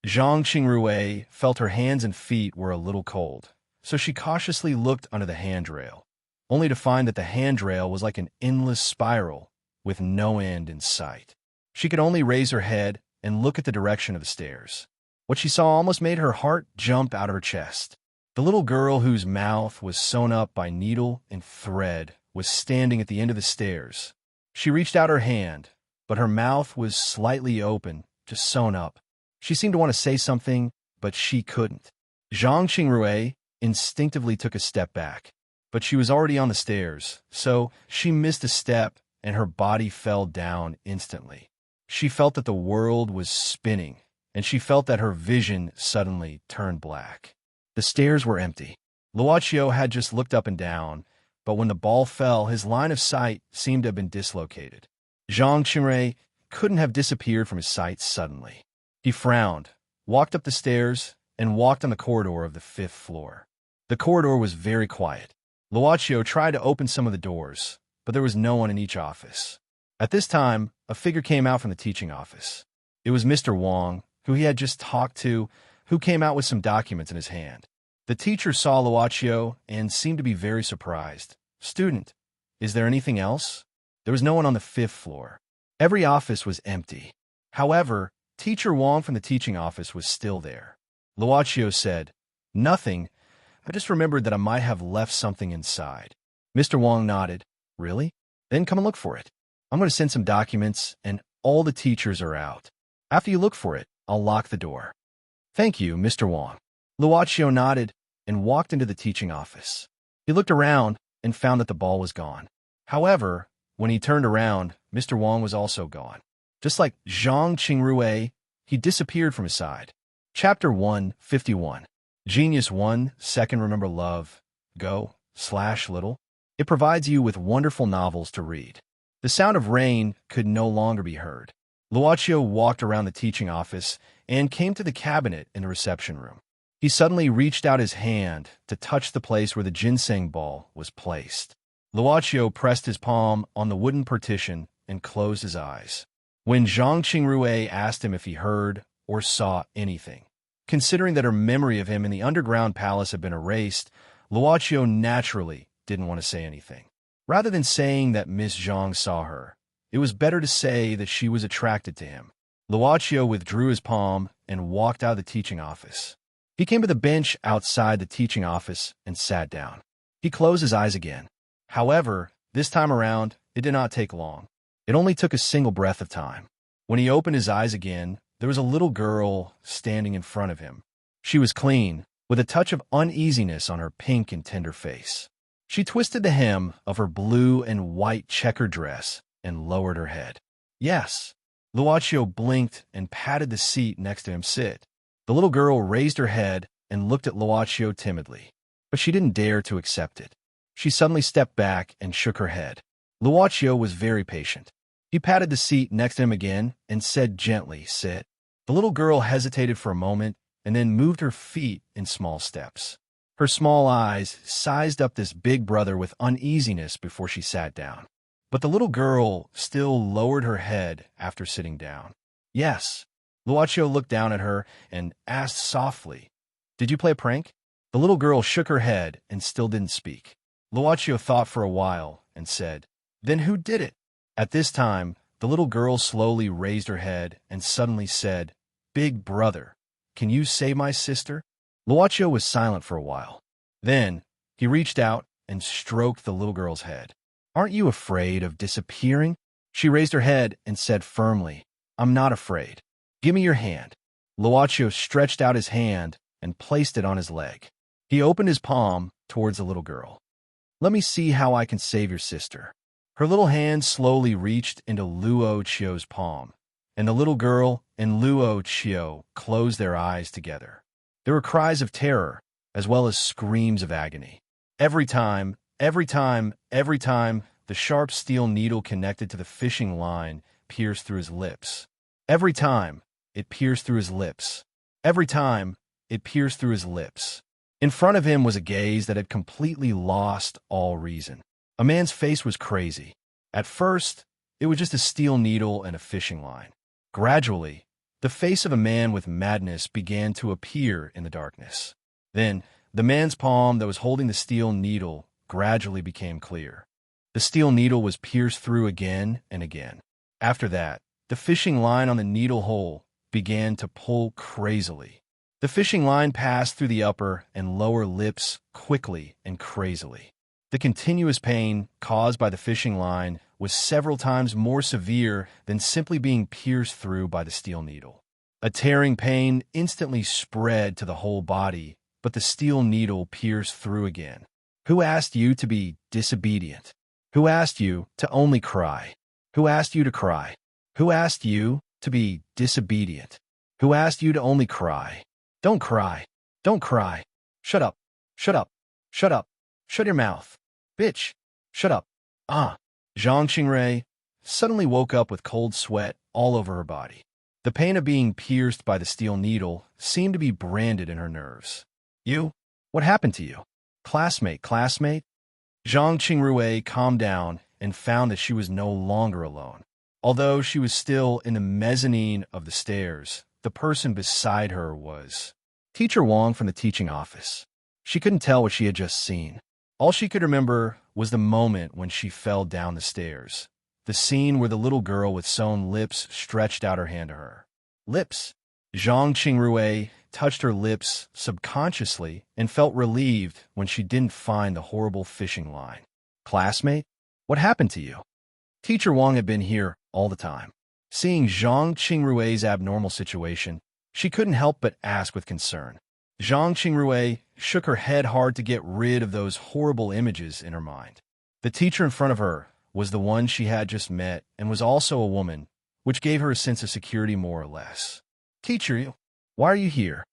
Zhang Qingrui felt her hands and feet were a little cold, so she cautiously looked under the handrail, only to find that the handrail was like an endless spiral with no end in sight. She could only raise her head and look at the direction of the stairs. What she saw almost made her heart jump out of her chest. The little girl whose mouth was sewn up by needle and thread was standing at the end of the stairs. She reached out her hand, but her mouth was slightly open, just sewn up. She seemed to want to say something, but she couldn't. Zhang Qingrui instinctively took a step back, but she was already on the stairs, so she missed a step and her body fell down instantly. She felt that the world was spinning, and she felt that her vision suddenly turned black. The stairs were empty. Luocio had just looked up and down, but when the ball fell, his line of sight seemed to have been dislocated. Zhang Qingrui couldn't have disappeared from his sight suddenly. He frowned, walked up the stairs, and walked on the corridor of the 5th floor. The corridor was very quiet. Luocio tried to open some of the doors, but there was no one in each office. At this time, a figure came out from the teaching office. It was Mr. Wang, who he had just talked to, who came out with some documents in his hand. The teacher saw Luocio and seemed to be very surprised. Student, is there anything else? There was no one on the 5th floor. Every office was empty. However, Teacher Wang from the teaching office was still there. Luocio said, Nothing. I just remembered that I might have left something inside. Mr. Wang nodded. Really? Then come and look for it. I'm going to send some documents, and all the teachers are out. After you look for it, I'll lock the door. Thank you, Mr. Wang. Luocio nodded and walked into the teaching office. He looked around and found that the ball was gone. However, when he turned around, Mr. Wang was also gone. Just like Zhang Qingrui, he disappeared from his side. Chapter 151. Genius 1, Second Remember Love, Go/Little. It provides you with wonderful novels to read. The sound of rain could no longer be heard. Luocio walked around the teaching office and came to the cabinet in the reception room. He suddenly reached out his hand to touch the place where the ginseng ball was placed. Luocio pressed his palm on the wooden partition and closed his eyes. When Zhang Qingrui asked him if he heard or saw anything, considering that her memory of him in the underground palace had been erased, Luocio naturally didn't want to say anything. Rather than saying that Miss Zhang saw her, it was better to say that she was attracted to him. Luocio withdrew his palm and walked out of the teaching office. He came to the bench outside the teaching office and sat down. He closed his eyes again. However, this time around, it did not take long. It only took a single breath of time. When he opened his eyes again, there was a little girl standing in front of him. She was clean, with a touch of uneasiness on her pink and tender face. She twisted the hem of her blue and white checkered dress and lowered her head. Yes. Luocio blinked and patted the seat next to him sit. The little girl raised her head and looked at Luocio timidly, but she didn't dare to accept it. She suddenly stepped back and shook her head. Luochio was very patient. He patted the seat next to him again and said gently, "Sit." The little girl hesitated for a moment and then moved her feet in small steps. Her small eyes sized up this big brother with uneasiness before she sat down. But the little girl still lowered her head after sitting down. "Yes." Luochio looked down at her and asked softly, "Did you play a prank?" The little girl shook her head and still didn't speak. Luochio thought for a while and said, "Then who did it?" At this time, the little girl slowly raised her head and suddenly said, "Big brother, can you save my sister?" Luochio was silent for a while. Then, he reached out and stroked the little girl's head. "Aren't you afraid of disappearing?" She raised her head and said firmly, "I'm not afraid. Give me your hand." Luochio stretched out his hand and placed it on his leg. He opened his palm towards the little girl. "Let me see how I can save your sister." Her little hand slowly reached into Luochio's palm, and the little girl and Luochio closed their eyes together. There were cries of terror, as well as screams of agony. Every time, the sharp steel needle connected to the fishing line pierced through his lips. Every time, it pierced through his lips. Every time, it pierced through his lips. In front of him was a gaze that had completely lost all reason. A man's face was crazy. At first, it was just a steel needle and a fishing line. Gradually, the face of a man with madness began to appear in the darkness. Then, the man's palm that was holding the steel needle gradually became clear. The steel needle was pierced through again and again. After that, the fishing line on the needle hole began to pull crazily. The fishing line passed through the upper and lower lips quickly and crazily. The continuous pain caused by the fishing line was several times more severe than simply being pierced through by the steel needle. A tearing pain instantly spread to the whole body, but the steel needle pierced through again. Who asked you to be disobedient? Who asked you to only cry? Who asked you to cry? Who asked you to be disobedient? Who asked you to only cry? Don't cry. Don't cry. Shut up. Shut up. Shut up. Shut your mouth. Bitch. Shut up. Zhang Qingrui suddenly woke up with cold sweat all over her body. The pain of being pierced by the steel needle seemed to be branded in her nerves. "You? What happened to you?" Classmate. Zhang Qingrui calmed down and found that she was no longer alone. Although she was still in the mezzanine of the stairs, the person beside her was Teacher Wang from the teaching office. She couldn't tell what she had just seen. All she could remember was the moment when she fell down the stairs, the scene where the little girl with sewn lips stretched out her hand to her. Lips. Zhang Qingrui touched her lips subconsciously and felt relieved when she didn't find the horrible fishing line. "Classmate, what happened to you?" Teacher Wang had been here all the time. Seeing Zhang Qingrui's abnormal situation, she couldn't help but ask with concern. Zhang Qingrui shook her head hard to get rid of those horrible images in her mind. The teacher in front of her was the one she had just met and was also a woman, which gave her a sense of security more or less. "Teacher, why are you here?"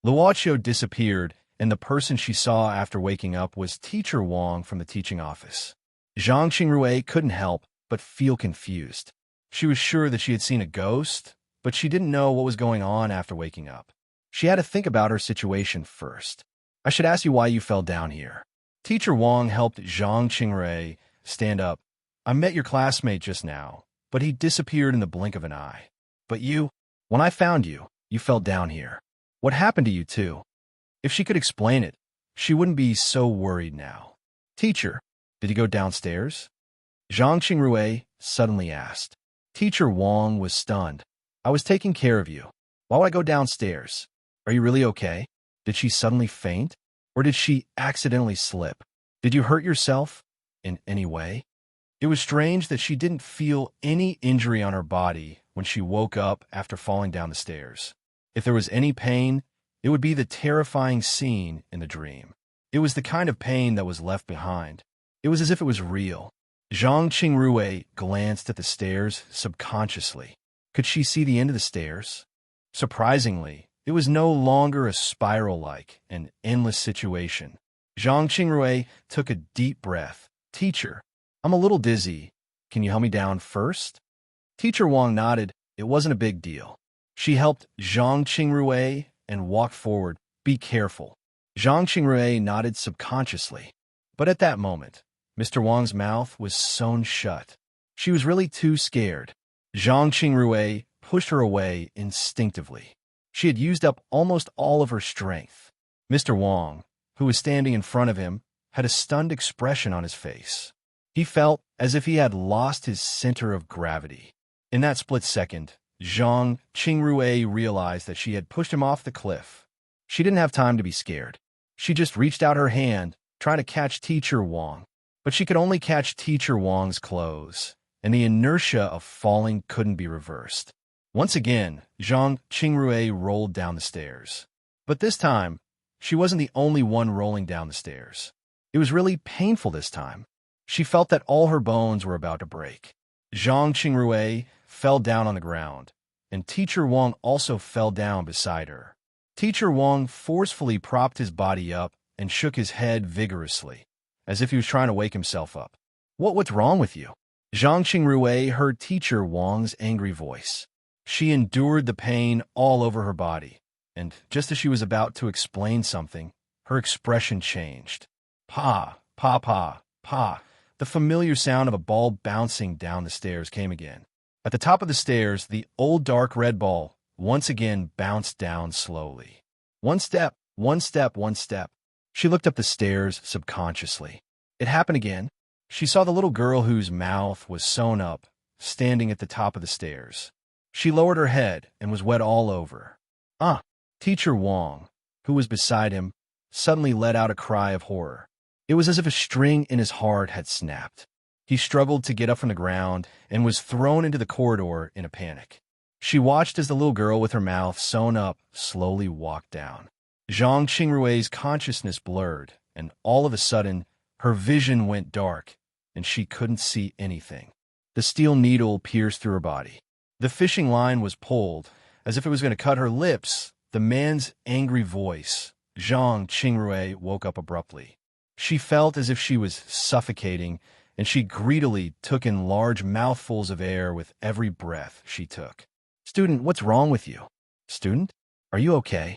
Luochio disappeared, and the person she saw after waking up was Teacher Wang from the teaching office. Zhang Qingrui couldn't help but feel confused. She was sure that she had seen a ghost, but she didn't know what was going on after waking up. She had to think about her situation first. "I should ask you why you fell down here." Teacher Wang helped Zhang Qingrui stand up. "I met your classmate just now, but he disappeared in the blink of an eye. But you, when I found you, you fell down here. What happened to you too?" If she could explain it, she wouldn't be so worried now. "Teacher, did you go downstairs?" Zhang Qingrui suddenly asked. Teacher Wang was stunned. "I was taking care of you. Why would I go downstairs? Are you really okay? Did she suddenly faint? Or did she accidentally slip? Did you hurt yourself in any way?" It was strange that she didn't feel any injury on her body when she woke up after falling down the stairs. If there was any pain, it would be the terrifying scene in the dream. It was the kind of pain that was left behind. It was as if it was real. Zhang Qingrui glanced at the stairs subconsciously. Could she see the end of the stairs? Surprisingly, it was no longer a spiral-like and endless situation. Zhang Qingrui took a deep breath. Teacher, I'm a little dizzy. Can you help me down first? Teacher Wang nodded. It wasn't a big deal. She helped Zhang Qingrui and walked forward. Be careful. Zhang Qingrui nodded subconsciously. But at that moment, Mr. Wang's mouth was sewn shut. She was really too scared. Zhang Qingrui pushed her away instinctively. She had used up almost all of her strength. Mr. Wang, who was standing in front of him, had a stunned expression on his face. He felt as if he had lost his center of gravity. In that split second, Zhang Qingrui realized that she had pushed him off the cliff. She didn't have time to be scared. She just reached out her hand, trying to catch Teacher Wang. But she could only catch Teacher Wang's clothes, and the inertia of falling couldn't be reversed. Once again, Zhang Qingrui rolled down the stairs. But this time, she wasn't the only one rolling down the stairs. It was really painful this time. She felt that all her bones were about to break. Zhang Qingrui fell down on the ground, and Teacher Wang also fell down beside her. Teacher Wang forcefully propped his body up and shook his head vigorously, as if he was trying to wake himself up. What's wrong with you? Zhang Qingrui heard Teacher Wang's angry voice. She endured the pain all over her body, and just as she was about to explain something, her expression changed. Pa, pa, pa, pa. The familiar sound of a ball bouncing down the stairs came again. At the top of the stairs, the old dark red ball once again bounced down slowly. One step, one step, one step. She looked up the stairs subconsciously. It happened again. She saw the little girl whose mouth was sewn up, standing at the top of the stairs. She lowered her head and was wet all over. Teacher Wang, who was beside him, suddenly let out a cry of horror. It was as if a string in his heart had snapped. He struggled to get up from the ground and was thrown into the corridor in a panic. She watched as the little girl with her mouth sewn up slowly walked down. Zhang Qingrui's consciousness blurred, and all of a sudden, her vision went dark, and she couldn't see anything. The steel needle pierced through her body. The fishing line was pulled, as if it was going to cut her lips. The man's angry voice. Zhang Qingrui woke up abruptly. She felt as if she was suffocating, and she greedily took in large mouthfuls of air with every breath she took. Student, what's wrong with you? Student, are you okay?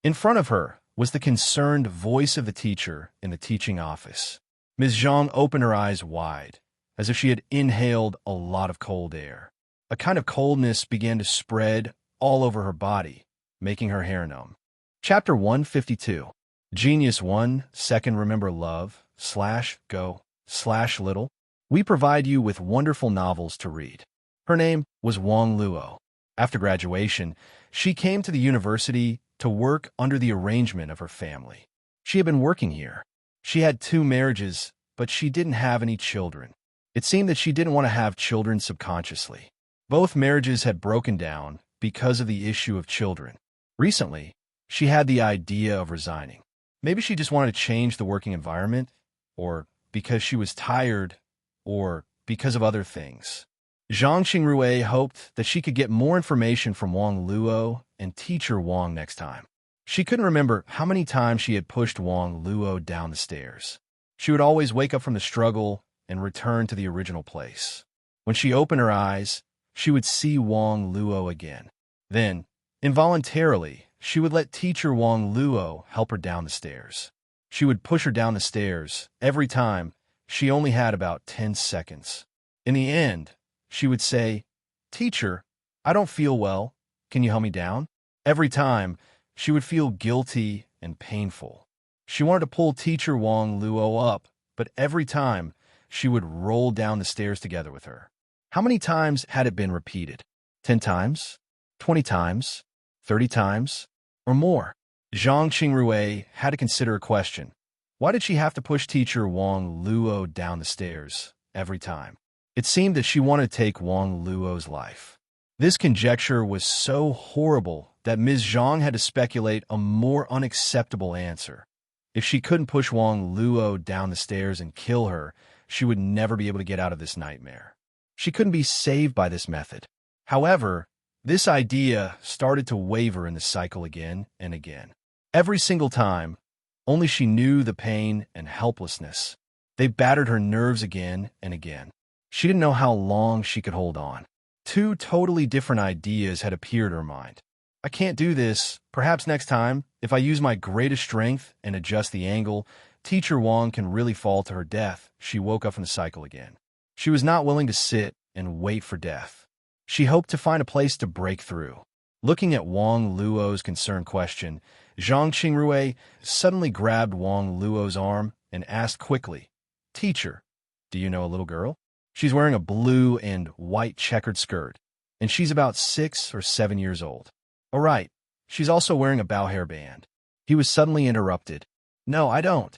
In front of her was the concerned voice of the teacher in the teaching office. Ms. Zhang opened her eyes wide, as if she had inhaled a lot of cold air. A kind of coldness began to spread all over her body, making her hair numb. Chapter 152. Genius 1, Second Remember Love, /go, /little. We provide you with wonderful novels to read. Her name was Wang Luo. After graduation, she came to the university to work under the arrangement of her family. She had been working here. She had 2 marriages, but she didn't have any children. It seemed that she didn't want to have children subconsciously. Both marriages had broken down because of the issue of children. Recently, she had the idea of resigning. Maybe she just wanted to change the working environment, or because she was tired, or because of other things. Zhang Qingrui hoped that she could get more information from Wang Luo and Teacher Wang next time. She couldn't remember how many times she had pushed Wang Luo down the stairs. She would always wake up from the struggle and return to the original place. When she opened her eyes, she would see Wang Luo again. Then, involuntarily, she would let Teacher Wang Luo help her down the stairs. She would push her down the stairs. Every time, she only had about 10 seconds. In the end, she would say, Teacher, I don't feel well. Can you help me down? Every time, she would feel guilty and painful. She wanted to pull Teacher Wang Luo up, but every time, she would roll down the stairs together with her. How many times had it been repeated? 10 times? 20 times? 30 times? Or more? Zhang Qingrui had to consider a question. Why did she have to push Teacher Wang Luo down the stairs every time? It seemed that she wanted to take Wang Luo's life. This conjecture was so horrible that Ms. Zhang had to speculate a more unacceptable answer. If she couldn't push Wang Luo down the stairs and kill her, she would never be able to get out of this nightmare. She couldn't be saved by this method. However, this idea started to waver in the cycle again and again. Every single time, Only she knew the pain and helplessness. They battered her nerves again and again. She didn't know how long she could hold on. Two totally different ideas had appeared in her mind. I can't do this. Perhaps next time, if I use my greatest strength and adjust the angle, Teacher Wong can really fall to her death. She woke up from the cycle again. She was not willing to sit and wait for death. She hoped to find a place to break through. Looking at Wang Luo's concerned question, Zhang Qingrui suddenly grabbed Wang Luo's arm and asked quickly, "Teacher, do you know a little girl? She's wearing a blue and white checkered skirt, and she's about 6 or 7 years old. Oh, right, she's also wearing a bow hair band." He was suddenly interrupted. "No, I don't."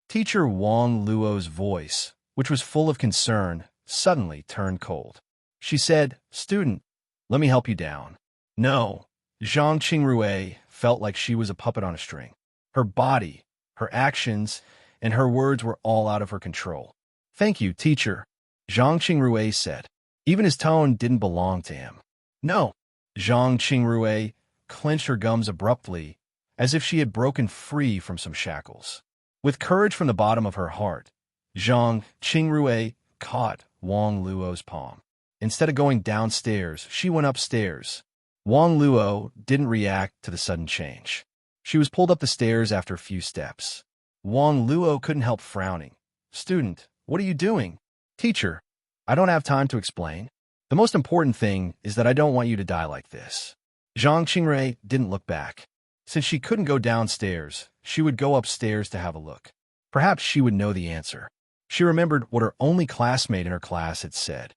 Teacher Wang Luo's voice, which was full of concern, suddenly turned cold. She said, "Student, let me help you down." No, Zhang Qingrui felt like she was a puppet on a string. Her body, her actions, and her words were all out of her control. "Thank you, teacher," Zhang Qingrui said. Even his tone didn't belong to him. "No." Zhang Qingrui clenched her gums abruptly, as if she had broken free from some shackles. With courage from the bottom of her heart, Zhang Qingrui caught Wang Luo's palm. Instead of going downstairs, she went upstairs. Wang Luo didn't react to the sudden change. She was pulled up the stairs after a few steps. Wang Luo couldn't help frowning. "Student, what are you doing?" "Teacher, I don't have time to explain. The most important thing is that I don't want you to die like this." Zhang Qingrui didn't look back. Since she couldn't go downstairs, she would go upstairs to have a look. Perhaps she would know the answer. She remembered what her only classmate in her class had said.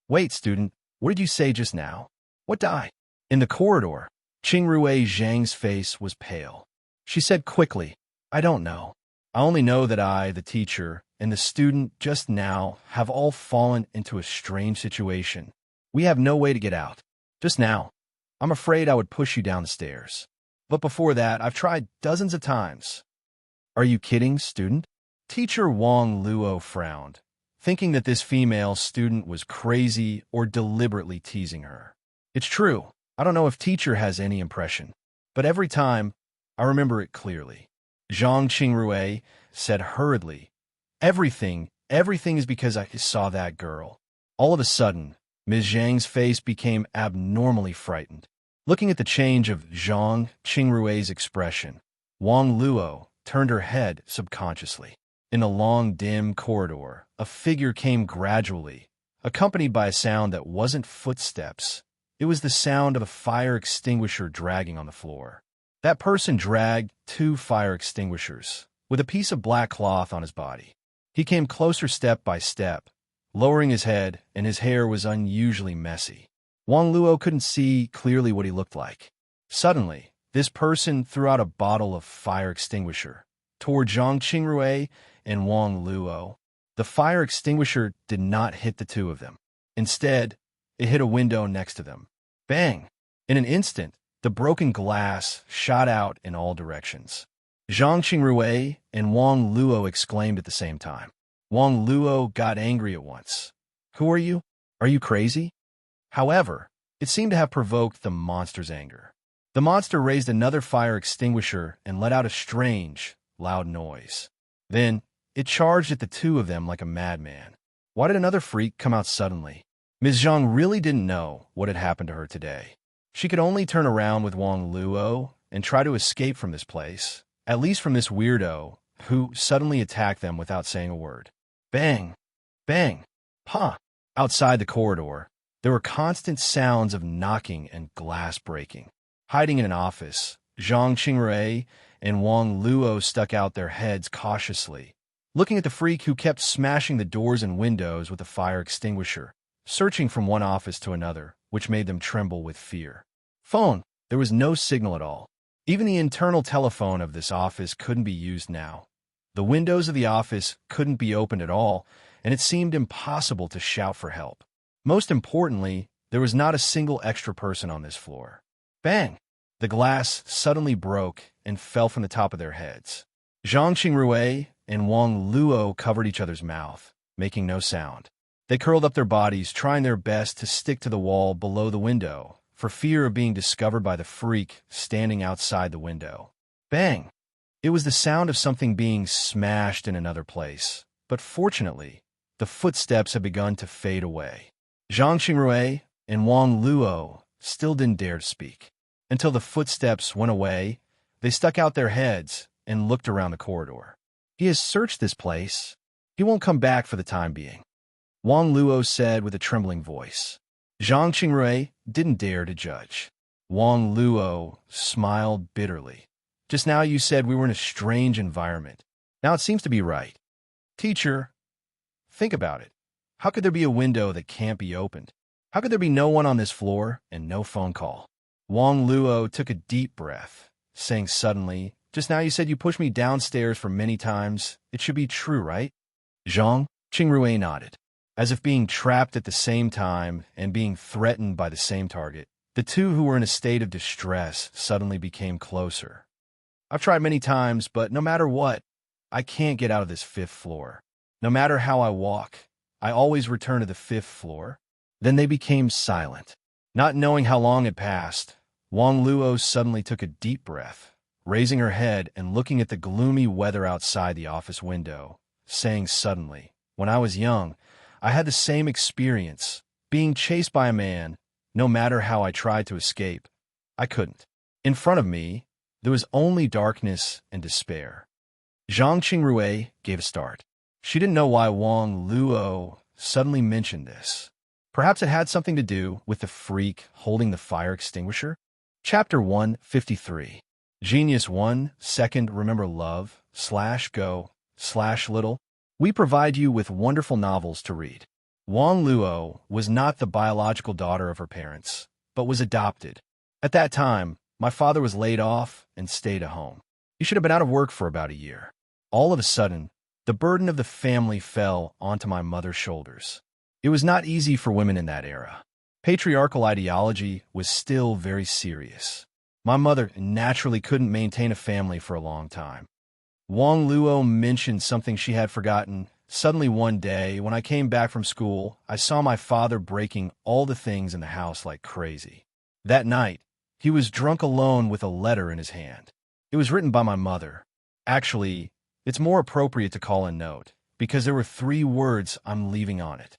"Wait, student, what did you say just now? What died?" In the corridor, Qingrui Zhang's face was pale. She said quickly, "I don't know. I only know that I, the teacher, and the student just now have all fallen into a strange situation. We have no way to get out. Just now, I'm afraid I would push you down the stairs. But before that, I've tried dozens of times." "Are you kidding, student?" Teacher Wang Luo frowned, thinking that this female student was crazy or deliberately teasing her. "It's true. I don't know if teacher has any impression, but every time, I remember it clearly." Zhang Qingrui said hurriedly, Everything is because I saw that girl." All of a sudden, Ms. Zhang's face became abnormally frightened. Looking at the change of Zhang Qingrui's expression, Wang Luo turned her head subconsciously. In a long, dim corridor, a figure came gradually, accompanied by a sound that wasn't footsteps. It was the sound of a fire extinguisher dragging on the floor. That person dragged 2 fire extinguishers, with a piece of black cloth on his body. He came closer step by step, lowering his head, and his hair was unusually messy. Wang Luo couldn't see clearly what he looked like. Suddenly, this person threw out a bottle of fire extinguisher toward Zhang Qingrui and Wang Luo. The fire extinguisher did not hit the two of them. Instead, it hit a window next to them. Bang! In an instant, the broken glass shot out in all directions. Zhang Qingrui and Wang Luo exclaimed at the same time. Wang Luo got angry at once. "Who are you? Are you crazy?" However, it seemed to have provoked the monster's anger. The monster raised another fire extinguisher and let out a strange, loud noise. Then, it charged at the two of them like a madman. Why did another freak come out suddenly? Ms. Zhang really didn't know what had happened to her today. She could only turn around with Wang Luo and try to escape from this place, at least from this weirdo who suddenly attacked them without saying a word. Bang! Bang! Pa! Outside the corridor, there were constant sounds of knocking and glass breaking. Hiding in an office, Zhang Qingrui and Wang Luo stuck out their heads cautiously, looking at the freak who kept smashing the doors and windows with a fire extinguisher, searching from one office to another, which made them tremble with fear. Phone! There was no signal at all. Even the internal telephone of this office couldn't be used now. The windows of the office couldn't be opened at all, and it seemed impossible to shout for help. Most importantly, there was not a single extra person on this floor. Bang! The glass suddenly broke and fell from the top of their heads. Zhang Qingrui and Wang Luo covered each other's mouth, making no sound. They curled up their bodies, trying their best to stick to the wall below the window, for fear of being discovered by the freak standing outside the window. Bang! It was the sound of something being smashed in another place, but fortunately, the footsteps had begun to fade away. Zhang Qingrui and Wang Luo still didn't dare to speak. Until the footsteps went away, they stuck out their heads and looked around the corridor. He has searched this place. He won't come back for the time being, Wang Luo said with a trembling voice. Zhang Qingrui didn't dare to judge. Wang Luo smiled bitterly. Just now you said we were in a strange environment. Now it seems to be right. Teacher, think about it. How could there be a window that can't be opened? How could there be no one on this floor and no phone call? Wang Luo took a deep breath, saying suddenly, just now you said you pushed me downstairs for many times. It should be true, right? Zhang Qingrui nodded. As if being trapped at the same time and being threatened by the same target, the two who were in a state of distress suddenly became closer. I've tried many times, but no matter what, I can't get out of this 5th floor. No matter how I walk, I always return to the 5th floor. Then they became silent. Not knowing how long had passed, Wang Luo suddenly took a deep breath, raising her head and looking at the gloomy weather outside the office window, saying suddenly, when I was young, I had the same experience, being chased by a man. No matter how I tried to escape, I couldn't. In front of me, there was only darkness and despair. Zhang Qingrui gave a start. She didn't know why Wang Luo suddenly mentioned this. Perhaps it had something to do with the freak holding the fire extinguisher? Chapter 153. Genius 1 Second Remember Love /go/little. We provide you with wonderful novels to read. Wang Luo was not the biological daughter of her parents, but was adopted. At that time, my father was laid off and stayed at home. He should have been out of work for about a year. All of a sudden, the burden of the family fell onto my mother's shoulders. It was not easy for women in that era. Patriarchal ideology was still very serious. My mother naturally couldn't maintain a family for a long time. Wang Luo mentioned something she had forgotten. Suddenly one day, when I came back from school, I saw my father breaking all the things in the house like crazy. That night, he was drunk alone with a letter in his hand. It was written by my mother. Actually, it's more appropriate to call a note, because there were 3 words I'm leaving on it.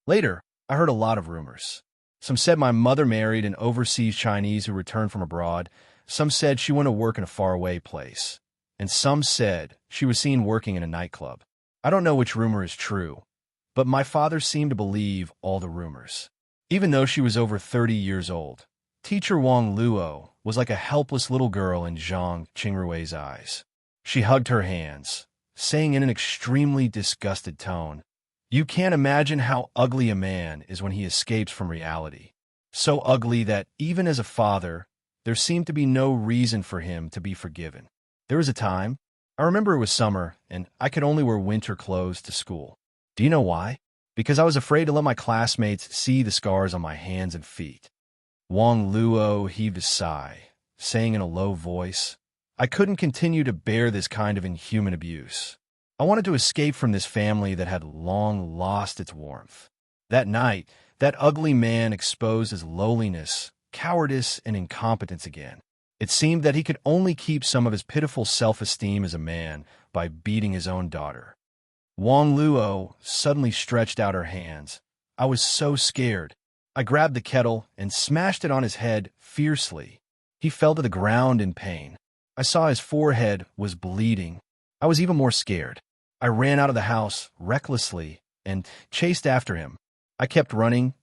Later, I heard a lot of rumors. Some said my mother married an overseas Chinese who returned from abroad. Some said she went to work in a faraway place. And some said she was seen working in a nightclub. I don't know which rumor is true, but my father seemed to believe all the rumors. Even though she was over 30 years old, teacher Wang Luo was like a helpless little girl in Zhang Qingrui's eyes. She hugged her hands, saying in an extremely disgusted tone, "You can't imagine how ugly a man is when he escapes from reality. So ugly that even as a father, there seemed to be no reason for him to be forgiven. There was a time, I remember it was summer, and I could only wear winter clothes to school. Do you know why? Because I was afraid to let my classmates see the scars on my hands and feet." Wang Luo heaved a sigh, saying in a low voice, "I couldn't continue to bear this kind of inhuman abuse. I wanted to escape from this family that had long lost its warmth." That night, that ugly man exposed his lowliness, cowardice, and incompetence again. It seemed that he could only keep some of his pitiful self-esteem as a man by beating his own daughter. Wang Luo suddenly stretched out her hands. I was so scared. I grabbed the kettle and smashed it on his head fiercely. He fell to the ground in pain. I saw his forehead was bleeding. I was even more scared. I ran out of the house recklessly and chased after him. I kept running,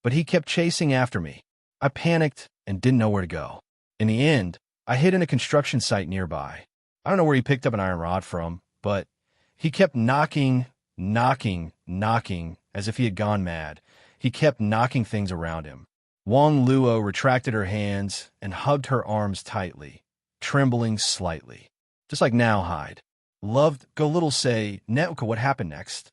but he kept chasing after me. I panicked and didn't know where to go. In the end, I hid in a construction site nearby. I don't know where he picked up an iron rod from, but he kept knocking, as if he had gone mad. He kept knocking things around him. Wang Luo retracted her hands and hugged her arms tightly, trembling slightly. Just like now, hide. Loved, go little say, Netwka, what happened next?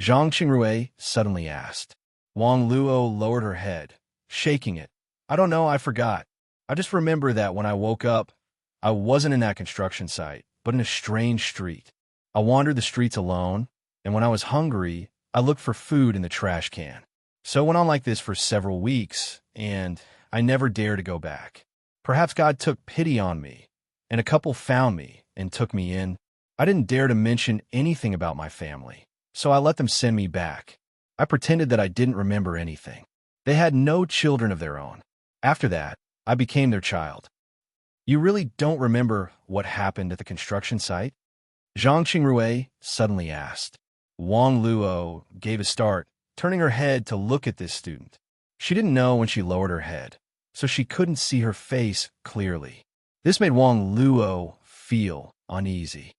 Zhang Qingrui suddenly asked. Wang Luo lowered her head, shaking it. I don't know, I forgot. I just remember that when I woke up, I wasn't in that construction site, but in a strange street. I wandered the streets alone, and when I was hungry, I looked for food in the trash can. So it went on like this for several weeks, and I never dared to go back. Perhaps God took pity on me, and a couple found me and took me in. I didn't dare to mention anything about my family, so I let them send me back. I pretended that I didn't remember anything. They had no children of their own. After that, I became their child. You really don't remember what happened at the construction site? Zhang Qingrui suddenly asked. Wang Luo gave a start, turning her head to look at this student. She didn't know when she lowered her head, so she couldn't see her face clearly. This made Wang Luo feel uneasy.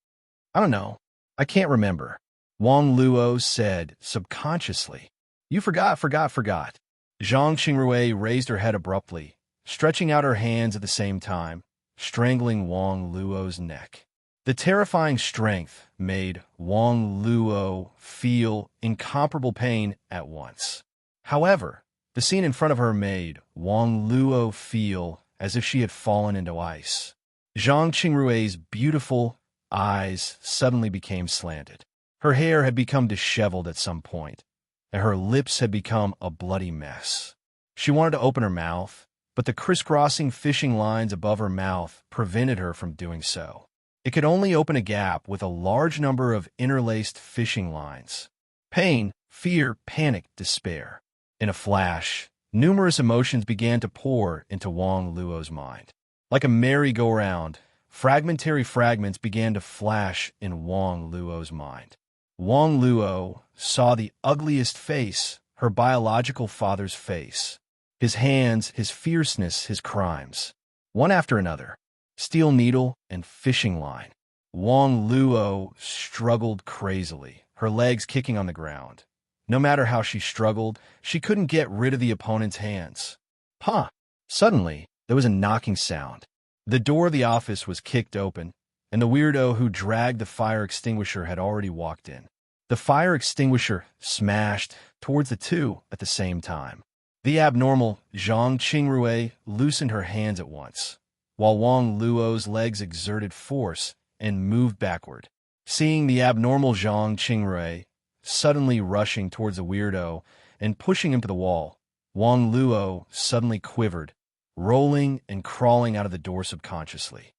I don't know. I can't remember. Wang Luo said subconsciously. You forgot. Zhang Qingrui raised her head abruptly, stretching out her hands at the same time, strangling Wang Luo's neck. The terrifying strength made Wang Luo feel incomparable pain at once. However, the scene in front of her made Wang Luo feel as if she had fallen into ice. Zhang Qingrui's beautiful eyes suddenly became slanted. Her hair had become disheveled at some point, and her lips had become a bloody mess. She wanted to open her mouth, but the crisscrossing fishing lines above her mouth prevented her from doing so. It could only open a gap with a large number of interlaced fishing lines. Pain, fear, panic, despair. In a flash, numerous emotions began to pour into Wang Luo's mind. Like a merry-go-round, fragmentary fragments began to flash in Wang Luo's mind. Wang Luo saw the ugliest face, her biological father's face. His hands, his fierceness, his crimes. One after another. Steel needle and fishing line. Wang Luo struggled crazily, her legs kicking on the ground. No matter how she struggled, she couldn't get rid of the opponent's hands. Huh! Suddenly, there was a knocking sound. The door of the office was kicked open, and the weirdo who dragged the fire extinguisher had already walked in. The fire extinguisher smashed towards the two at the same time. The abnormal Zhang Qingrui loosened her hands at once, while Wang Luo's legs exerted force and moved backward. Seeing the abnormal Zhang Qingrui suddenly rushing towards the weirdo and pushing him to the wall, Wang Luo suddenly quivered, rolling and crawling out of the door subconsciously.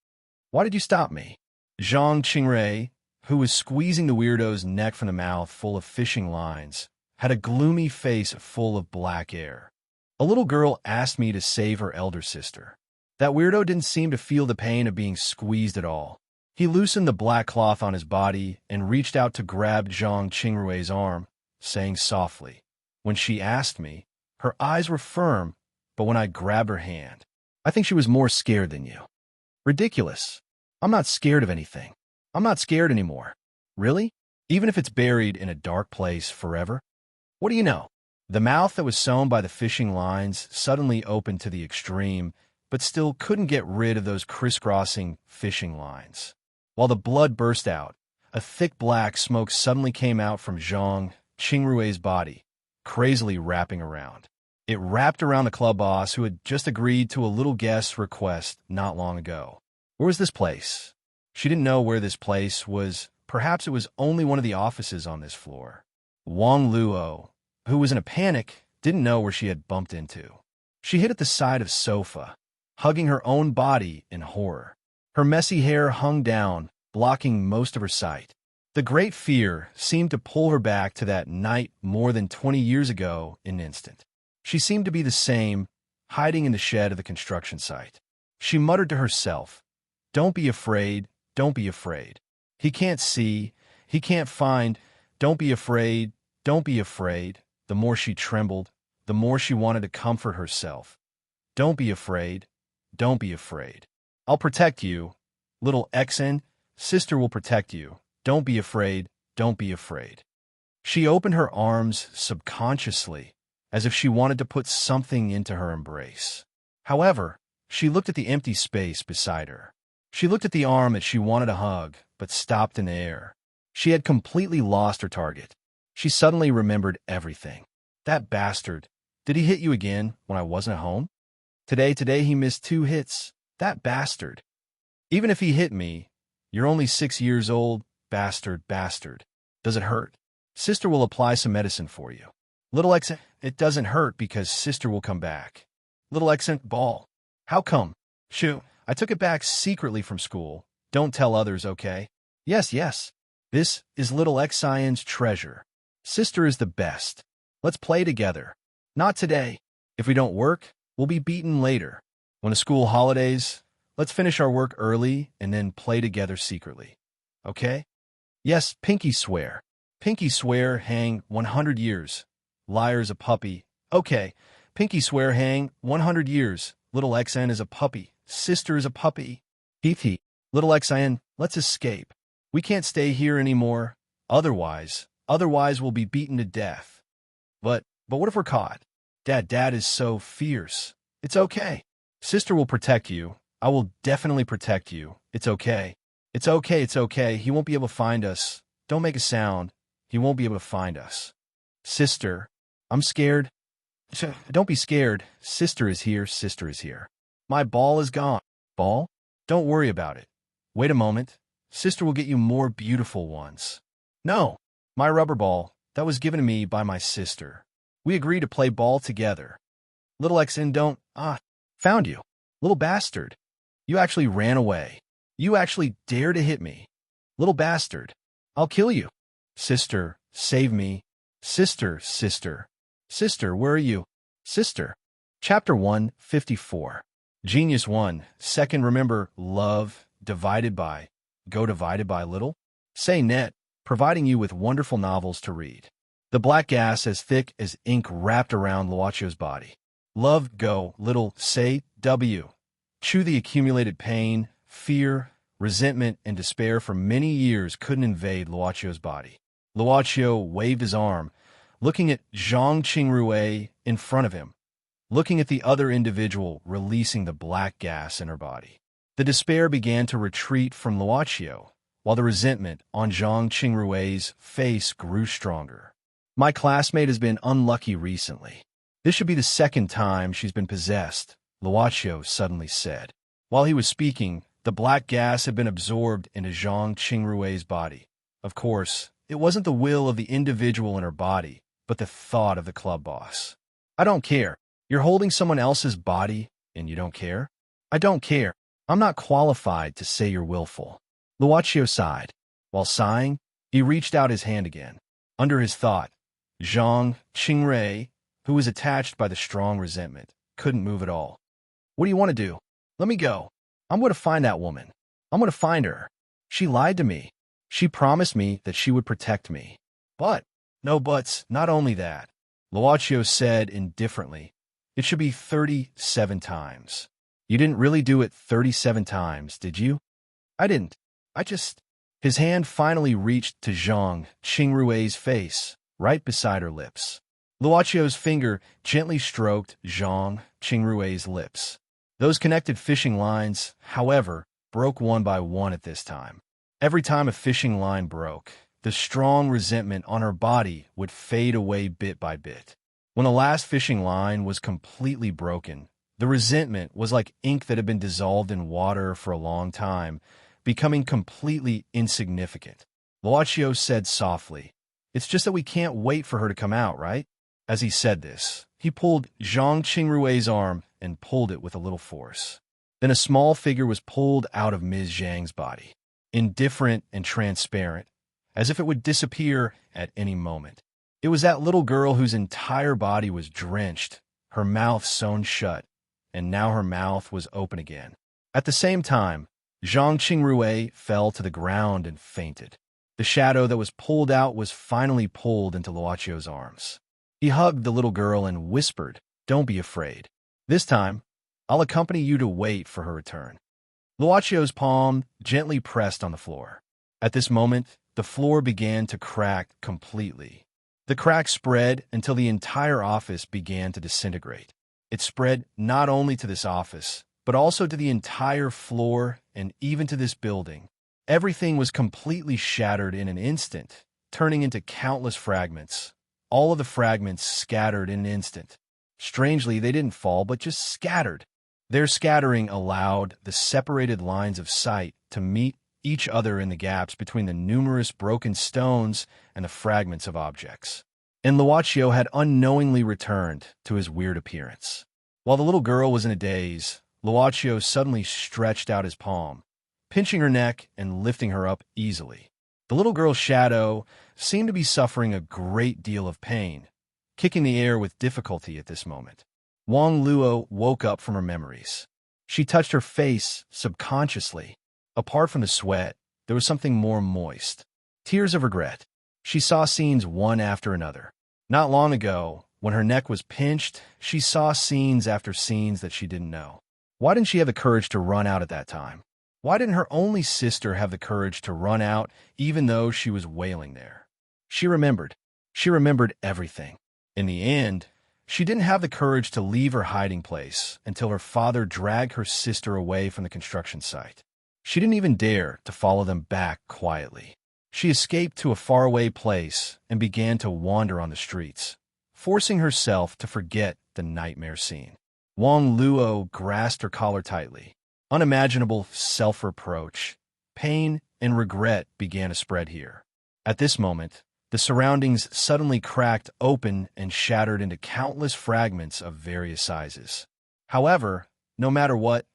Why did you stop me? Zhang Qingrui, who was squeezing the weirdo's neck from the mouth full of fishing lines, had a gloomy face full of black air. A little girl asked me to save her elder sister. That weirdo didn't seem to feel the pain of being squeezed at all. He loosened the black cloth on his body and reached out to grab Zhang Qingrui's arm, saying softly. When she asked me, her eyes were firm, but when I grabbed her hand, I think she was more scared than you. Ridiculous. I'm not scared of anything. I'm not scared anymore. Really? Even if it's buried in a dark place forever? What do you know? The mouth that was sewn by the fishing lines suddenly opened to the extreme, but still couldn't get rid of those crisscrossing fishing lines. While the blood burst out, a thick black smoke suddenly came out from Zhang Qingrui's body, crazily wrapping around. It wrapped around the club boss who had just agreed to a little guest's request not long ago. Where was this place? She didn't know where this place was. Perhaps it was only one of the offices on this floor. Wang Luo, who was in a panic, didn't know where she had bumped into. She hid at the side of the sofa, hugging her own body in horror. Her messy hair hung down, blocking most of her sight. The great fear seemed to pull her back to that night more than 20 years ago in an instant. She seemed to be the same, hiding in the shed of the construction site. She muttered to herself, "Don't be afraid, don't be afraid. He can't see, he can't find, don't be afraid, don't be afraid." The more she trembled, the more she wanted to comfort herself. "Don't be afraid, don't be afraid. I'll protect you. Little Exen, sister will protect you. Don't be afraid, don't be afraid." She opened her arms subconsciously, as if she wanted to put something into her embrace. However, she looked at the empty space beside her. She looked at the arm that she wanted to hug, but stopped in the air. She had completely lost her target. She suddenly remembered everything. That bastard. Did he hit you again when I wasn't at home? Today he missed 2 hits. That bastard. Even if he hit me, you're only 6 years old, bastard. Does it hurt? Sister will apply some medicine for you. Little Exent, it doesn't hurt because sister will come back. Little Exent, ball. How come? Shoo, I took it back secretly from school. Don't tell others, okay? Yes, yes. This is little Xian's treasure. Sister is the best. Let's play together. Not today. If we don't work, we'll be beaten later. When the school holidays, let's finish our work early and then play together secretly. Okay? Yes, pinky swear. Pinky swear hang 100 years. Liar's a puppy. Okay. Pinky swear hang 100 years. Little Xian is a puppy. Sister is a puppy. Hee. Little Xian, let's escape. We can't stay here anymore. Otherwise we'll be beaten to death. But what if we're caught? Dad is so fierce. It's okay. Sister will protect you. I will definitely protect you. It's okay. It's okay. He won't be able to find us. Don't make a sound. He won't be able to find us. Sister, I'm scared. Don't be scared. Sister is here. Sister is here. My ball is gone. Ball? Don't worry about it. Wait a moment. Sister will get you more beautiful ones. No, my rubber ball, that was given to me by my sister. We agreed to play ball together. Little Xian found you. Little bastard. You actually ran away. You actually dare to hit me. Little bastard. I'll kill you. Sister, save me. Sister. Sister, where are you? Sister. Chapter 154. Genius 1. Second, remember, love, divided by, go divided by little. Say net, providing you with wonderful novels to read. The black gas as thick as ink wrapped around Luocio's body. Love, go, little, say, W. Chew the accumulated pain, fear, resentment, and despair for many years couldn't invade Luocio's body. Luocio waved his arm, looking at Zhang Qingrui in front of him, looking at the other individual releasing the black gas in her body. The despair began to retreat from Luocio, while the resentment on Zhang Qingrui's face grew stronger. My classmate has been unlucky recently. This should be the second time she's been possessed, Luocio suddenly said. While he was speaking, the black gas had been absorbed into Zhang Qingrui's body. Of course, it wasn't the will of the individual in her body, but the thought of the club boss. I don't care. You're holding someone else's body, and you don't care? I don't care. I'm not qualified to say you're willful. Luocio sighed. While sighing, he reached out his hand again. Under his thought, Zhang Qingrui, who was attached by the strong resentment, couldn't move at all. What do you want to do? Let me go. I'm going to find that woman. I'm going to find her. She lied to me. She promised me that she would protect me. But, no buts, not only that. Luocio said indifferently, it should be 37 times. You didn't really do it 37 times, did you? I didn't. His hand finally reached to Zhang Qingrui's face, right beside her lips. Luocio's finger gently stroked Zhang Qingrui's lips. Those connected fishing lines, however, broke one by one at this time. Every time a fishing line broke, the strong resentment on her body would fade away bit by bit. When the last fishing line was completely broken, the resentment was like ink that had been dissolved in water for a long time, becoming completely insignificant. Luocio said softly, "It's just that we can't wait for her to come out, right?" As he said this, he pulled Zhang Qingrui's arm and pulled it with a little force. Then a small figure was pulled out of Ms. Zhang's body, indifferent and transparent, as if it would disappear at any moment. It was that little girl whose entire body was drenched, her mouth sewn shut, and now her mouth was open again. At the same time, Zhang Qingrui fell to the ground and fainted. The shadow that was pulled out was finally pulled into Luocio's arms. He hugged the little girl and whispered, "Don't be afraid. This time, I'll accompany you to wait for her return." Luocio's palm gently pressed on the floor. At this moment, the floor began to crack completely. The crack spread until the entire office began to disintegrate. It spread not only to this office, but also to the entire floor and even to this building. Everything was completely shattered in an instant, turning into countless fragments. All of the fragments scattered in an instant. Strangely, they didn't fall, but just scattered. Their scattering allowed the separated lines of sight to meet each other in the gaps between the numerous broken stones and the fragments of objects. And Luocio had unknowingly returned to his weird appearance. While the little girl was in a daze, Luaccio suddenly stretched out his palm, pinching her neck and lifting her up easily. The little girl's shadow seemed to be suffering a great deal of pain, kicking the air with difficulty at this moment. Wang Luo woke up from her memories. She touched her face subconsciously. Apart from the sweat, there was something more moist. Tears of regret. She saw scenes one after another. Not long ago, when her neck was pinched, she saw scenes after scenes that she didn't know. Why didn't she have the courage to run out at that time? Why didn't her only sister have the courage to run out even though she was wailing there? She remembered. She remembered everything. In the end, she didn't have the courage to leave her hiding place until her father dragged her sister away from the construction site. She didn't even dare to follow them back quietly. She escaped to a faraway place and began to wander on the streets, forcing herself to forget the nightmare scene. Wang Luo grasped her collar tightly. Unimaginable self-reproach, pain, and regret began to spread here. At this moment, the surroundings suddenly cracked open and shattered into countless fragments of various sizes. However, no matter what,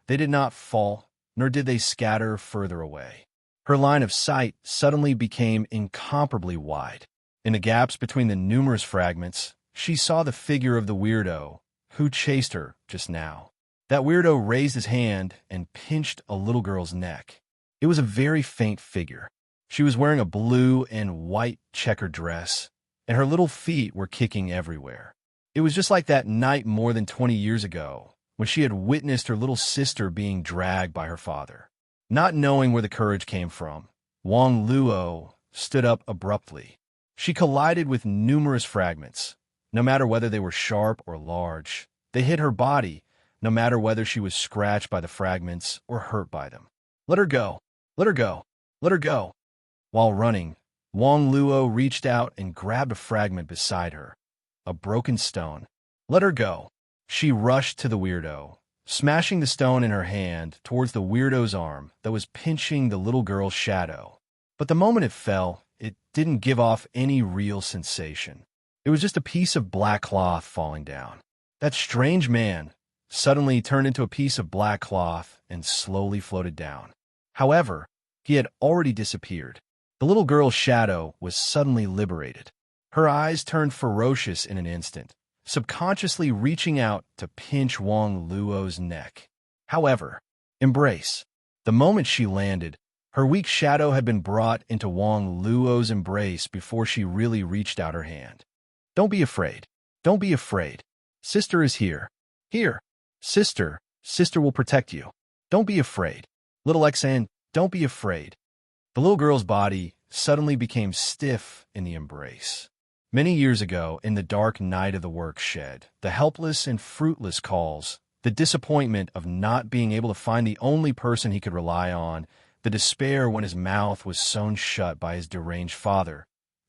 they did not fall, nor did they scatter further away. Her line of sight suddenly became incomparably wide. In the gaps between the numerous fragments, she saw the figure of the weirdo who chased her just now. That weirdo raised his hand and pinched a little girl's neck. It was a very faint figure. She was wearing a blue and white checkered dress, and her little feet were kicking everywhere. It was just like that night more than 20 years ago, when she had witnessed her little sister being dragged by her father. Not knowing where the courage came from, Wang Luo stood up abruptly. She collided with numerous fragments. No matter whether they were sharp or large, they hit her body, no matter whether she was scratched by the fragments or hurt by them. Let her go! Let her go! Let her go! While running, Wang Luo reached out and grabbed a fragment beside her, a broken stone. Let her go! She rushed to the weirdo, smashing the stone in her hand towards the weirdo's arm that was pinching the little girl's shadow. But the moment it fell, it didn't give off any real sensation. It was just a piece of black cloth falling down. That strange man suddenly turned into a piece of black cloth and slowly floated down. However, he had already disappeared. The little girl's shadow was suddenly liberated. Her eyes turned ferocious in an instant, subconsciously reaching out to pinch Wang Luo's neck. However, embrace. The moment she landed, her weak shadow had been brought into Wang Luo's embrace before she really reached out her hand. Don't be afraid. Don't be afraid. Sister is here. Here. Sister. Sister will protect you. Don't be afraid. Little Xan, don't be afraid. The little girl's body suddenly became stiff in the embrace. Many years ago, in the dark night of the work shed, the helpless and fruitless calls, the disappointment of not being able to find the only person he could rely on, the despair when his mouth was sewn shut by his deranged father,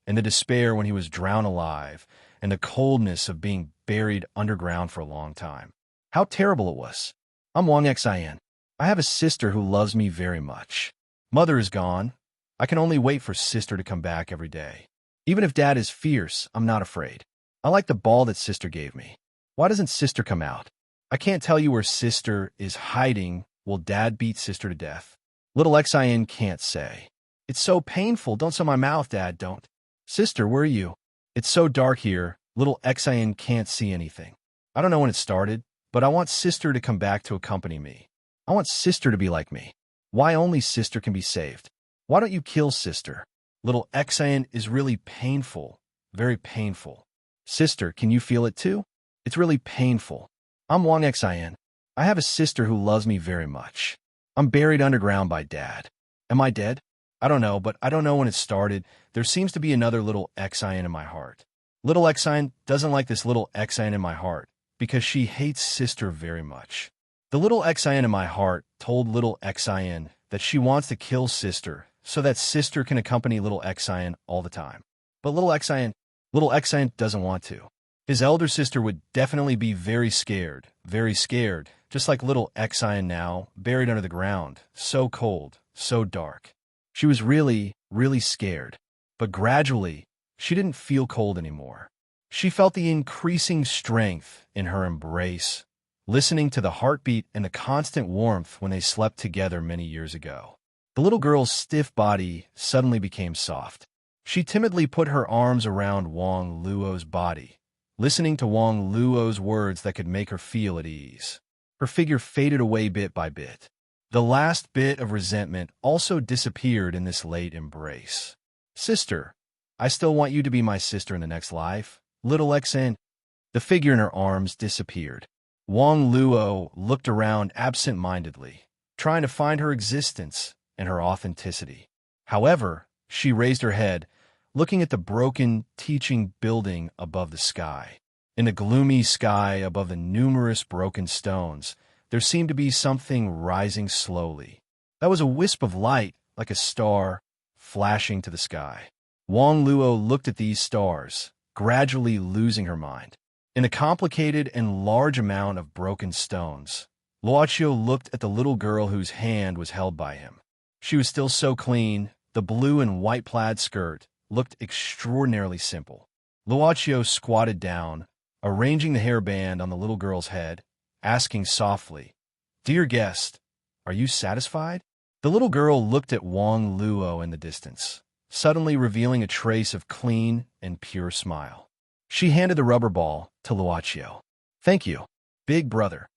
and the despair when he was drowned alive, and the coldness of being buried underground for a long time. How terrible it was. I'm Wang Xian. I have a sister who loves me very much. Mother is gone. I can only wait for sister to come back every day. Even if dad is fierce, I'm not afraid. I like the ball that sister gave me. Why doesn't sister come out? I can't tell you where sister is hiding. Will dad beat sister to death? Little Xian can't say. It's so painful. Don't sew my mouth, dad, don't. Sister, where are you? It's so dark here. Little Xian can't see anything. I don't know when it started, but I want sister to come back to accompany me. I want sister to be like me. Why only sister can be saved? Why don't you kill sister? Little Xian is really painful, very painful. Sister, can you feel it too? It's really painful. I'm Wang Xian. I have a sister who loves me very much. I'm buried underground by dad. Am I dead? I don't know, but I don't know when it started. There seems to be another little Xian in my heart. Little Xian doesn't like this little Xian in my heart because she hates sister very much. The little Xian in my heart told little Xian that she wants to kill sister so that sister can accompany little Xian all the time. But little Xian doesn't want to. His elder sister would definitely be very scared, just like little Xian now, buried under the ground, so cold, so dark. She was really, really scared. But gradually, she didn't feel cold anymore. She felt the increasing strength in her embrace, listening to the heartbeat and the constant warmth when they slept together many years ago. The little girl's stiff body suddenly became soft. She timidly put her arms around Wang Luo's body, listening to Wang Luo's words that could make her feel at ease. Her figure faded away bit by bit. The last bit of resentment also disappeared in this late embrace. "Sister, I still want you to be my sister in the next life. Little Xen." The figure in her arms disappeared. Wang Luo looked around absent-mindedly, trying to find her existence and her authenticity. However, she raised her head, looking at the broken teaching building above the sky. In the gloomy sky above the numerous broken stones, there seemed to be something rising slowly. That was a wisp of light, like a star, flashing to the sky. Wang Luo looked at these stars, gradually losing her mind. In a complicated and large amount of broken stones, Luoqiu looked at the little girl whose hand was held by him. She was still so clean. The blue and white plaid skirt looked extraordinarily simple. Luoqiu squatted down, arranging the hairband on the little girl's head, asking softly, "Dear guest, are you satisfied?" The little girl looked at Wang Luo in the distance, suddenly revealing a trace of clean and pure smile. She handed the rubber ball to Luoqiu. "Thank you, big brother."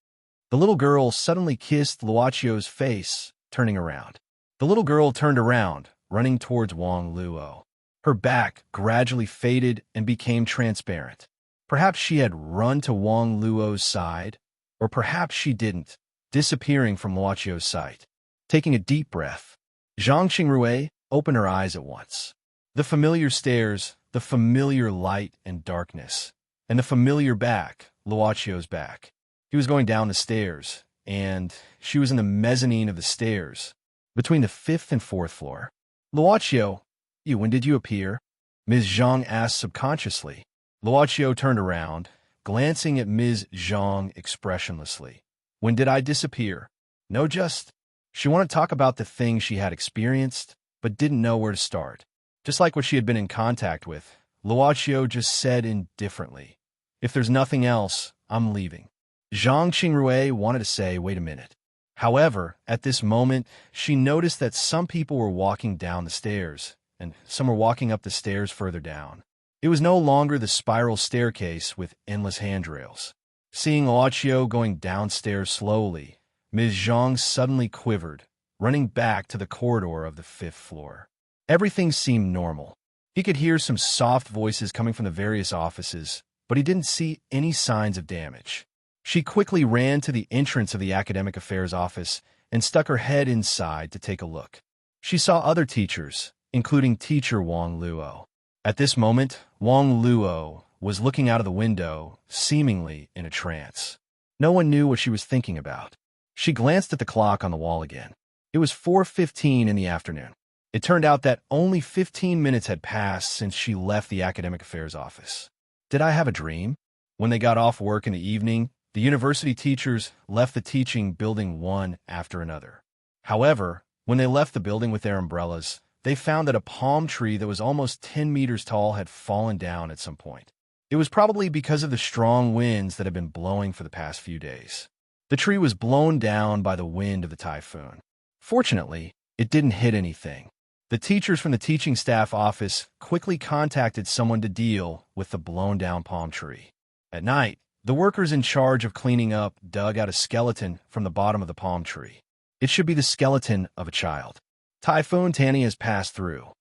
The little girl suddenly kissed Luoqiu's face, turning around. The little girl turned around, running towards Wang Luo. Her back gradually faded and became transparent. Perhaps she had run to Wang Luo's side, or perhaps she didn't, disappearing from Luoqiu's sight. Taking a deep breath, Zhang Qingrui opened her eyes at once. The familiar stairs, the familiar light and darkness, and the familiar back, Luoqiu's back. He was going down the stairs, and she was in the mezzanine of the stairs, between the 5th and 4th floor. "Luoqiu, when did you appear?" Ms. Zhang asked subconsciously. Luoqiu turned around, glancing at Ms. Zhang expressionlessly. "When did I disappear?" No, just... She wanted to talk about the things she had experienced, but didn't know where to start. Just like what she had been in contact with, Luoqiu just said indifferently, "If there's nothing else, I'm leaving." Zhang Qingrui wanted to say, "Wait a minute." However, at this moment, she noticed that some people were walking down the stairs, and some were walking up the stairs further down. It was no longer the spiral staircase with endless handrails. Seeing Luoqiu going downstairs slowly, Ms. Zhang suddenly quivered, running back to the corridor of the 5th floor. Everything seemed normal. He could hear some soft voices coming from the various offices, but he didn't see any signs of damage. She quickly ran to the entrance of the Academic Affairs office and stuck her head inside to take a look. She saw other teachers, including teacher Wang Luo. At this moment, Wang Luo was looking out of the window, seemingly in a trance. No one knew what she was thinking about. She glanced at the clock on the wall again. It was 4:15 in the afternoon. It turned out that only 15 minutes had passed since she left the Academic Affairs office. Did I have a dream? When they got off work in the evening, the university teachers left the teaching building one after another. However, when they left the building with their umbrellas, they found that a palm tree that was almost 10 meters tall had fallen down at some point. It was probably because of the strong winds that had been blowing for the past few days. The tree was blown down by the wind of the typhoon. Fortunately, it didn't hit anything. The teachers from the teaching staff office quickly contacted someone to deal with the blown-down palm tree. At night, the workers in charge of cleaning up dug out a skeleton from the bottom of the palm tree. It should be the skeleton of a child. Typhoon Tani has passed through.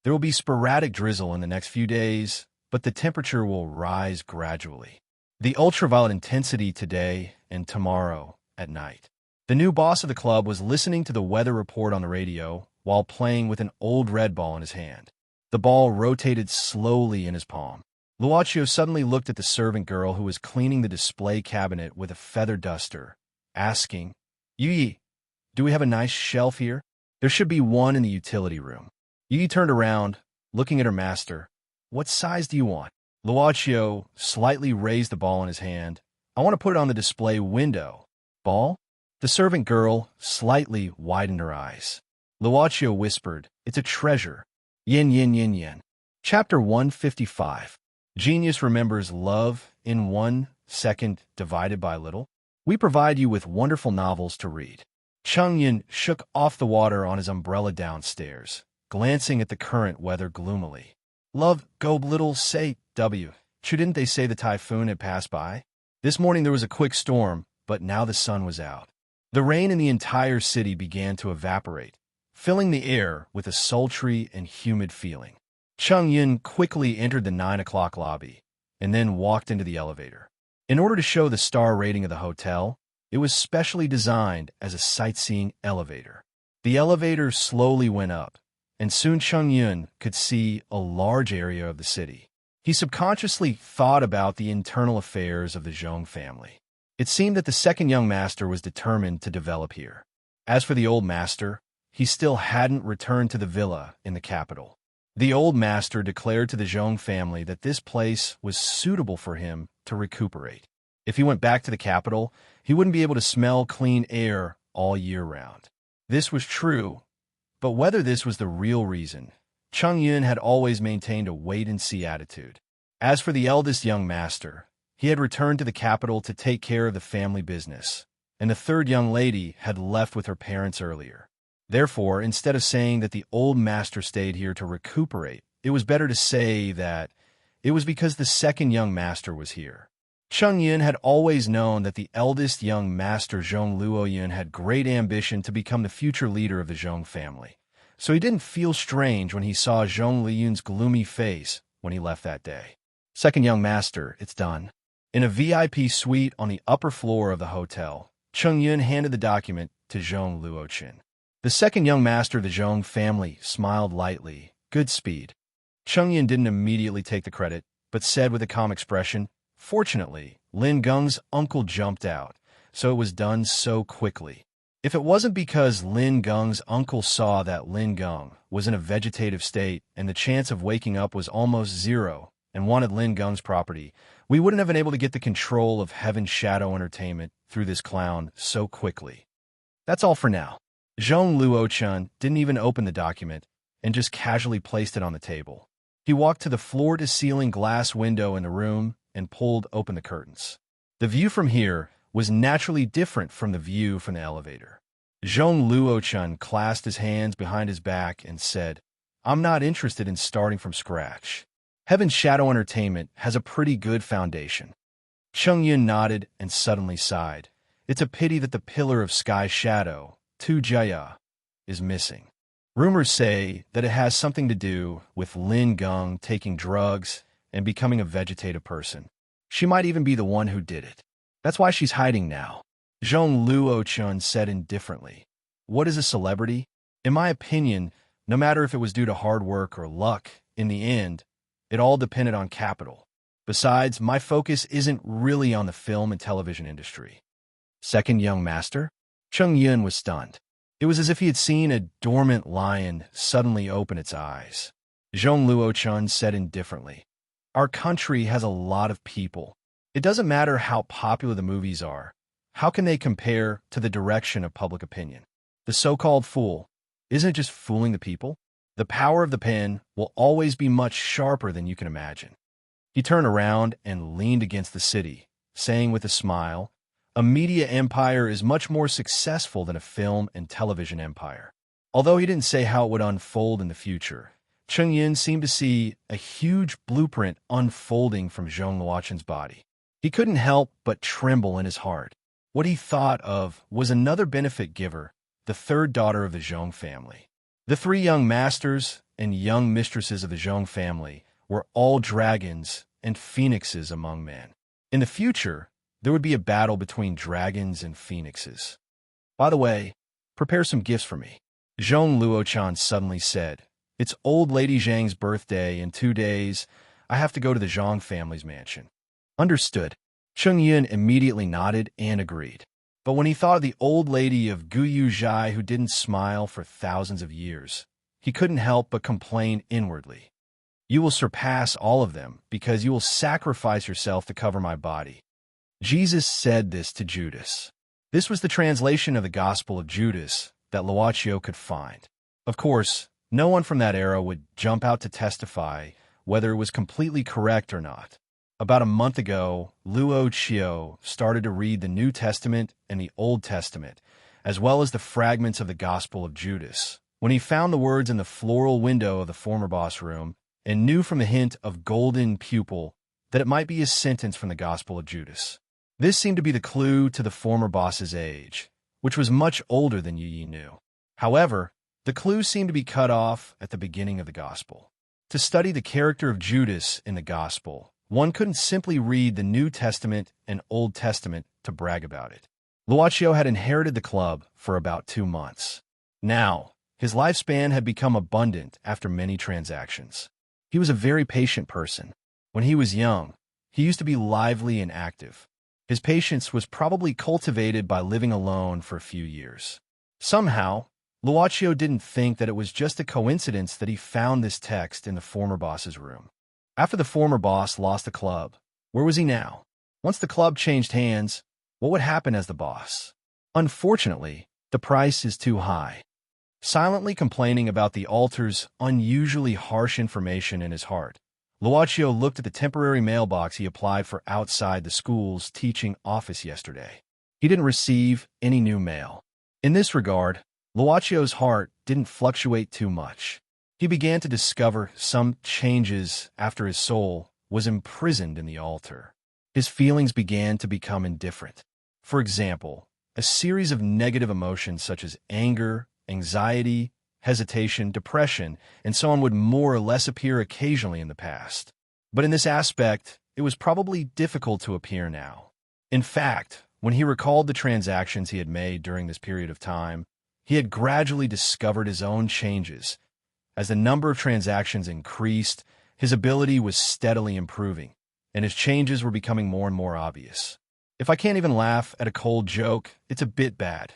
There will be sporadic drizzle in the next few days, but the temperature will rise gradually. The ultraviolet intensity today and tomorrow at night. The new boss of the club was listening to the weather report on the radio while playing with an old red ball in his hand. The ball rotated slowly in his palm. Luoqiu suddenly looked at the servant girl who was cleaning the display cabinet with a feather duster, asking, "Yi, do we have a nice shelf here? There should be one in the utility room." Yi turned around, looking at her master. "What size do you want?" Luoqiu slightly raised the ball in his hand. "I want to put it on the display window." "Ball?" The servant girl slightly widened her eyes. Luoqiu whispered, "It's a treasure." Yin yin yin yin. Chapter 155. Genius remembers love in 1 second divided by little. We provide you with wonderful novels to read. Chung Yun shook off the water on his umbrella downstairs, glancing at the current weather gloomily. Love, go little, say, W. Shouldn't they say the typhoon had passed by? This morning there was a quick storm, but now the sun was out. The rain in the entire city began to evaporate, filling the air with a sultry and humid feeling. Chung Yun quickly entered the 9 o'clock lobby, and then walked into the elevator. In order to show the star rating of the hotel, it was specially designed as a sightseeing elevator. The elevator slowly went up, and soon Chung Yun could see a large area of the city. He subconsciously thought about the internal affairs of the Zhong family. It seemed that the second young master was determined to develop here. As for the old master, he still hadn't returned to the villa in the capital. The old master declared to the Zhong family that this place was suitable for him to recuperate. If he went back to the capital, he wouldn't be able to smell clean air all year round. This was true, but whether this was the real reason, Chung Yun had always maintained a wait-and-see attitude. As for the eldest young master, he had returned to the capital to take care of the family business, and the third young lady had left with her parents earlier. Therefore, instead of saying that the old master stayed here to recuperate, it was better to say that it was because the second young master was here. Chung Yun had always known that the eldest young master Zhong Luoyun had great ambition to become the future leader of the Zhong family, so he didn't feel strange when he saw Zhong Liyun's gloomy face when he left that day. Second young master, it's done. In a VIP suite on the upper floor of the hotel, Chung Yun handed the document to Zhong Luoqin. The second young master of the Zhong family smiled lightly. Good speed. Chung Yun didn't immediately take the credit, but said with a calm expression, Fortunately, Lin Gung's uncle jumped out, so it was done so quickly. If it wasn't because Lin Gung's uncle saw that Lin Gung was in a vegetative state and the chance of waking up was almost zero and wanted Lin Gung's property, we wouldn't have been able to get the control of Heaven's Shadow Entertainment through this clown so quickly. That's all for now. Zhong Luochun didn't even open the document and just casually placed it on the table. He walked to the floor-to-ceiling glass window in the room and pulled open the curtains. The view from here was naturally different from the view from the elevator. Zhong Luochun clasped his hands behind his back and said, I'm not interested in starting from scratch. Heaven's Shadow Entertainment has a pretty good foundation. Chung Yun nodded and suddenly sighed. It's a pity that the pillar of sky shadow, Tu Jaya, is missing. Rumors say that it has something to do with Lin Gung taking drugs and becoming a vegetative person. She might even be the one who did it. That's why she's hiding now. Zhong Luochun said indifferently. What is a celebrity? In my opinion, no matter if it was due to hard work or luck, in the end, it all depended on capital. Besides, my focus isn't really on the film and television industry. Second young master? Chung Yun was stunned. It was as if he had seen a dormant lion suddenly open its eyes. Zhong Luochun said indifferently, Our country has a lot of people. It doesn't matter how popular the movies are. How can they compare to the direction of public opinion? The so-called fool, isn't it just fooling the people? The power of the pen will always be much sharper than you can imagine. He turned around and leaned against the city, saying with a smile, A media empire is much more successful than a film and television empire. Although he didn't say how it would unfold in the future, Chung Yun seemed to see a huge blueprint unfolding from Zhong Luochun's body. He couldn't help but tremble in his heart. What he thought of was another benefit giver, the third daughter of the Zhong family. The three young masters and young mistresses of the Zhong family were all dragons and phoenixes among men. In the future, there would be a battle between dragons and phoenixes. By the way, prepare some gifts for me. Zhong Luochun suddenly said, It's old Lady Zhang's birthday in 2 days. I have to go to the Zhong family's mansion. Understood. Chung Yun immediately nodded and agreed. But when he thought of the old lady of Guyu Zhai who didn't smile for thousands of years, he couldn't help but complain inwardly. You will surpass all of them because you will sacrifice yourself to cover my body. Jesus said this to Judas. This was the translation of the Gospel of Judas that Luochio could find. Of course, no one from that era would jump out to testify whether it was completely correct or not. About a month ago, Luo started to read the New Testament and the Old Testament, as well as the fragments of the Gospel of Judas, when he found the words in the floral window of the former boss room and knew from the hint of golden pupil that it might be a sentence from the Gospel of Judas. This seemed to be the clue to the former boss's age, which was much older than Yi knew. However, the clue seemed to be cut off at the beginning of the Gospel. To study the character of Judas in the Gospel, one couldn't simply read the New Testament and Old Testament to brag about it. Luo had inherited the club for about 2 months. Now, his lifespan had become abundant after many transactions. He was a very patient person. When he was young, he used to be lively and active. His patience was probably cultivated by living alone for a few years. Somehow, Luo didn't think that it was just a coincidence that he found this text in the former boss's room. After the former boss lost the club, where was he now? Once the club changed hands, what would happen as the boss? Unfortunately, the price is too high. Silently complaining about the altar's unusually harsh information in his heart, Luo looked at the temporary mailbox he applied for outside the school's teaching office yesterday. He didn't receive any new mail. In this regard, Luo's heart didn't fluctuate too much. He began to discover some changes after his soul was imprisoned in the altar. His feelings began to become indifferent. For example, a series of negative emotions such as anger, anxiety, hesitation, depression, and so on would more or less appear occasionally in the past. But in this aspect, it was probably difficult to appear now. In fact, when he recalled the transactions he had made during this period of time, he had gradually discovered his own changes. As the number of transactions increased, his ability was steadily improving, and his changes were becoming more and more obvious. If I can't even laugh at a cold joke, it's a bit bad.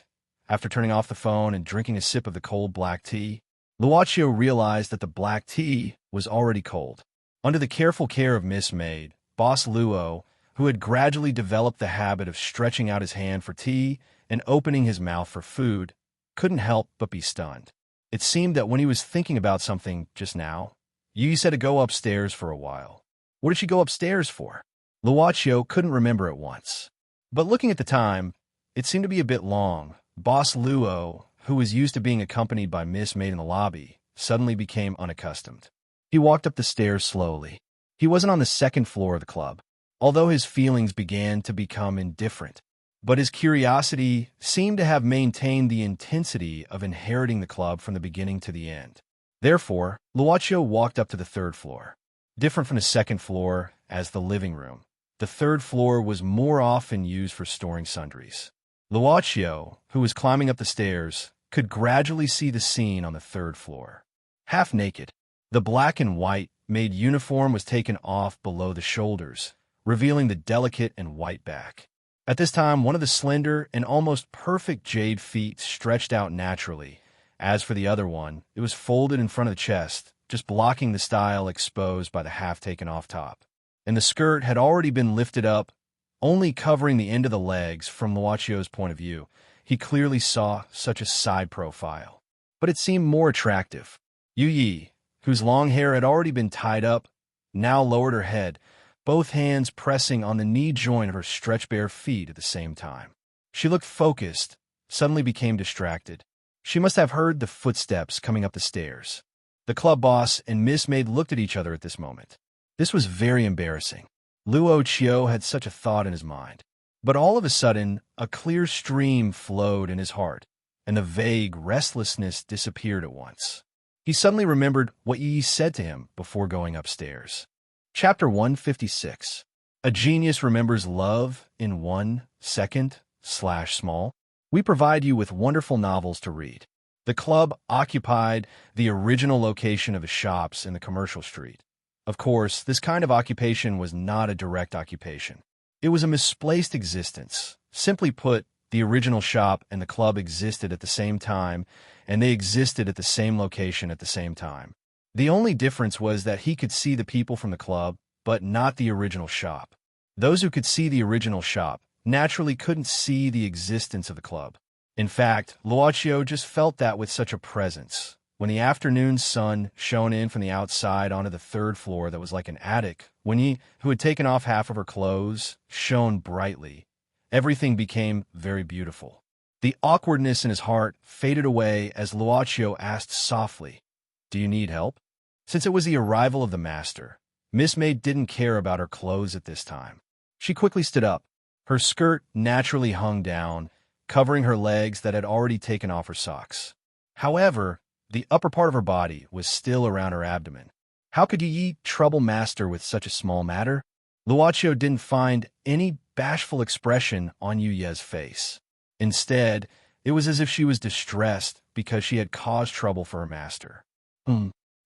After turning off the phone and drinking a sip of the cold black tea, Luo realized that the black tea was already cold. Under the careful care of Miss Maid, Boss Luo, who had gradually developed the habit of stretching out his hand for tea and opening his mouth for food, couldn't help but be stunned. It seemed that when he was thinking about something just now, Yi said to go upstairs for a while. What did she go upstairs for? Luo couldn't remember at once. But looking at the time, it seemed to be a bit long. Boss Luo, who was used to being accompanied by Miss Maid in the lobby, suddenly became unaccustomed. He walked up the stairs slowly. He wasn't on the second floor of the club, although his feelings began to become indifferent. But his curiosity seemed to have maintained the intensity of inheriting the club from the beginning to the end. Therefore, Luo walked up to the third floor. Different from the second floor as the living room, the third floor was more often used for storing sundries. Luo, who was climbing up the stairs, could gradually see the scene on the third floor. Half naked, the black and white made uniform was taken off below the shoulders, revealing the delicate and white back. At this time, one of the slender and almost perfect jade feet stretched out naturally. As for the other one, it was folded in front of the chest, just blocking the style exposed by the half-taken-off top. And the skirt had already been lifted up, only covering the end of the legs. From Luo's point of view, he clearly saw such a side profile. But it seemed more attractive. Yi, whose long hair had already been tied up, now lowered her head, both hands pressing on the knee joint of her stretched bare feet at the same time. She looked focused, suddenly became distracted. She must have heard the footsteps coming up the stairs. The club boss and Miss Maid looked at each other at this moment. This was very embarrassing. Luo had such a thought in his mind. But all of a sudden, a clear stream flowed in his heart, and the vague restlessness disappeared at once. He suddenly remembered what Yi said to him before going upstairs. Chapter 156. A Genius Remembers Love in 1 second/small. We provide you with wonderful novels to read. The club occupied the original location of the shops in the commercial street. Of course, this kind of occupation was not a direct occupation. It was a misplaced existence. Simply put, the original shop and the club existed at the same time, and they existed at the same location at the same time. The only difference was that he could see the people from the club, but not the original shop. Those who could see the original shop naturally couldn't see the existence of the club. In fact, Luo just felt that with such a presence, when the afternoon sun shone in from the outside onto the third floor that was like an attic, when Yi, who had taken off half of her clothes, shone brightly, everything became very beautiful. The awkwardness in his heart faded away as Luocio asked softly, "Do you need help?" Since it was the arrival of the master, Miss May didn't care about her clothes at this time. She quickly stood up. Her skirt naturally hung down, covering her legs that had already taken off her socks. However, the upper part of her body was still around her abdomen. How could Yi trouble master with such a small matter? Luocio didn't find any bashful expression on Yuye's face. Instead, it was as if she was distressed because she had caused trouble for her master.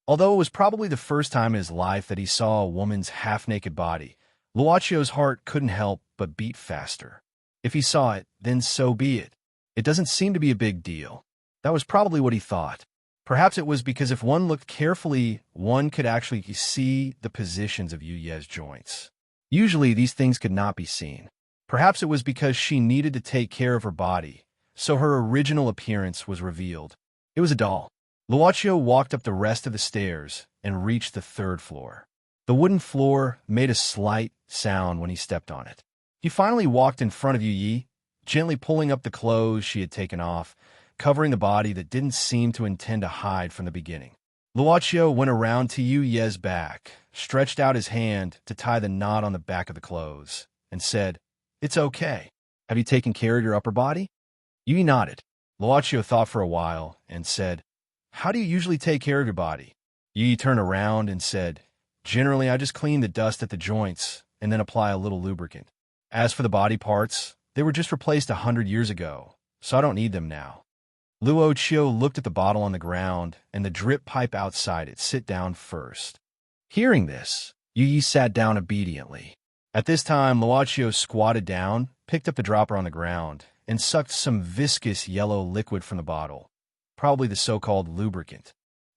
Although it was probably the first time in his life that he saw a woman's half-naked body, Luocio's heart couldn't help but beat faster. If he saw it, then so be it. It doesn't seem to be a big deal. That was probably what he thought. Perhaps it was because if one looked carefully, one could actually see the positions of Yuye's joints. Usually, these things could not be seen. Perhaps it was because she needed to take care of her body, so her original appearance was revealed. It was a doll. Luocio walked up the rest of the stairs and reached the third floor. The wooden floor made a slight sound when he stepped on it. He finally walked in front of Yi, gently pulling up the clothes she had taken off, covering the body that didn't seem to intend to hide from the beginning. Luocio went around to Yuye's back, stretched out his hand to tie the knot on the back of the clothes, and said, "It's okay. Have you taken care of your upper body?" Yuye nodded. Luocio thought for a while and said, "How do you usually take care of your body?" Yuye turned around and said, "Generally, I just clean the dust at the joints and then apply a little lubricant. As for the body parts, they were just replaced 100 years ago, so I don't need them now." Luocio looked at the bottle on the ground and the drip pipe outside it. "Sit down first." Hearing this, Yuye sat down obediently. At this time, Luocio squatted down, picked up the dropper on the ground, and sucked some viscous yellow liquid from the bottle, probably the so-called lubricant.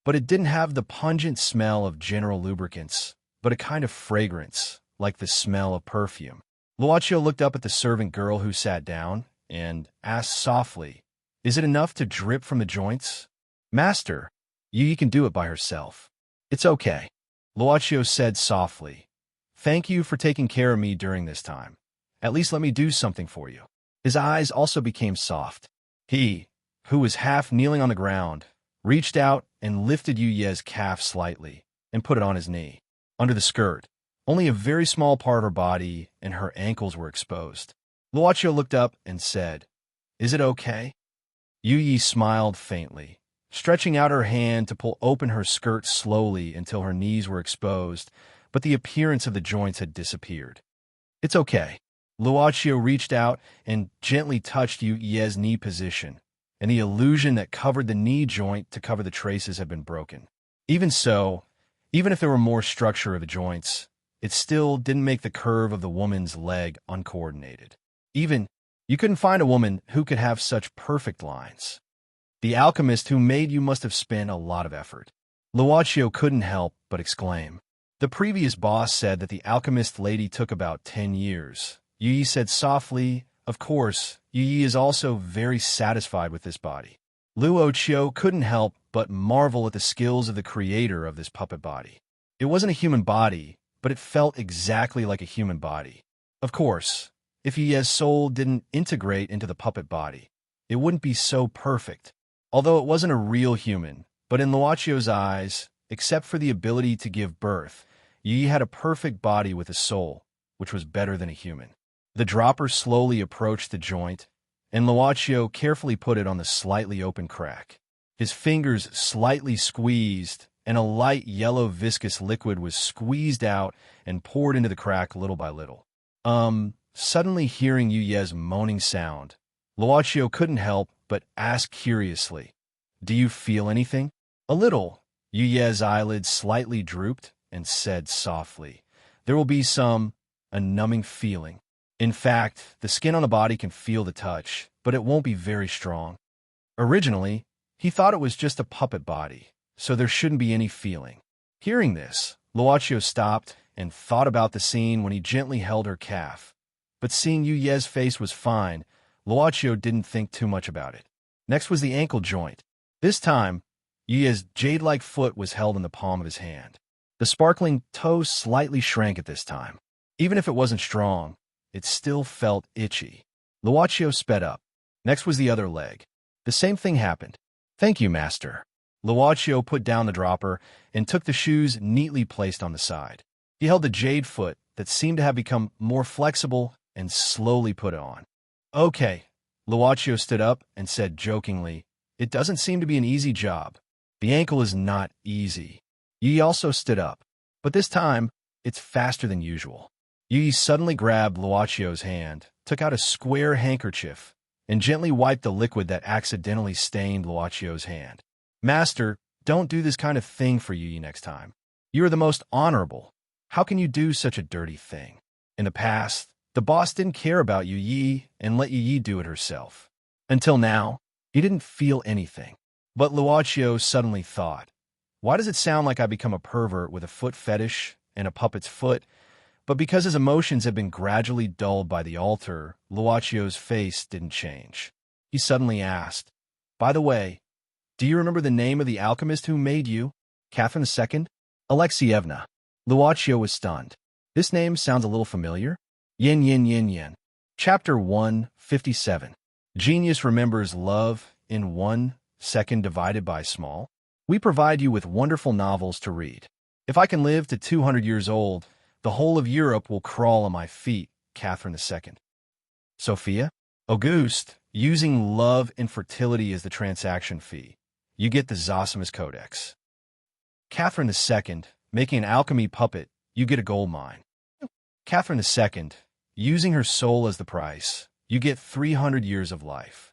But it didn't have the pungent smell of general lubricants, but a kind of fragrance, like the smell of perfume. Luocio looked up at the servant girl who sat down and asked softly, "Is it enough to drip from the joints?" "Master, Yuye can do it by herself." "It's okay," Luocio said softly. "Thank you for taking care of me during this time. At least let me do something for you." His eyes also became soft. He, who was half kneeling on the ground, reached out and lifted Yuye's calf slightly and put it on his knee. Under the skirt, only a very small part of her body and her ankles were exposed. Luocio looked up and said, "Is it okay?" Yuye smiled faintly, stretching out her hand to pull open her skirt slowly until her knees were exposed, but the appearance of the joints had disappeared. "It's okay." Luocio reached out and gently touched Yuye's knee position, and the illusion that covered the knee joint to cover the traces had been broken. Even so, even if there were more structure of the joints, it still didn't make the curve of the woman's leg uncoordinated. Even, you couldn't find a woman who could have such perfect lines. The alchemist who made you must have spent a lot of effort. Luocio couldn't help but exclaim. The previous boss said that the alchemist lady took about 10 years. Yuye said softly, "Of course, Yuye is also very satisfied with this body." Luocio couldn't help but marvel at the skills of the creator of this puppet body. It wasn't a human body, but it felt exactly like a human body. Of course, if Yuye's soul didn't integrate into the puppet body, it wouldn't be so perfect. Although it wasn't a real human, but in Luocio's eyes, except for the ability to give birth, Yuye had a perfect body with a soul, which was better than a human. The dropper slowly approached the joint, and Luocio carefully put it on the slightly open crack. His fingers slightly squeezed, and a light yellow viscous liquid was squeezed out and poured into the crack little by little. Suddenly hearing Yuye's moaning sound, Luocio couldn't help but ask curiously, "Do you feel anything?" "A little." Yuye's eyelids slightly drooped and said softly, "There will be a numbing feeling. In fact, the skin on the body can feel the touch, but it won't be very strong." Originally, he thought it was just a puppet body, so there shouldn't be any feeling. Hearing this, Luocio stopped and thought about the scene when he gently held her calf. But seeing Yuye's face was fine, Luocio didn't think too much about it. Next was the ankle joint. This time, Yi's jade-like foot was held in the palm of his hand. The sparkling toe slightly shrank at this time. Even if it wasn't strong, it still felt itchy. Luochio sped up. Next was the other leg. The same thing happened. "Thank you, master." Luochio put down the dropper and took the shoes neatly placed on the side. He held the jade foot that seemed to have become more flexible and slowly put it on. "Okay." Luochio stood up and said jokingly, "It doesn't seem to be an easy job. The ankle is not easy." Yi also stood up, but this time, it's faster than usual. Yi suddenly grabbed Luochio's hand, took out a square handkerchief, and gently wiped the liquid that accidentally stained Luochio's hand. "Master, don't do this kind of thing for Yi next time. You are the most honorable. How can you do such a dirty thing? In the past, the boss didn't care about Yi and let Yi do it herself. Until now, he didn't feel anything." But Luochio suddenly thought, why does it sound like I become a pervert with a foot fetish and a puppet's foot? But because his emotions had been gradually dulled by the altar, Luochio's face didn't change. He suddenly asked, "By the way, do you remember the name of the alchemist who made you? Catherine II? Alexievna." Luochio was stunned. This name sounds a little familiar. Yin Yin Yin Yin. Chapter 157. Genius remembers love in 1 second divided by small. We provide you with wonderful novels to read. If I can live to 200 years old, the whole of Europe will crawl on my feet. Catherine II. Sophia? Auguste, using love and fertility as the transaction fee. You get the Zosimus Codex. Catherine II, making an alchemy puppet, you get a gold mine. Catherine II, using her soul as the price, you get 300 years of life.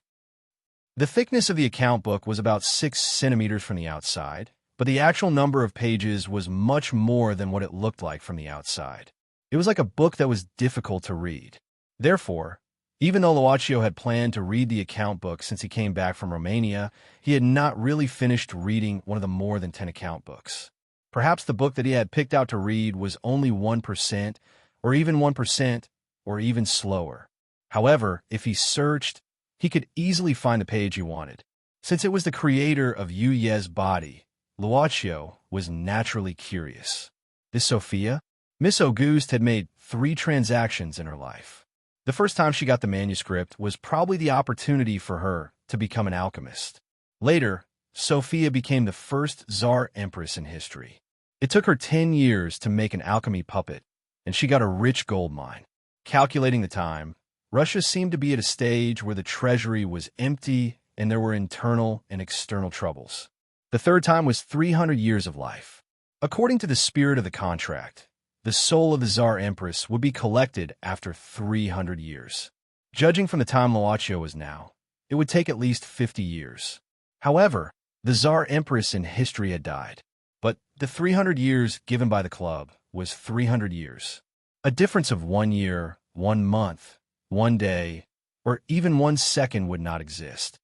The thickness of the account book was about 6 centimeters from the outside, but the actual number of pages was much more than what it looked like from the outside. It was like a book that was difficult to read. Therefore, even though Luochio had planned to read the account book since he came back from Romania, he had not really finished reading one of the more than 10 account books. Perhaps the book that he had picked out to read was only 1%, or even 1%, or even slower. However, if he searched, he could easily find the page he wanted. Since it was the creator of Yu Ye's body, Luochio was naturally curious. This Sophia? Miss Auguste had made 3 transactions in her life. The first time she got the manuscript was probably the opportunity for her to become an alchemist. Later, Sophia became the first Tsar Empress in history. It took her 10 years to make an alchemy puppet, and she got a rich gold mine. Calculating the time, Russia seemed to be at a stage where the treasury was empty and there were internal and external troubles. The third time was 300 years of life. According to the spirit of the contract, the soul of the Tsar Empress would be collected after 300 years. Judging from the time Luochio was now, it would take at least 50 years. However, the Tsar Empress in history had died, but the 300 years given by the club was 300 years. A difference of 1 year, 1 month, 1 day, or even 1 second would not exist.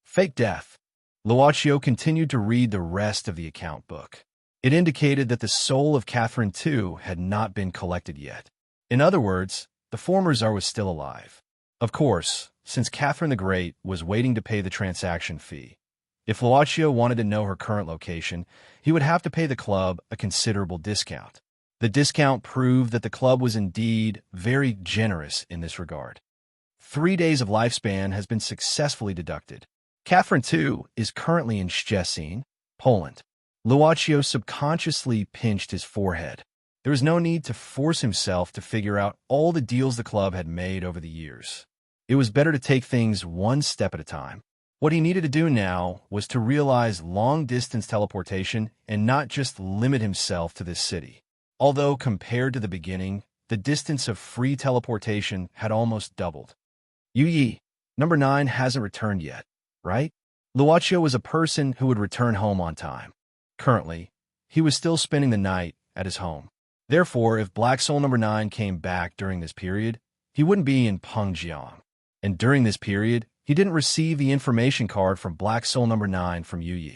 Fake death. Luochio continued to read the rest of the account book. It indicated that the soul of Catherine II had not been collected yet. In other words, the former Tsar was still alive. Of course, since Catherine the Great was waiting to pay the transaction fee, if Luochio wanted to know her current location, he would have to pay the club a considerable discount. The discount proved that the club was indeed very generous in this regard. 3 days of lifespan has been successfully deducted. Catherine II is currently in Szczecin, Poland. Luochio subconsciously pinched his forehead. There was no need to force himself to figure out all the deals the club had made over the years. It was better to take things 1 step at a time. What he needed to do now was to realize long-distance teleportation and not just limit himself to this city. Although compared to the beginning, the distance of free teleportation had almost doubled. Yu number 9 hasn't returned yet, right? Luochio was a person who would return home on time. Currently, he was still spending the night at his home. Therefore, if Black Soul number 9 came back during this period, he wouldn't be in Pengjiang. And during this period, he didn't receive the information card from Black Soul number 9 from Yu.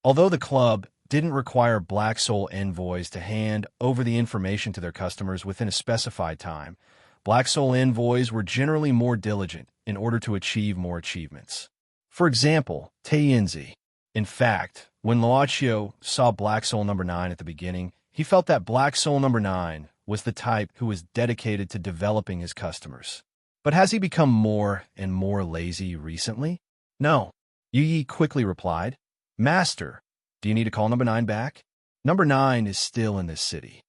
Although the club didn't require Black Soul envoys to hand over the information to their customers within a specified time, Black Soul envoys were generally more diligent in order to achieve more achievements. For example, Taiyinzi. In fact, when Luaccio saw Black Soul number 9 at the beginning, he felt that Black Soul number 9 was the type who was dedicated to developing his customers. But has he become more and more lazy recently? No. Yu Yi quickly replied, Master, do you need to call number 9 back? Number 9 is still in this city.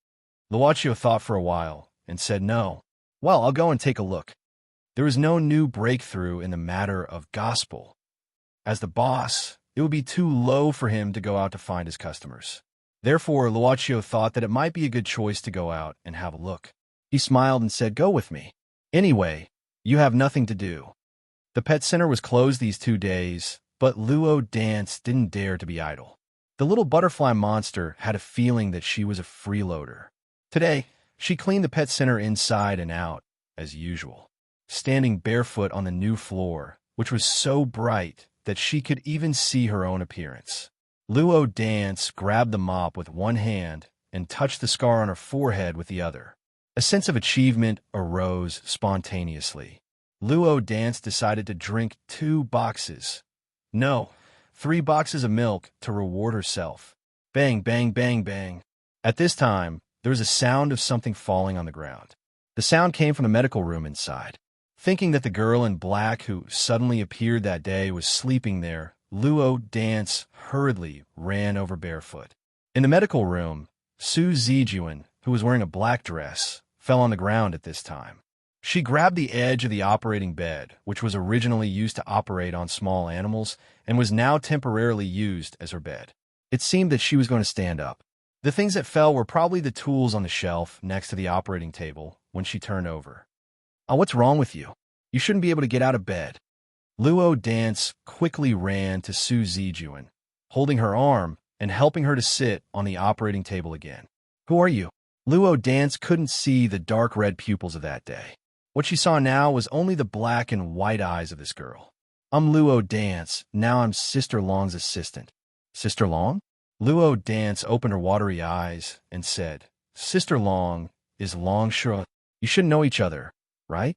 Luaccio thought for a while and said no. Well, I'll go and take a look. There is no new breakthrough in the matter of gospel. As the boss, it would be too low for him to go out to find his customers. Therefore, Luaccio thought that it might be a good choice to go out and have a look. He smiled and said, Go with me. Anyway, you have nothing to do. The pet center was closed these 2 days, but Luo Dance didn't dare to be idle. The little butterfly monster had a feeling that she was a freeloader. Today, she cleaned the pet center inside and out, as usual, standing barefoot on the new floor, which was so bright that she could even see her own appearance. Luo Dance grabbed the mop with one hand and touched the scar on her forehead with the other. A sense of achievement arose spontaneously. Luo Dance decided to drink 2 boxes. No, 3 boxes of milk to reward herself. Bang, bang, bang, bang. At this time, there was a sound of something falling on the ground. The sound came from the medical room inside. Thinking that the girl in black who suddenly appeared that day was sleeping there, Luo Dance hurriedly ran over barefoot. In the medical room, Su Zijuan, who was wearing a black dress, fell on the ground at this time. She grabbed the edge of the operating bed, which was originally used to operate on small animals, and was now temporarily used as her bed. It seemed that she was going to stand up. The things that fell were probably the tools on the shelf next to the operating table when she turned over. What's wrong with you? You shouldn't be able to get out of bed. Luo Dance quickly ran to Su Zijuan, holding her arm and helping her to sit on the operating table again. Who are you? Luo Dance couldn't see the dark red pupils of that day. What she saw now was only the black and white eyes of this girl. I'm Luo Dance. Now I'm Sister Long's assistant. Sister Long? Luo Dance opened her watery eyes and said, Sister Long is Long Shu. You should know each other, right?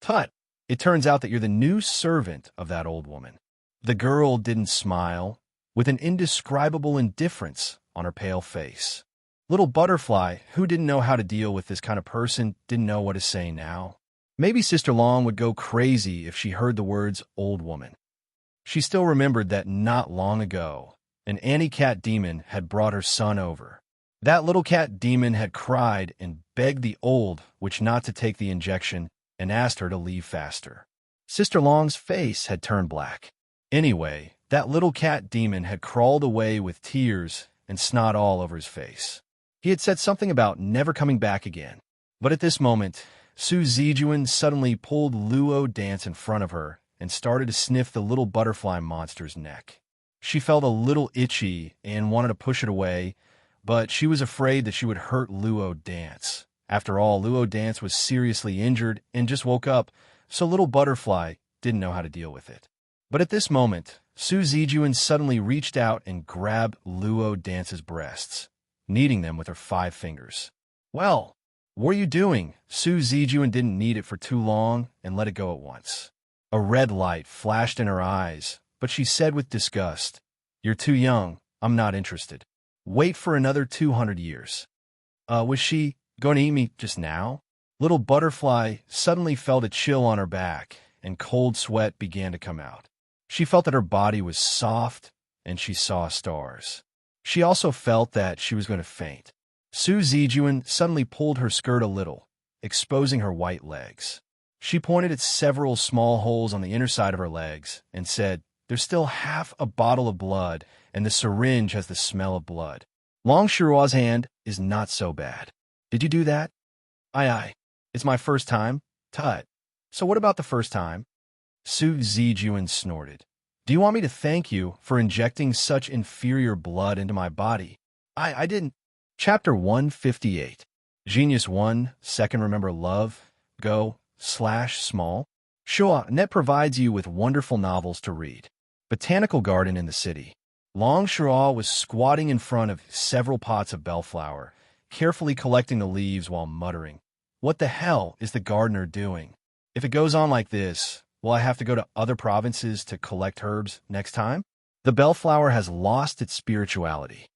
Tut! It turns out that you're the new servant of that old woman. The girl didn't smile, with an indescribable indifference on her pale face. Little Butterfly, who didn't know how to deal with this kind of person, didn't know what to say now. Maybe Sister Long would go crazy if she heard the words old woman. She still remembered that not long ago, an anti-cat demon had brought her son over. That little cat demon had cried and begged the old witch not to take the injection and asked her to leave faster. Sister Long's face had turned black. Anyway, that little cat demon had crawled away with tears and snot all over his face. He had said something about never coming back again. But at this moment, Su Zijuan suddenly pulled Luo Dance in front of her and started to sniff the little butterfly monster's neck. She felt a little itchy and wanted to push it away, but she was afraid that she would hurt Luo Dance. After all, Luo Dance was seriously injured and just woke up, so little Butterfly didn't know how to deal with it. But at this moment, Su Zijuan suddenly reached out and grabbed Luo Dance's breasts, kneading them with her 5 fingers. Well, what are you doing? Su Zijuan didn't need it for too long and let it go at once. A red light flashed in her eyes, but she said with disgust, You're too young. I'm not interested. Wait for another 200 years. Was she going to eat me just now? Little Butterfly suddenly felt a chill on her back, and cold sweat began to come out. She felt that her body was soft, and she saw stars. She also felt that she was going to faint. Su Zijuan suddenly pulled her skirt a little, exposing her white legs. She pointed at several small holes on the inner side of her legs and said, There's still half a bottle of blood, and the syringe has the smell of blood. Long Shurua's hand is not so bad. Did you do that? Aye. It's my first time. Tut. So what about the first time? Su Zijuan snorted. Do you want me to thank you for injecting such inferior blood into my body? I didn't. Chapter 158. Genius 1, Second Remember Love, Go/Small. Shua Net provides you with wonderful novels to read. Botanical Garden in the City. Long Shua was squatting in front of several pots of bellflower, carefully collecting the leaves while muttering, What the hell is the gardener doing? If it goes on like this, will I have to go to other provinces to collect herbs next time? The bellflower has lost its spirituality.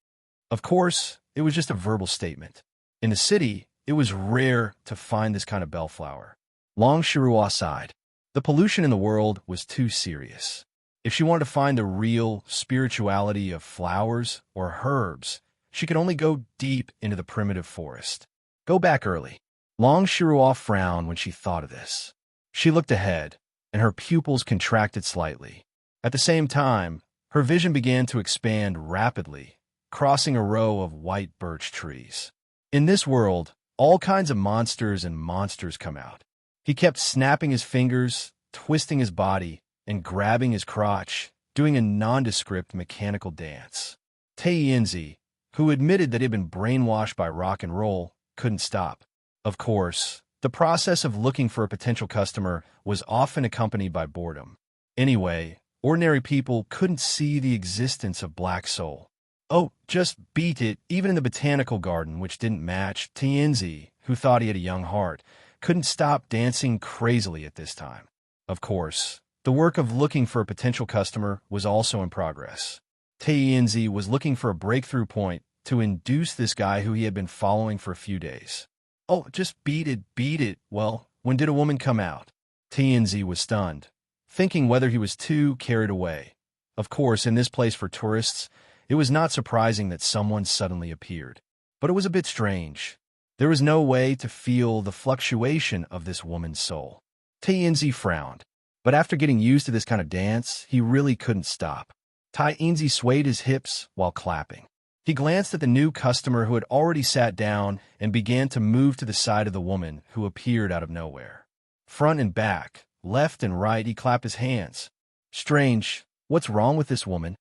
Of course, it was just a verbal statement. In the city, it was rare to find this kind of bellflower. Long Shirua sighed. The pollution in the world was too serious. If she wanted to find the real spirituality of flowers or herbs, she could only go deep into the primitive forest. Go back early. Long Shirua frowned when she thought of this. She looked ahead, and her pupils contracted slightly. At the same time, her vision began to expand rapidly, crossing a row of white birch trees. In this world, all kinds of monsters and monsters come out. He kept snapping his fingers, twisting his body, and grabbing his crotch, doing a nondescript mechanical dance. Taiyinzi, who admitted that he had been brainwashed by rock and roll, couldn't stop. Of course, the process of looking for a potential customer was often accompanied by boredom. Anyway, ordinary people couldn't see the existence of black soul. Oh, just beat it, even in the botanical garden, which didn't match. Tianzi, who thought he had a young heart, couldn't stop dancing crazily at this time. Of course, the work of looking for a potential customer was also in progress. Tianzi was looking for a breakthrough point to induce this guy who he had been following for a few days. Oh, just beat it, beat it. Well, when did a woman come out? Tianzi was stunned, thinking whether he was too carried away. Of course, in this place for tourists, it was not surprising that someone suddenly appeared. But it was a bit strange. There was no way to feel the fluctuation of this woman's soul. Tianzi frowned, but after getting used to this kind of dance, he really couldn't stop. Tianzi swayed his hips while clapping. He glanced at the new customer who had already sat down and began to move to the side of the woman who appeared out of nowhere. Front and back, left and right, he clapped his hands. Strange, what's wrong with this woman?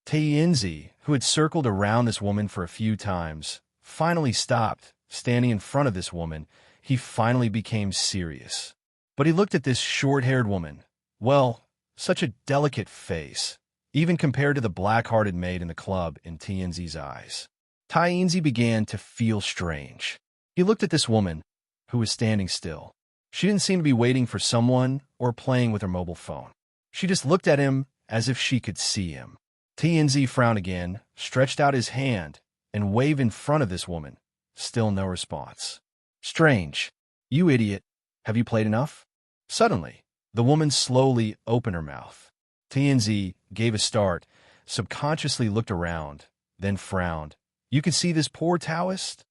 Tianzi, who had circled around this woman for a few times, finally stopped, standing in front of this woman. He finally became serious. But he looked at this short-haired woman. Well, such a delicate face, even compared to the black-hearted maid in the club in Tianzi's eyes. Tianzi began to feel strange. He looked at this woman, who was standing still. She didn't seem to be waiting for someone or playing with her mobile phone. She just looked at him as if she could see him. Tianzi frowned again, stretched out his hand, and waved in front of this woman. Still no response. Strange. You idiot. Have you played enough? Suddenly, the woman slowly opened her mouth. Tianzi gave a start, subconsciously looked around, then frowned. You can see this poor Taoist?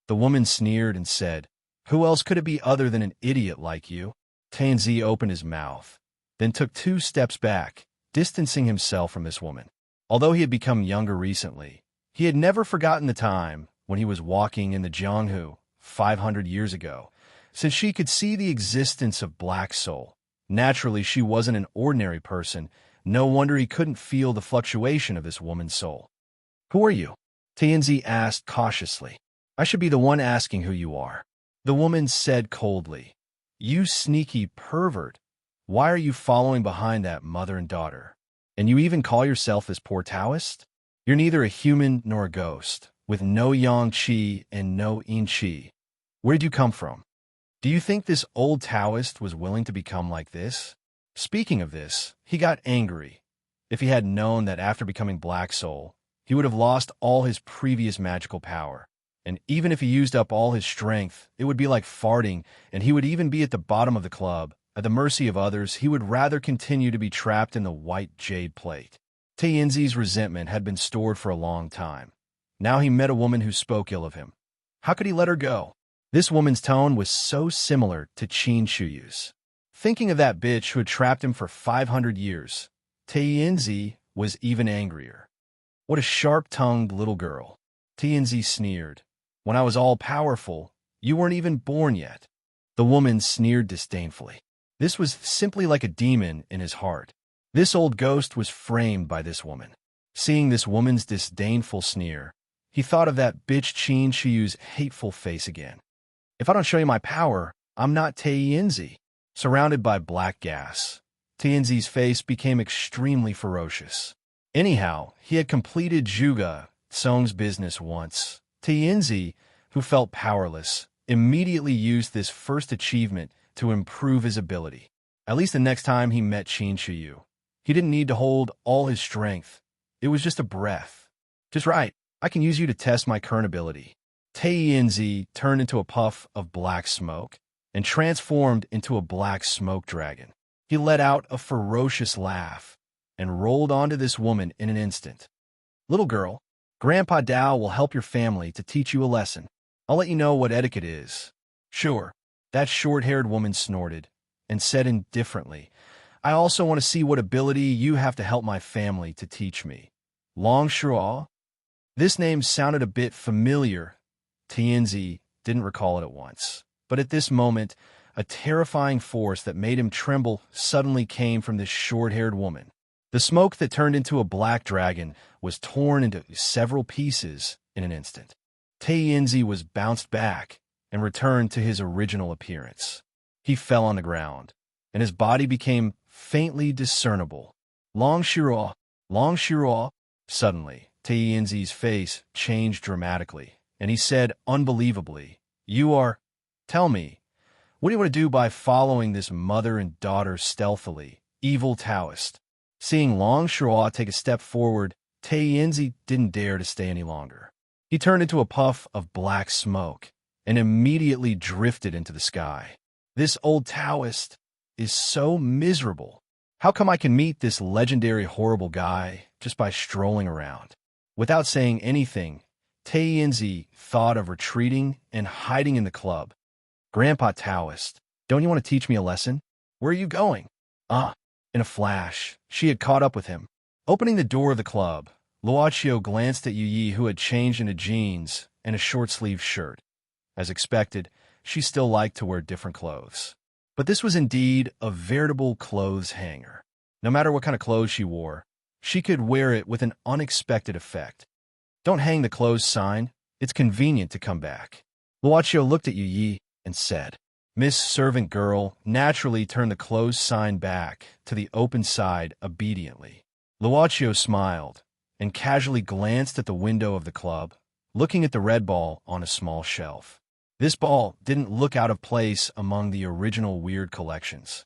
The woman sneered and said, Who else could it be other than an idiot like you? Tianzi opened his mouth, then took 2 steps back, distancing himself from this woman. Although he had become younger recently, he had never forgotten the time when he was walking in the Jianghu 500 years ago, since she could see the existence of black soul. Naturally, she wasn't an ordinary person. No wonder he couldn't feel the fluctuation of this woman's soul. Who are you? Tianzi asked cautiously. I should be the one asking who you are. The woman said coldly. You sneaky pervert. Why are you following behind that mother and daughter? And you even call yourself this poor Taoist? You're neither a human nor a ghost, with no yang qi and no yin qi. Where did you come from? Do you think this old Taoist was willing to become like this? Speaking of this, he got angry. If he had known that after becoming Black Soul, he would have lost all his previous magical power. And even if he used up all his strength, it would be like farting, and he would even be at the bottom of the club. At the mercy of others, he would rather continue to be trapped in the white jade plate. Tianzi's resentment had been stored for a long time. Now he met a woman who spoke ill of him. How could he let her go? This woman's tone was so similar to Qin Shuyu's. Thinking of that bitch who had trapped him for 500 years, Tianzi was even angrier. What a sharp-tongued little girl. Tianzi sneered. When I was all-powerful, you weren't even born yet. The woman sneered disdainfully. This was simply like a demon in his heart. This old ghost was framed by this woman. Seeing this woman's disdainful sneer, he thought of that bitch Qin Shuyu's hateful face again. If I don't show you my power, I'm not Tianzi. Surrounded by black gas, Tianzi's face became extremely ferocious. Anyhow, he had completed Zhuge Song's business once. Tianzi, who felt powerless, immediately used this first achievement to improve his ability. At least the next time he met Qin Shuyu, he didn't need to hold all his strength. It was just a breath. Just right. I can use you to test my current ability. Taenzi turned into a puff of black smoke and transformed into a black smoke dragon. He let out a ferocious laugh and rolled onto this woman in an instant. Little girl, Grandpa Dao will help your family to teach you a lesson. I'll let you know what etiquette is. Sure. That short-haired woman snorted and said indifferently, I also want to see what ability you have to help my family to teach me. Long Shuo? This name sounded a bit familiar. Tianzi didn't recall it at once. But at this moment, a terrifying force that made him tremble suddenly came from this short-haired woman. The smoke that turned into a black dragon was torn into several pieces in an instant. Tianzi was bounced back and returned to his original appearance. He fell on the ground, and his body became faintly discernible. Long Shuo. Suddenly, Tianzi's face changed dramatically, and he said unbelievably, Tell me, what do you want to do by following this mother and daughter stealthily, evil Taoist? Seeing Long Shuo take a step forward, Tianzi didn't dare to stay any longer. He turned into a puff of black smoke and immediately drifted into the sky. This old Taoist is so miserable. How come I can meet this legendary horrible guy just by strolling around? Without saying anything, Tianzi thought of retreating and hiding in the club. Grandpa Taoist, don't you want to teach me a lesson? Where are you going? In a flash, she had caught up with him. Opening the door of the club, Luochio glanced at Yi, who had changed into jeans and a short-sleeved shirt. As expected, she still liked to wear different clothes. But this was indeed a veritable clothes hanger. No matter what kind of clothes she wore, she could wear it with an unexpected effect. Don't hang the clothes sign. It's convenient to come back. Luochio looked at Yi and said, Miss Servant Girl naturally turned the clothes sign back to the open side obediently. Luochio smiled and casually glanced at the window of the club, looking at the red ball on a small shelf. This ball didn't look out of place among the original weird collections.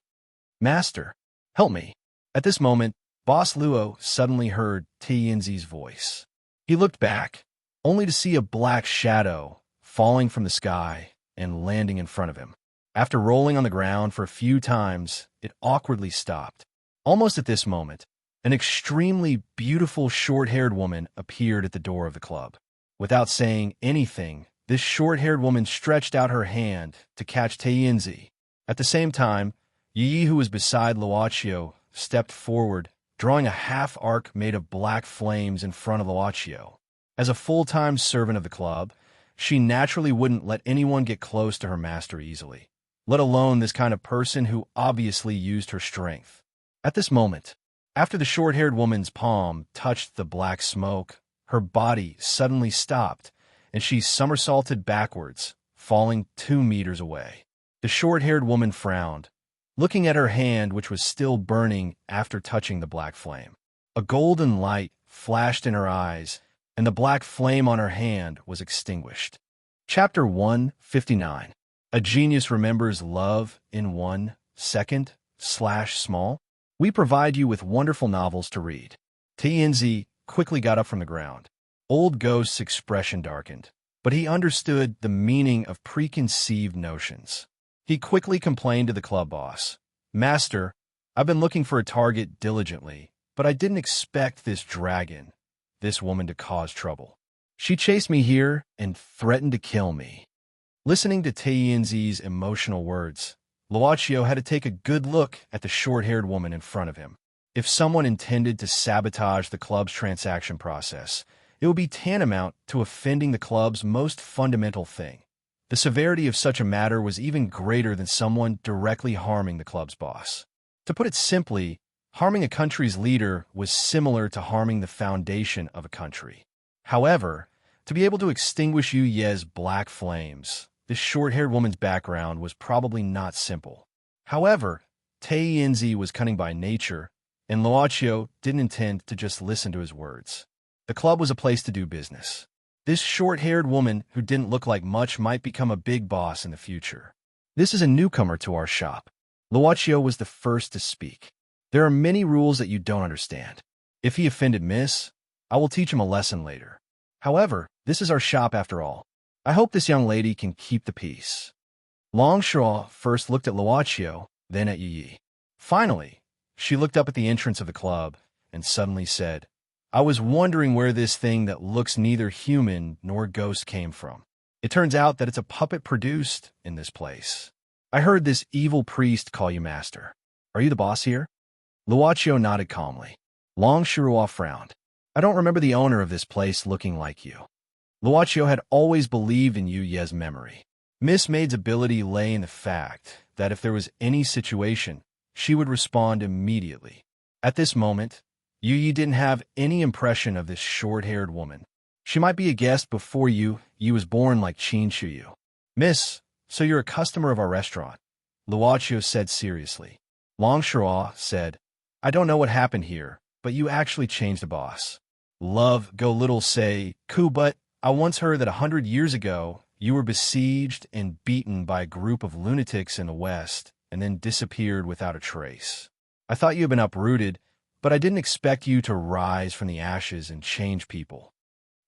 Master, help me. At this moment, Boss Luo suddenly heard Tianzi's voice. He looked back, only to see a black shadow falling from the sky and landing in front of him. After rolling on the ground for a few times, it awkwardly stopped. Almost at this moment, an extremely beautiful short-haired woman appeared at the door of the club. Without saying anything, this short-haired woman stretched out her hand to catch Tianzi. At the same time, Yi, who was beside Luochio, stepped forward, drawing a half-arc made of black flames in front of Luochio. As a full-time servant of the club, she naturally wouldn't let anyone get close to her master easily, let alone this kind of person who obviously used her strength. At this moment, after the short-haired woman's palm touched the black smoke, her body suddenly stopped, and she somersaulted backwards, falling 2 meters away. The short-haired woman frowned, looking at her hand, which was still burning after touching the black flame. A golden light flashed in her eyes, and the black flame on her hand was extinguished. Chapter 159. A Genius Remembers Love in 1 Second /small. We provide you with wonderful novels to read. Tianzi quickly got up from the ground. Old Ghost's expression darkened, but he understood the meaning of preconceived notions. He quickly complained to the club boss. Master, I've been looking for a target diligently, but I didn't expect this woman to cause trouble. She chased me here and threatened to kill me. Listening to Tianzi's emotional words, Luochio had to take a good look at the short-haired woman in front of him. If someone intended to sabotage the club's transaction process, it would be tantamount to offending the club's most fundamental thing. The severity of such a matter was even greater than someone directly harming the club's boss. To put it simply, harming a country's leader was similar to harming the foundation of a country. However, to be able to extinguish Yu Ye's black flames, this short-haired woman's background was probably not simple. However, Tianzi was cunning by nature, and Luochio didn't intend to just listen to his words. The club was a place to do business. This short-haired woman who didn't look like much might become a big boss in the future. This is a newcomer to our shop. Luochio was the first to speak. There are many rules that you don't understand. If he offended Miss, I will teach him a lesson later. However, this is our shop after all. I hope this young lady can keep the peace. Longshaw first looked at Luaccio, then at Yi. Finally, she looked up at the entrance of the club and suddenly said, I was wondering where this thing that looks neither human nor ghost came from. It turns out that it's a puppet produced in this place. I heard this evil priest call you master. Are you the boss here? Luaccio nodded calmly. Longshaw frowned. I don't remember the owner of this place looking like you. Luaccio had always believed in Yuye's memory. Miss Maid's ability lay in the fact that if there was any situation, she would respond immediately. At this moment, Yuyi didn't have any impression of this short-haired woman. She might be a guest before you was born like Qin Shuyu. Miss, so you're a customer of our restaurant, Luaccio said seriously. Longshaw said, I don't know what happened here, but you actually changed the boss. Love go little say, Ku, but I once heard that 100 years ago, you were besieged and beaten by a group of lunatics in the West and then disappeared without a trace. I thought you had been uprooted, but I didn't expect you to rise from the ashes and change people.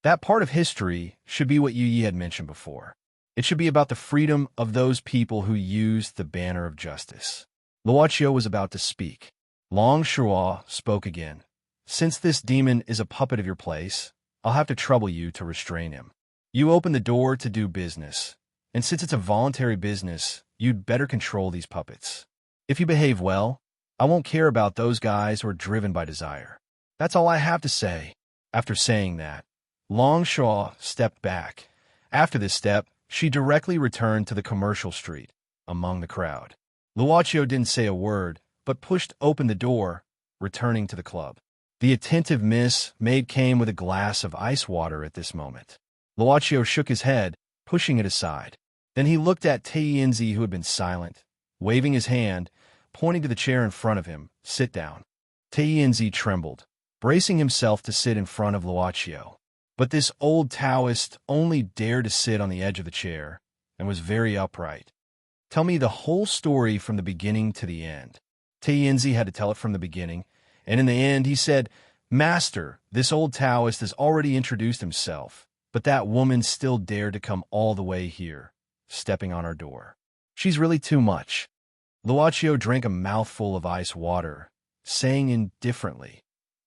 That part of history should be what Yi had mentioned before. It should be about the freedom of those people who used the banner of justice. Luaccio was about to speak. Longshaw spoke again. Since this demon is a puppet of your place, I'll have to trouble you to restrain him. You open the door to do business, and since it's a voluntary business, you'd better control these puppets. If you behave well, I won't care about those guys who are driven by desire. That's all I have to say. After saying that, Longshaw stepped back. After this step, she directly returned to the commercial street, among the crowd. Luaccio didn't say a word, but pushed open the door, returning to the club. The attentive Miss Maid came with a glass of ice water at this moment. Luaccio shook his head, pushing it aside. Then he looked at Taienzi, who had been silent, waving his hand, pointing to the chair in front of him. Sit down. Taienzi trembled, bracing himself to sit in front of Luaccio. But this old Taoist only dared to sit on the edge of the chair, and was very upright. Tell me the whole story from the beginning to the end. Taienzi had to tell it from the beginning, and in the end he said, Master, this old Taoist has already introduced himself, but that woman still dared to come all the way here, stepping on our door. She's really too much. Luaccio drank a mouthful of ice water, saying indifferently,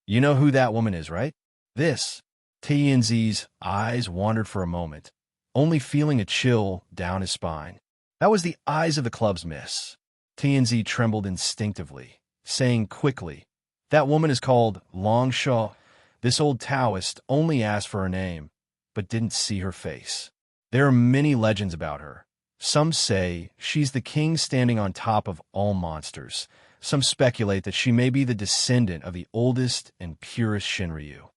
You know who that woman is, right? This. Taienzi's eyes wandered for a moment, only feeling a chill down his spine. That was the eyes of the club's miss. Taienzi trembled instinctively, saying quickly, That woman is called Longshaw. This old Taoist only asked for her name, but didn't see her face. There are many legends about her. Some say she's the king standing on top of all monsters. Some speculate that she may be the descendant of the oldest and purest Shinryu.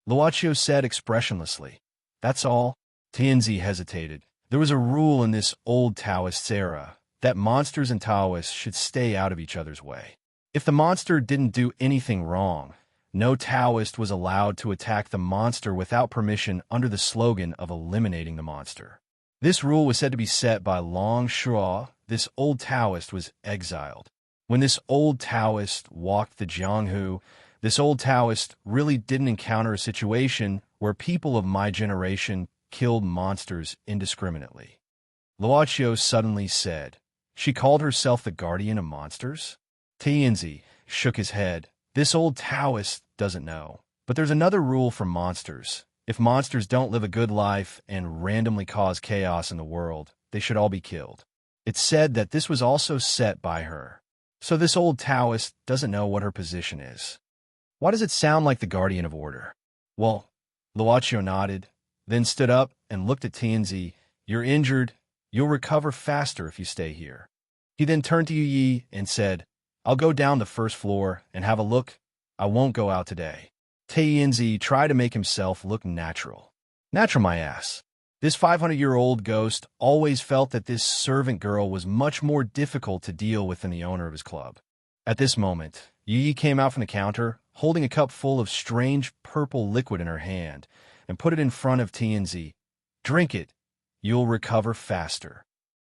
Luaccio said expressionlessly, That's all? Taienzi hesitated. There was a rule in this old Taoist era that monsters and Taoists should stay out of each other's way. If the monster didn't do anything wrong, no Taoist was allowed to attack the monster without permission under the slogan of eliminating the monster. This rule was said to be set by Longshaw. This old Taoist was exiled. When this old Taoist walked the Jianghu, this old Taoist really didn't encounter a situation where people of my generation killed monsters indiscriminately. Luaccio suddenly said, She called herself the guardian of monsters? Taienzi shook his head. This old Taoist doesn't know. But there's another rule for monsters. If monsters don't live a good life and randomly cause chaos in the world, they should all be killed. It's said that this was also set by her. So this old Taoist doesn't know what her position is. Why does it sound like the guardian of order? Well, Luaccio nodded, then stood up and looked at Taienzi. You're injured. You'll recover faster if you stay here. He then turned to Yi and said, I'll go down the first floor and have a look. I won't go out today. Taienzi tried to make himself look natural. Natural, my ass. This 500-year-old ghost always felt that this servant girl was much more difficult to deal with than the owner of his club. At this moment, Yi came out from the counter, holding a cup full of strange purple liquid in her hand, and put it in front of Taienzi. Drink it. You'll recover faster.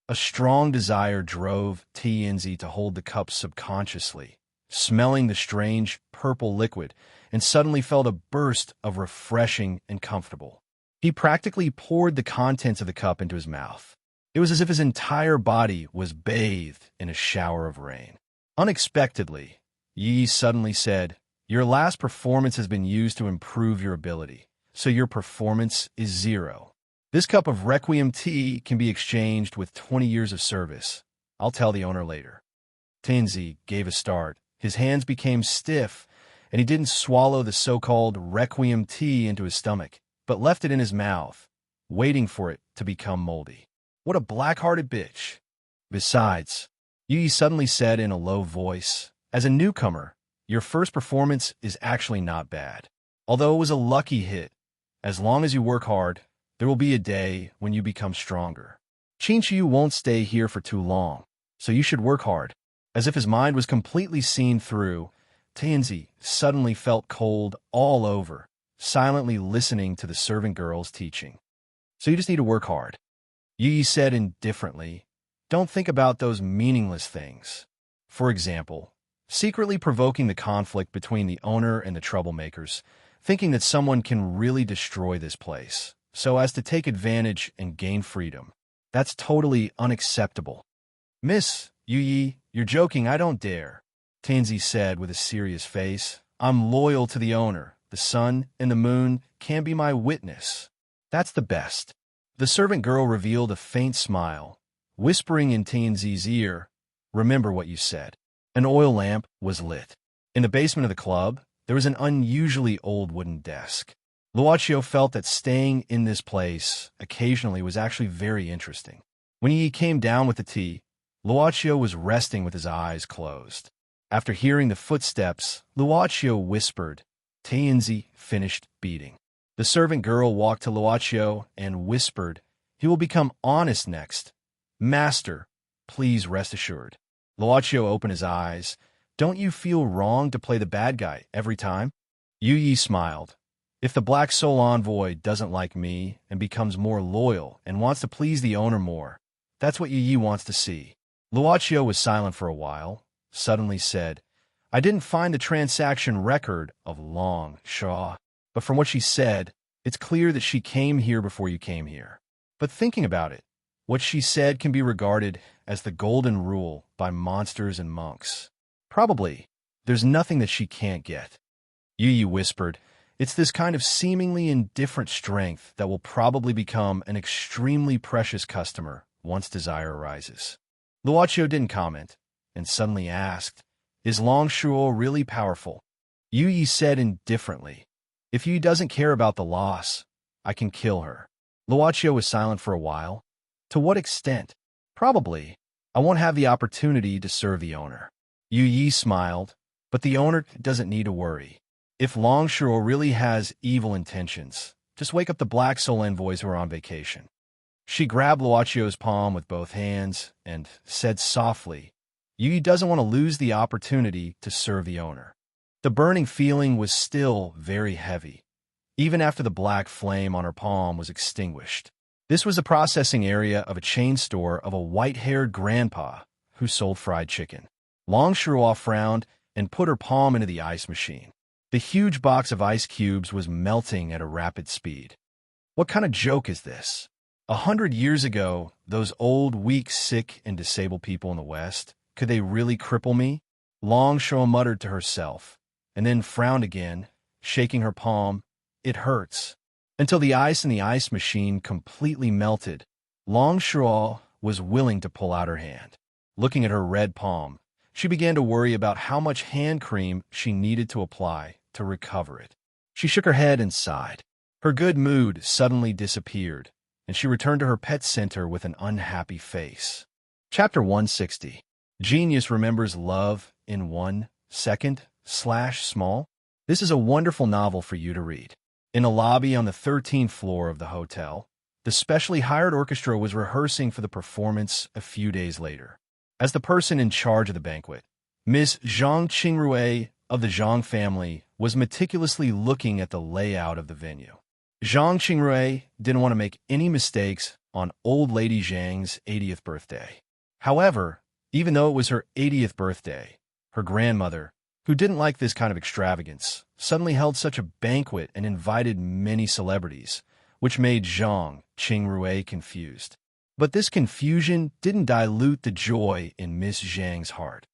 A strong desire drove Taienzi to hold the cup subconsciously, smelling the strange purple liquid, and suddenly felt a burst of refreshing and comfortable. He practically poured the contents of the cup into his mouth. It was as if his entire body was bathed in a shower of rain. Unexpectedly, Yi suddenly said, "Your last performance has been used to improve your ability, so your performance is 0. This cup of Requiem tea can be exchanged with 20 years of service. I'll tell the owner later." Tianzi gave a start. His hands became stiff, and he didn't swallow the so-called Requiem tea into his stomach, but left it in his mouth, waiting for it to become moldy. What a black-hearted bitch. Besides, Yi suddenly said in a low voice, "As a newcomer, your first performance is actually not bad. Although it was a lucky hit, as long as you work hard, there will be a day when you become stronger. Qingqiu won't stay here for too long, so you should work hard." As if his mind was completely seen through, Tianzi suddenly felt cold all over, silently listening to the servant girl's teaching. "So you just need to work hard," Yi said indifferently. "Don't think about those meaningless things. For example, secretly provoking the conflict between the owner and the troublemakers, thinking that someone can really destroy this place, so as to take advantage and gain freedom. That's totally unacceptable." "Miss Yi, you're joking, I don't dare," Tianzi said with a serious face. "I'm loyal to the owner. The sun and the moon can be my witness. That's the best." The servant girl revealed a faint smile, whispering in Tianzi's ear, "Remember what you said." An oil lamp was lit. In the basement of the club, there was an unusually old wooden desk. Luochio felt that staying in this place occasionally was actually very interesting. When he came down with the tea, Luochio was resting with his eyes closed. After hearing the footsteps, Luochio whispered. Tianzi finished beating. The servant girl walked to Luochio and whispered, "He will become honest next. Master, please rest assured." Luochio opened his eyes. "Don't you feel wrong to play the bad guy every time?" Yu Yi smiled. "If the Black Soul Envoy doesn't like me and becomes more loyal and wants to please the owner more, that's what Yu Yi wants to see." Luochio was silent for a while, suddenly said, "I didn't find the transaction record of Long Shaw, but from what she said, it's clear that she came here before you came here. But thinking about it, what she said can be regarded as the golden rule by monsters and monks. Probably, there's nothing that she can't get." Yu Yi whispered, "It's this kind of seemingly indifferent strength that will probably become an extremely precious customer once desire arises." Luochio didn't comment, and suddenly asked, "Is Long Shuo really powerful?" Yu Yi said indifferently, "If Yi doesn't care about the loss, I can kill her." Luochio was silent for a while. "To what extent?" "Probably, I won't have the opportunity to serve the owner." Yu Yi smiled, "But the owner doesn't need to worry. If Long Shuo really has evil intentions, just wake up the Black Soul Envoys who are on vacation." She grabbed Luochio's palm with both hands and said softly, "Yu Yi doesn't want to lose the opportunity to serve the owner." The burning feeling was still very heavy, even after the black flame on her palm was extinguished. This was the processing area of a chain store of a white-haired grandpa who sold fried chicken. Long Shuo frowned and put her palm into the ice machine. The huge box of ice cubes was melting at a rapid speed. "What kind of joke is this? 100 years ago, those old, weak, sick, and disabled people in the West, could they really cripple me?" Long Shuo muttered to herself, and then frowned again, shaking her palm. "It hurts." Until the ice in the ice machine completely melted, Long Shuo was willing to pull out her hand. Looking at her red palm, she began to worry about how much hand cream she needed to apply to recover it. She shook her head and sighed. Her good mood suddenly disappeared, and she returned to her pet center with an unhappy face. Chapter 160. Genius Remembers Love in 1 second/small. This is a wonderful novel for you to read. In a lobby on the 13th floor of the hotel, the specially hired orchestra was rehearsing for the performance a few days later. As the person in charge of the banquet, Miss Zhang Qingrui of the Zhang family was meticulously looking at the layout of the venue. Zhang Qingrui didn't want to make any mistakes on old lady Zhang's 80th birthday. However, even though it was her 80th birthday, her grandmother who didn't like this kind of extravagance, suddenly held such a banquet and invited many celebrities, which made Zhang Qingrui confused. But this confusion didn't dilute the joy in Miss Zhang's heart.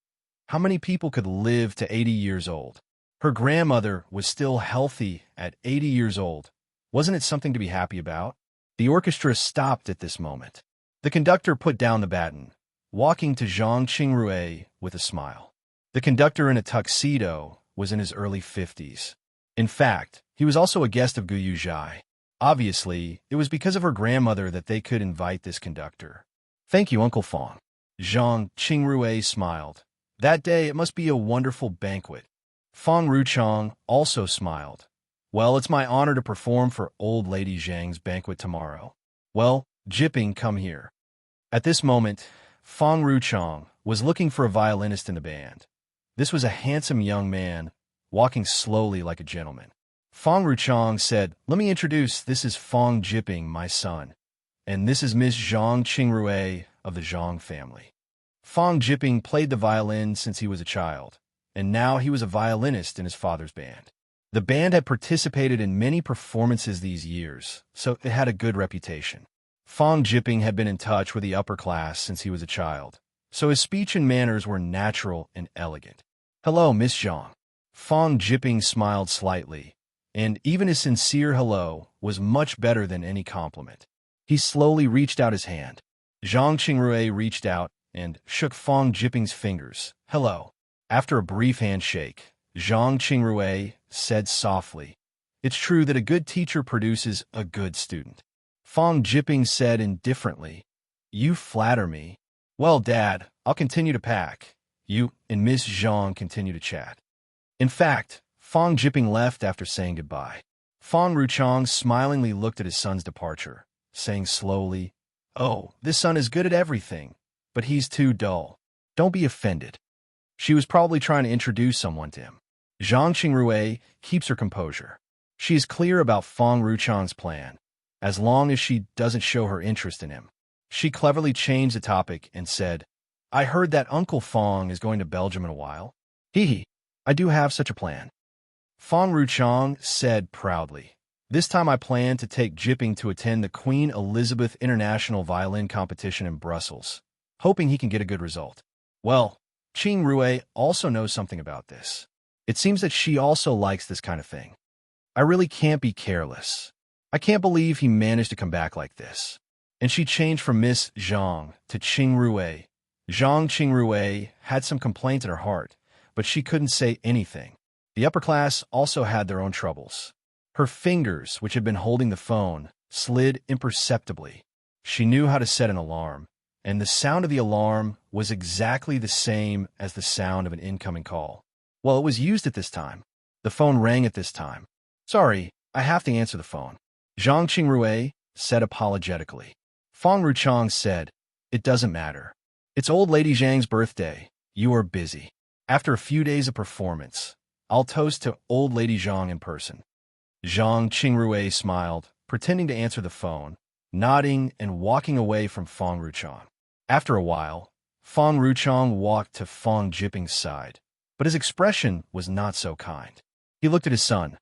How many people could live to 80 years old? Her grandmother was still healthy at 80 years old. Wasn't it something to be happy about? The orchestra stopped at this moment. The conductor put down the baton, walking to Zhang Qingrui with a smile. The conductor in a tuxedo was in his early 50s. In fact, he was also a guest of Gu Yuzhai. Obviously, it was because of her grandmother that they could invite this conductor. Thank you, Uncle Fong. Zhang Qingrui smiled. That day, it must be a wonderful banquet. Fong Ruchong also smiled. Well, it's my honor to perform for old lady Zhang's banquet tomorrow. Well, Jipping, come here. At this moment, Fong Ruchong was looking for a violinist in the band. This was a handsome young man, walking slowly like a gentleman. Fong Ruchong said, "Let me introduce, this is Fong Jipping, my son. And this is Miss Zhang Qingrui of the Zhang family." Fong Jipping played the violin since he was a child, and now he was a violinist in his father's band. The band had participated in many performances these years, so it had a good reputation. Fong Jipping had been in touch with the upper class since he was a child, so his speech and manners were natural and elegant. "Hello, Miss Zhang." Fong Jipping smiled slightly, and even his sincere hello was much better than any compliment. He slowly reached out his hand. Zhang Qingrui reached out and shook Fong Jipping's fingers. "Hello." After a brief handshake, Zhang Qingrui said softly, "It's true that a good teacher produces a good student." Fong Jipping said indifferently, "You flatter me." "Well, Dad, I'll continue to pack." You and Miss Zhang continue to chat. In fact, Fong Jipping left after saying goodbye. Fong Ruchong smilingly looked at his son's departure, saying slowly, "Oh, this son is good at everything, but he's too dull. Don't be offended." She was probably trying to introduce someone to him. Zhang Qingrui keeps her composure. She is clear about Fong Ruchong's plan, as long as she doesn't show her interest in him. She cleverly changed the topic and said, "I heard that Uncle Fong is going to Belgium in a while." "Hee, I do have such a plan." Fong Ruchong said proudly, "This time I plan to take Jipping to attend the Queen Elizabeth International Violin Competition in Brussels, hoping he can get a good result." Well, Qingrui also knows something about this. It seems that she also likes this kind of thing. "I really can't be careless. I can't believe he managed to come back like this." And she changed from Miss Zhang to Qingrui. Zhang Qingrui had some complaints in her heart, but she couldn't say anything. The upper class also had their own troubles. Her fingers, which had been holding the phone, slid imperceptibly. She knew how to set an alarm, and the sound of the alarm was exactly the same as the sound of an incoming call. Well, it was used at this time. The phone rang at this time. "Sorry, I have to answer the phone," Zhang Qingrui said apologetically. Fong Ruchong said, "It doesn't matter. It's old lady Zhang's birthday. You are busy. After a few days of performance, I'll toast to old lady Zhang in person." Zhang Qingrui smiled, pretending to answer the phone, nodding and walking away from Fong Ruchong. After a while, Fong Ruchong walked to Fong Jipping's side, but his expression was not so kind. He looked at his son.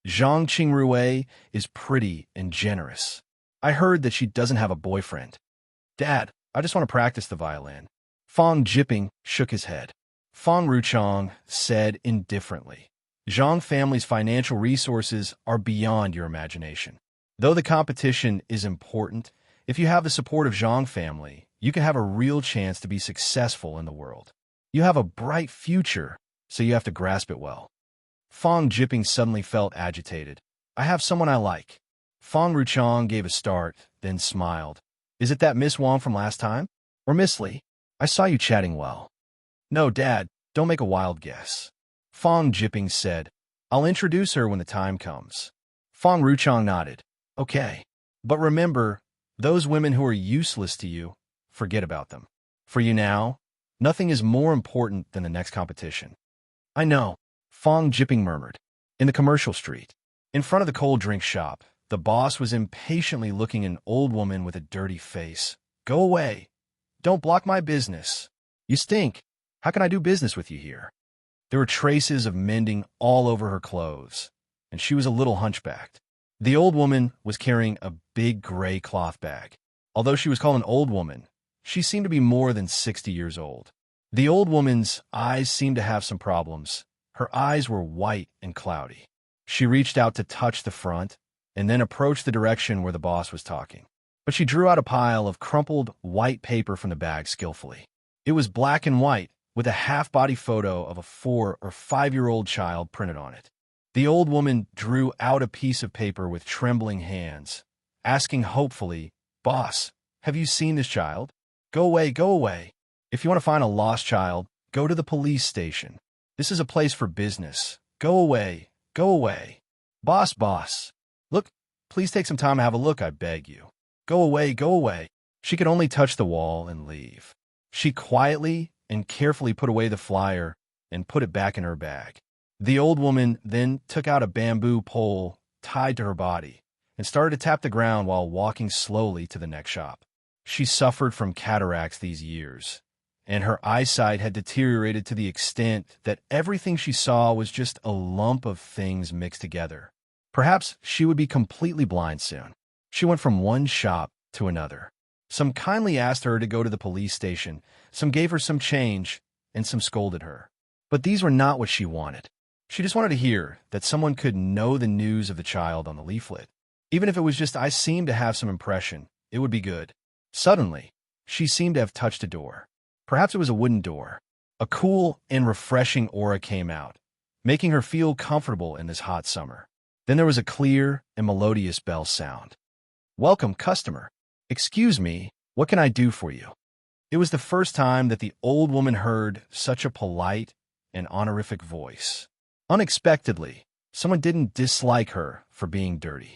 "Zhang Qingrui is pretty and generous. I heard that she doesn't have a boyfriend." "Dad, I just want to practice the violin." Fong Jipping shook his head. Fong Ruchong said indifferently, "Zhang family's financial resources are beyond your imagination. Though the competition is important, if you have the support of Zhang family, you can have a real chance to be successful in the world. You have a bright future, so you have to grasp it well." Fong Jipping suddenly felt agitated. "I have someone I like." Fong Ruchong gave a start, then smiled. "Is it that Miss Wang from last time? Or Miss Lee? I saw you chatting well." "No, Dad, don't make a wild guess." Fong Jipping said, "I'll introduce her when the time comes." Fong Ruchong nodded. "Okay. But remember, those women who are useless to you, forget about them. For you now, nothing is more important than the next competition." "I know," Fong Jipping murmured. In the commercial street, in front of the cold drink shop, the boss was impatiently looking at an old woman with a dirty face. "Go away. Don't block my business. You stink. How can I do business with you here?" There were traces of mending all over her clothes, and she was a little hunchbacked. The old woman was carrying a big gray cloth bag. Although she was called an old woman, she seemed to be more than 60 years old. The old woman's eyes seemed to have some problems. Her eyes were white and cloudy. She reached out to touch the front and then approached the direction where the boss was talking. But she drew out a pile of crumpled white paper from the bag skillfully. It was black and white, with a half-body photo of a 4 or 5-year-old child printed on it. The old woman drew out a piece of paper with trembling hands, asking hopefully, "Boss, have you seen this child? Go away, go away. If you want to find a lost child, go to the police station. This is a place for business. Go away, go away. Boss, boss. Look, please take some time to have a look, I beg you. Go away, go away." She could only touch the wall and leave. She quietly and carefully put away the flyer and put it back in her bag. The old woman then took out a bamboo pole tied to her body and started to tap the ground while walking slowly to the next shop. She suffered from cataracts these years, and her eyesight had deteriorated to the extent that everything she saw was just a lump of things mixed together. Perhaps she would be completely blind soon. She went from one shop to another. Some kindly asked her to go to the police station, some gave her some change, and some scolded her. But these were not what she wanted. She just wanted to hear that someone could know the news of the child on the leaflet. Even if it was just, "I seem to have some impression," it would be good. Suddenly, she seemed to have touched a door. Perhaps it was a wooden door. A cool and refreshing aura came out, making her feel comfortable in this hot summer. Then there was a clear and melodious bell sound. "Welcome, customer. Excuse me, what can I do for you?" It was the first time that the old woman heard such a polite and honorific voice. Unexpectedly, someone didn't dislike her for being dirty.